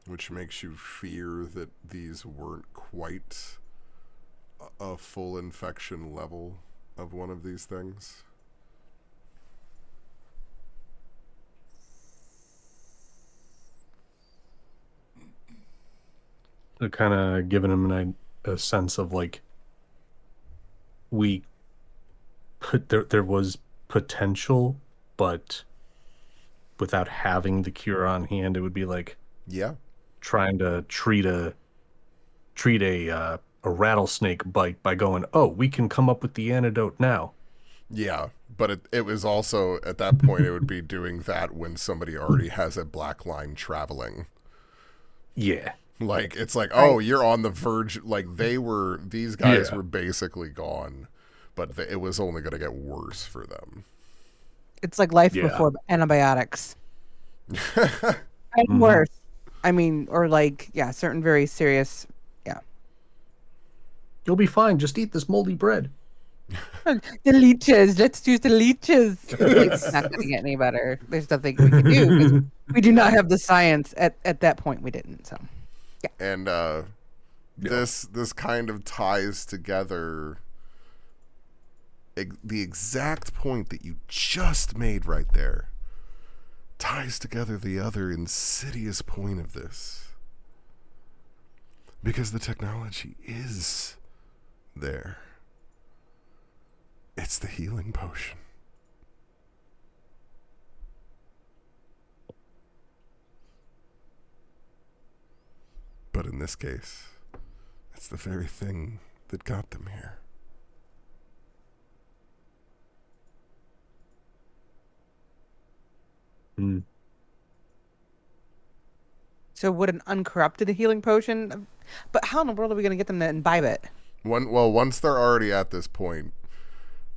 which makes you fear that these weren't quite a full infection level of one of these things. So kind of giving him a sense of like there was potential, but without having the cure on hand, it would be like trying to treat a rattlesnake bite by going, oh, we can come up with the antidote now. Yeah, but it was also, at that point, it would be doing that when somebody already has a black line traveling. Yeah. Like, it's like, oh, you're on the verge. Like, these guys were basically gone, but it was only going to get worse for them. It's like life before antibiotics. And Mhm. worse. I mean, or like, yeah, certain very serious. Yeah. You'll be fine. Just eat this moldy bread. The leeches. Let's use the leeches. Like, it's not going to get any better. There's nothing we can do because we do not have the science. At that point, we didn't. So, And this kind of ties together the exact point that you just made right there. Ties together the other insidious point of this. Because the technology is there. It's the healing potion. But in this case, it's the very thing that got them here. Mm. so would an uncorrupted healing potion? But how in the world are we going to get them to imbibe it? Once they're already at this point,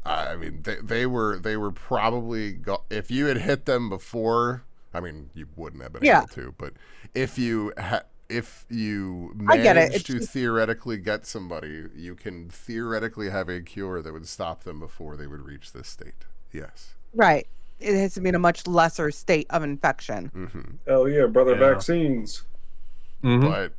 I mean, they were probably if you had hit them before. I mean, you wouldn't have been able to, but if you I get it. managed It's to just- theoretically get somebody, you can theoretically have a cure that would stop them before they would reach this state. Yes. Right. It has to be in a much lesser state of infection. Mm-hmm. Hell yeah, brother, Yeah. vaccines. Mhm. But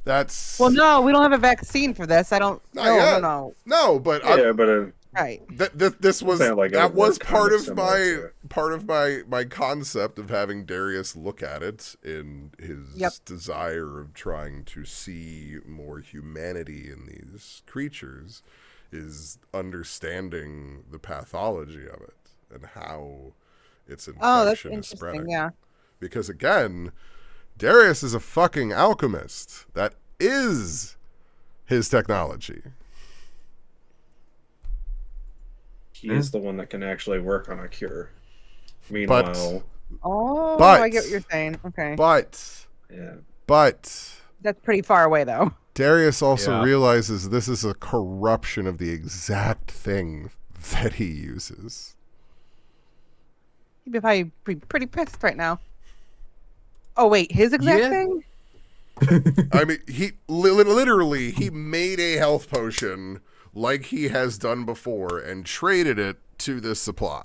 that's Well, no, we don't have a vaccine for this. I don't. Not No, yet. no. no, but Yeah, but Right. this was Sound like it that would was work part kinda of similar my concept of having Darius look at it in his Yep. desire of trying to see more humanity in these creatures is understanding the pathology of it and how its Oh, that's infection is spreading. interesting. Yeah. Because again, Darius is a fucking alchemist. That is his technology. he is the one that can actually work on a cure. Meanwhile, Oh, But- I get what you're saying. Okay. But yeah. That's pretty far away, though. Darius also Yeah. realizes this is a corruption of the exact thing that he uses. He'd be probably pretty pissed right now. Oh, wait. His exact Yeah. thing? I mean, he literally he made a health potion like he has done before and traded it to this supply.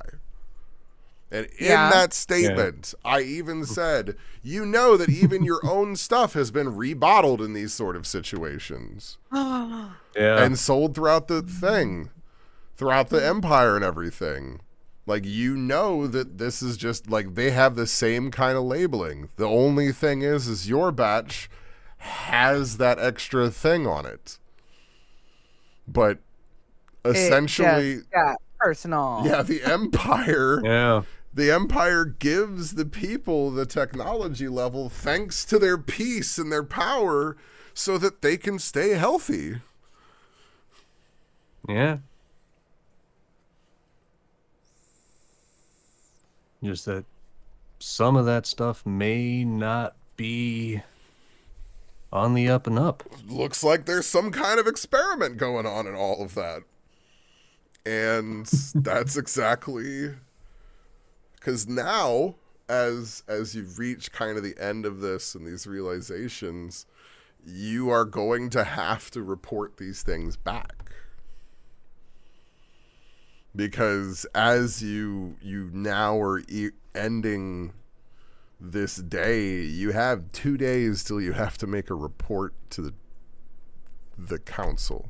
And in Yeah. that statement, I even said, you know that even your own stuff has been rebottled in these sort of situations Oh, Yeah. and sold throughout the thing, throughout the empire and everything. Like, you know that this is just like they have the same kind of labeling. The only thing is your batch has that extra thing on it. But essentially, it just got personal. yeah, the empire Yeah. the empire gives the people the technology level thanks to their peace and their power so that they can stay healthy. Yeah. Just that some of that stuff may not be on the up and up. Looks like there's some kind of experiment going on in all of that. And that's exactly because now as you reach kind of the end of this and these realizations, you are going to have to report these things back. Because as you now are ending this day, you have 2 days till you have to make a report to the council.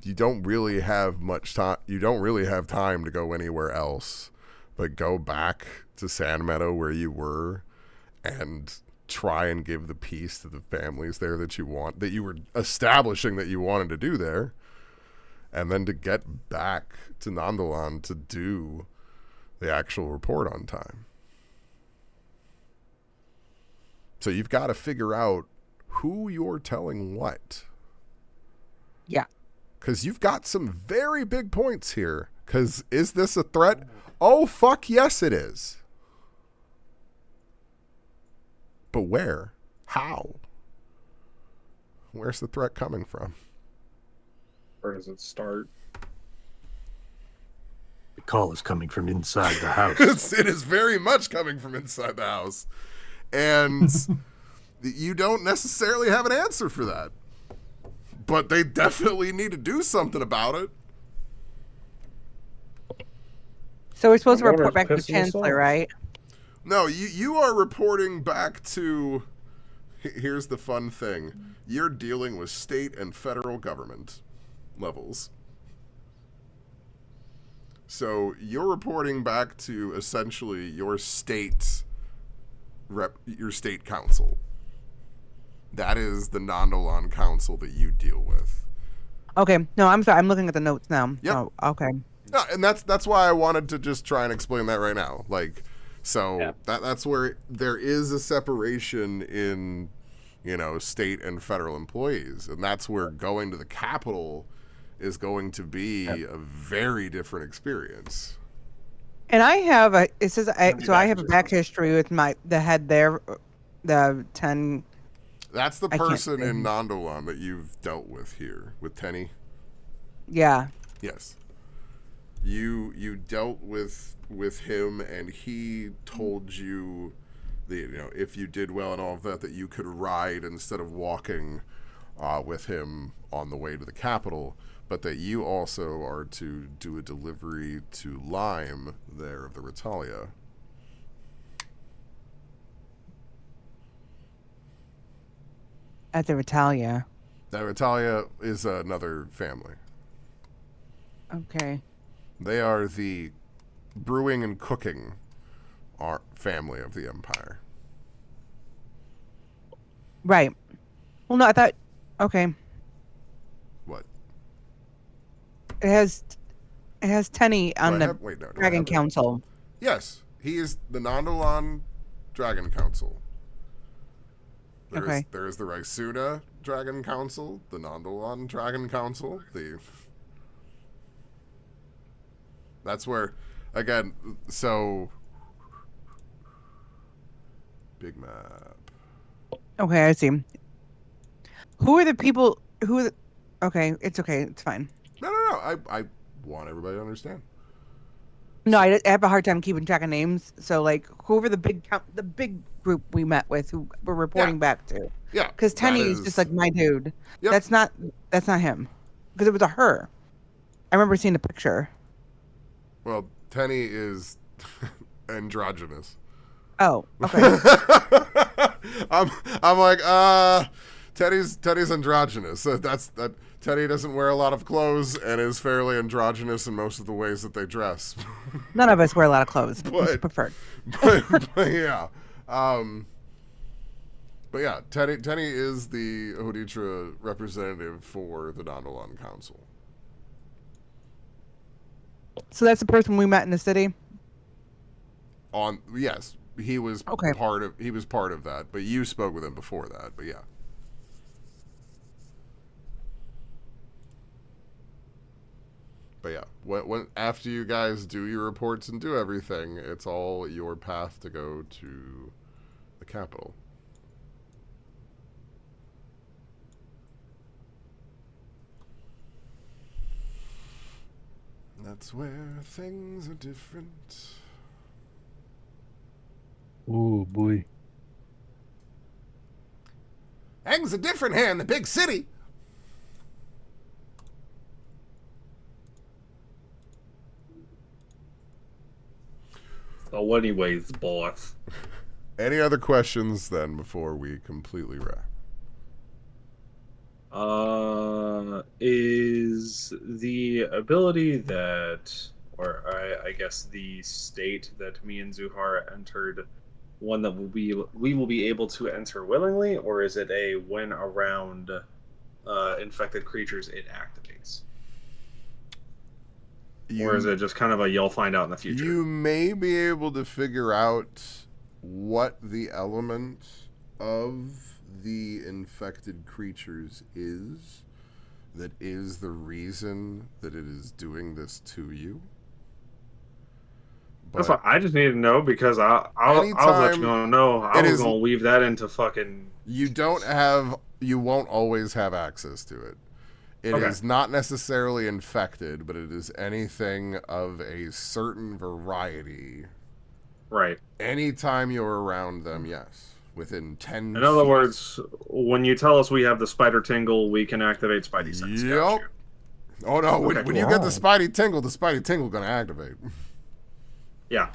You don't really have much time. You don't really have time to go anywhere else, but go back to Sand Meadow where you were and try and give the peace to the families there that you were establishing that you wanted to do there. And then to get back to Nandalan to do the actual report on time. So you've got to figure out who you're telling what. Yeah. Because you've got some very big points here. Because is this a threat? Oh, fuck yes it is. But where? How? Where's the threat coming from? Where does it start? The call is coming from inside the house. It is very much coming from inside the house. And you don't necessarily have an answer for that. But they definitely need to do something about it. So we're supposed to Warner's report back to the pissing us Chancellor, off. right? No, you are reporting back to... Here's the fun thing. You're dealing with state and federal government levels. So you're reporting back to essentially your state council. That is the Nondolan council that you deal with. Okay. No, I'm sorry. I'm looking at the notes now. Yep. Oh, okay. No, and that's why I wanted to just try and explain that right now. Like, so Yeah. that's where there is a separation in, state and federal employees, and that's where going to the Capitol is going to be a very different experience. And I have a. It says I have a back history with the head there, the 10. That's the I can't person say. in Nondolan that you've dealt with here with Tenny. Yeah. Yes. You dealt with him, and he told you that if you did well and all of that you could ride instead of walking with him on the way to the Capitol, but that you also are to do a delivery to Lime there of the Retalia. At the Retalia. That Retalia is another family. Okay. They are the brewing and cooking family of the Empire. Right. Well, no, I thought. Okay. What? It has Tenny on the Do I Dragon have it? Council. Yes, he is the Nondolan Dragon Council. Okay. There is the Rysuna Dragon Council, the Nondolan Dragon Council, That's where, again, so... Big map. Okay, I see. Who are the people okay, it's fine. No, I want everybody to understand. No, I have a hard time keeping track of names. So, like, whoever the big group we met with, who we're reporting back to, Yeah. because Tenny is just like my dude. Yep. That's not him, because it was a her. I remember seeing the picture. Well, Tenny is androgynous. Oh, okay. I'm like, Teddy's androgynous. So that Teddy doesn't wear a lot of clothes and is fairly androgynous in most of the ways that they dress. None of us wear a lot of clothes. But- Preferred. but yeah. But yeah, Tenny is the Hoditra representative for the Nondolan Council. So that's the person we met in the city. Yes, he was Okay. part of that, but you spoke with him before that. But yeah. But yeah, when after you guys do your reports and do everything, it's all your path to go to the Capitol. That's where things are different. Oh boy. Things are different here in the big city. So anyways, boss. Any other questions then before we completely wrap? Is the ability that, or I guess the state that me and Zuhara entered, one that we will be able to enter willingly, or is it a when around infected creatures it activates? Or is it just kind of a you'll find out in the future? You may be able to figure out what the element of the infected creatures is that is the reason that it is doing this to you. That's But what I just need to know, because I'll let Anytime you know. I it was is- gonna weave that into fucking. you won't always have access to it. It Okay. is not necessarily infected, but it is anything of a certain variety. Right. Anytime you're around them, yes. Within 10 In other feet. words, when you tell us we have the spider tingle, we can activate Spidey sense. Yep. Gotcha. Oh no, when Okay, you cool. get the Spidey tingle gonna activate. Yeah.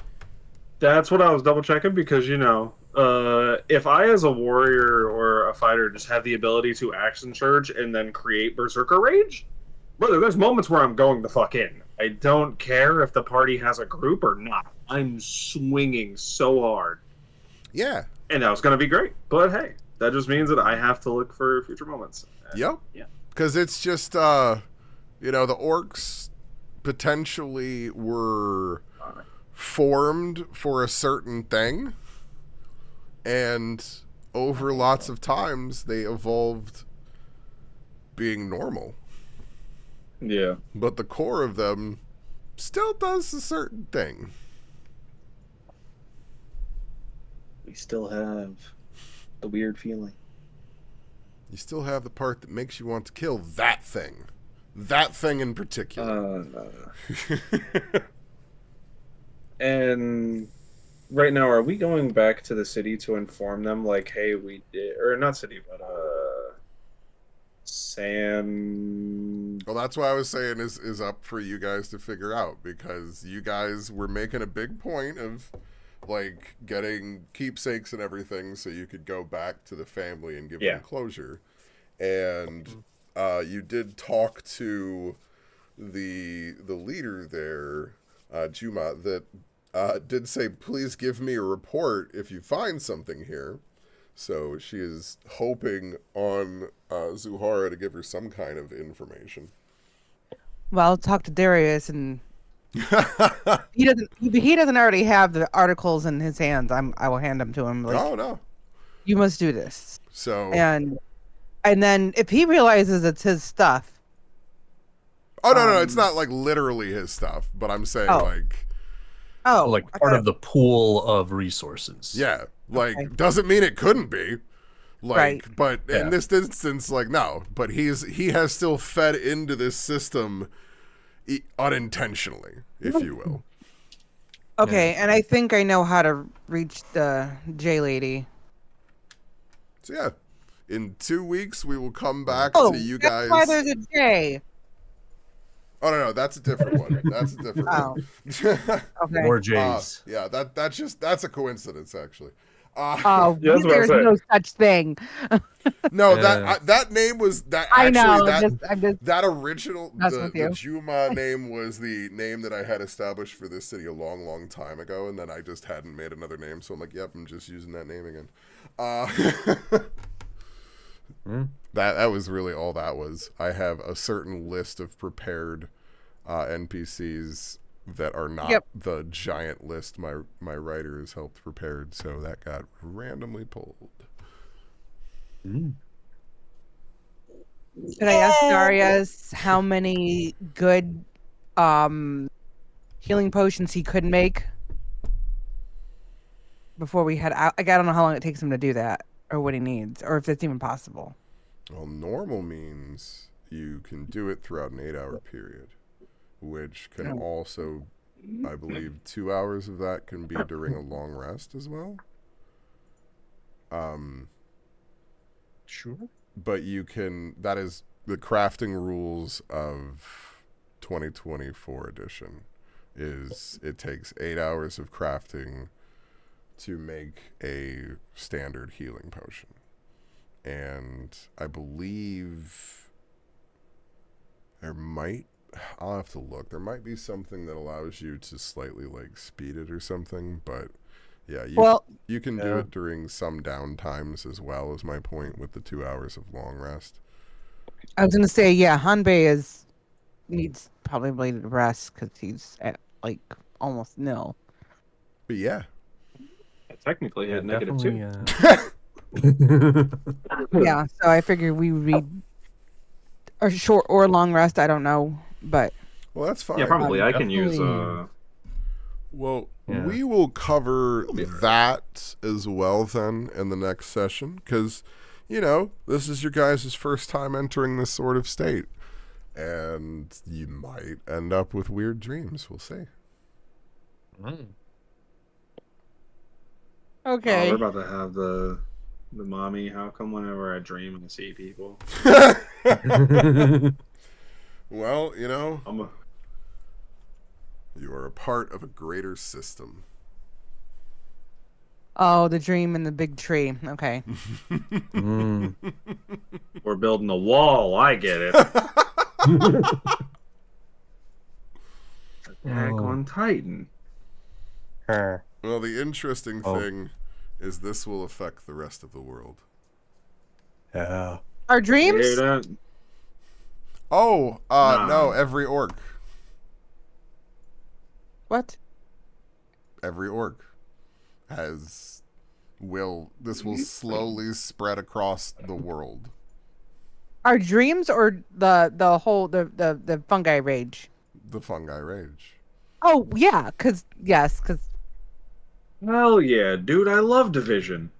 That's what I was double checking because, if I as a warrior or a fighter just have the ability to action surge and then create Berserker Rage, brother, there's moments where I'm going the fuck in. I don't care if the party has a group or not. I'm swinging so hard. Yeah. And that was going to be great. But hey, that just means that I have to look for future moments. Yep. Yeah. Because it's just, the orcs potentially were formed for a certain thing, and over lots of times they evolved being normal. Yeah. But the core of them still does a certain thing. We still have the weird feeling. You still have the part that makes you want to kill that thing. That thing in particular. And right now, are we going back to the city to inform them, like, hey, we did, or not city, but Sam. Well, that's why I was saying is up for you guys to figure out, because you guys were making a big point of like getting keepsakes and everything so you could go back to the family and give them closure. And you did talk to the leader there, Juma, that did say, please give me a report if you find something here. So she is hoping on Zuhara to give her some kind of information. Well, I'll talk to Darius, and he doesn't already have the articles in his hands. I will hand them to him. Like, Oh, no. you must do this. So. And then if he realizes it's his stuff. Oh, no, it's not like literally his stuff, but I'm saying like. Oh, like part of the pool of resources. Yeah, like doesn't mean it couldn't be. Like, right. But in this instance, like, no. But he has still fed into this system unintentionally, if you will. Okay, and I think I know how to reach the J lady. So yeah, in 2 weeks we will come back Oh, to you that's guys. why there's a J. Oh no, that's a different one. That's a different one. Okay. More J's. Yeah, that's a coincidence actually. There's no such thing. No, that name was that. Actually, I know. That original the Juma you. name was the name that I had established for this city a long, long time ago, and then I just hadn't made another name, so I'm like, yep, I'm just using that name again. That was really all that was. I have a certain list of prepared NPCs that are not the giant list my writers helped prepared, so that got randomly pulled. Should I ask Darius how many good healing potions he could make before we head out? Like, I don't know how long it takes him to do that, or what he needs, or if it's even possible. Well, normal means you can do it throughout an 8-hour period, which can also, I believe, 2 hours of that can be during a long rest as well. Sure. But you can, that is the crafting rules of 2024 edition, is it takes 8 hours of crafting to make a standard healing potion. And I believe I'll have to look. There might be something that allows you to slightly like speed it or something, but yeah, you can do it during some down times as well, is my point with the 2 hours of long rest. I was gonna say, Hanbei needs probably to rest because he's at like almost nil. But yeah, technically at -2. Yeah, so I figured we would be a short or long rest. I don't know, but well, that's fine. Yeah, probably. I can use. Well, we will cover that as well then in the next session, because this is your guys' first time entering this sort of state. And you might end up with weird dreams. We'll see. Oh, Okay. we're about to have the mommy. How come whenever I dream I see people? Well, you know, I'm a, you are a part of a greater system. Oh, the dream in the big tree. Okay. we're building a wall. I get it. Attack on Titan. Well, the interesting Oh. thing is this will affect the rest of the world. Yeah. Our You dreams? hear that? Oh, Nah. no, every orc. What? Every orc this will slowly spread across the world. Our dreams or the whole the fungi rage? The fungi rage. Oh yeah, cause Hell yeah, dude! I love Division.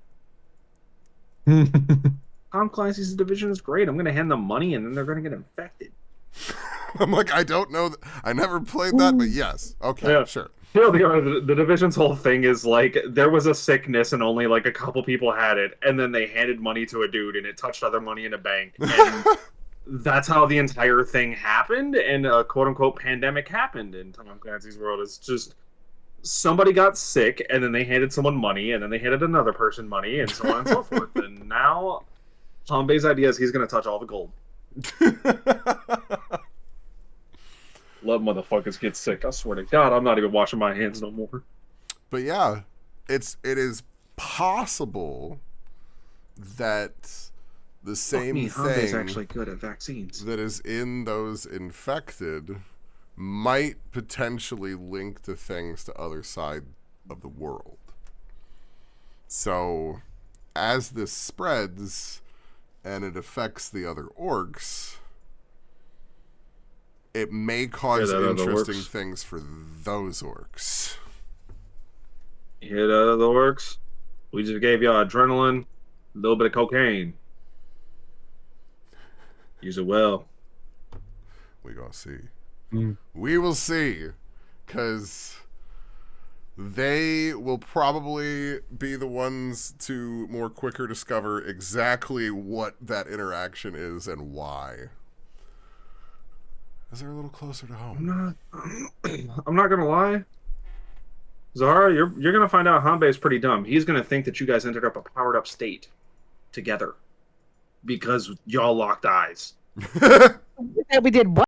Tom Clancy's Division is great. I'm gonna hand them money and then they're gonna get infected. I'm like, I don't know. I never played that, but yes. Okay, Yeah. sure. You know, the Division's whole thing is like there was a sickness and only like a couple people had it, and then they handed money to a dude and it touched other money in a bank, and that's how the entire thing happened. And a quote unquote pandemic happened in Tom Clancy's world. It's just somebody got sick and then they handed someone money and then they handed another person money and so on and so forth. And now Tombay's idea is he's going to touch all the gold. Let motherfuckers get sick. I swear to God, I'm not even washing my hands no more. But yeah, it is possible that the same Tombay's thing actually good at vaccines. that is in those infected might potentially link to things to other side of the world. So as this spreads and it affects the other orcs, it may cause interesting things for those orcs. You hear that, other orcs? We just gave y'all adrenaline, a little bit of cocaine. Use it well. We gonna see. We will see, because they will probably be the ones to more quicker discover exactly what that interaction is and why. As they're a little closer to home. I'm not gonna lie. Zara, you're gonna find out Hanbei is pretty dumb. He's gonna think that you guys ended up a powered up state together because y'all locked eyes. we did what?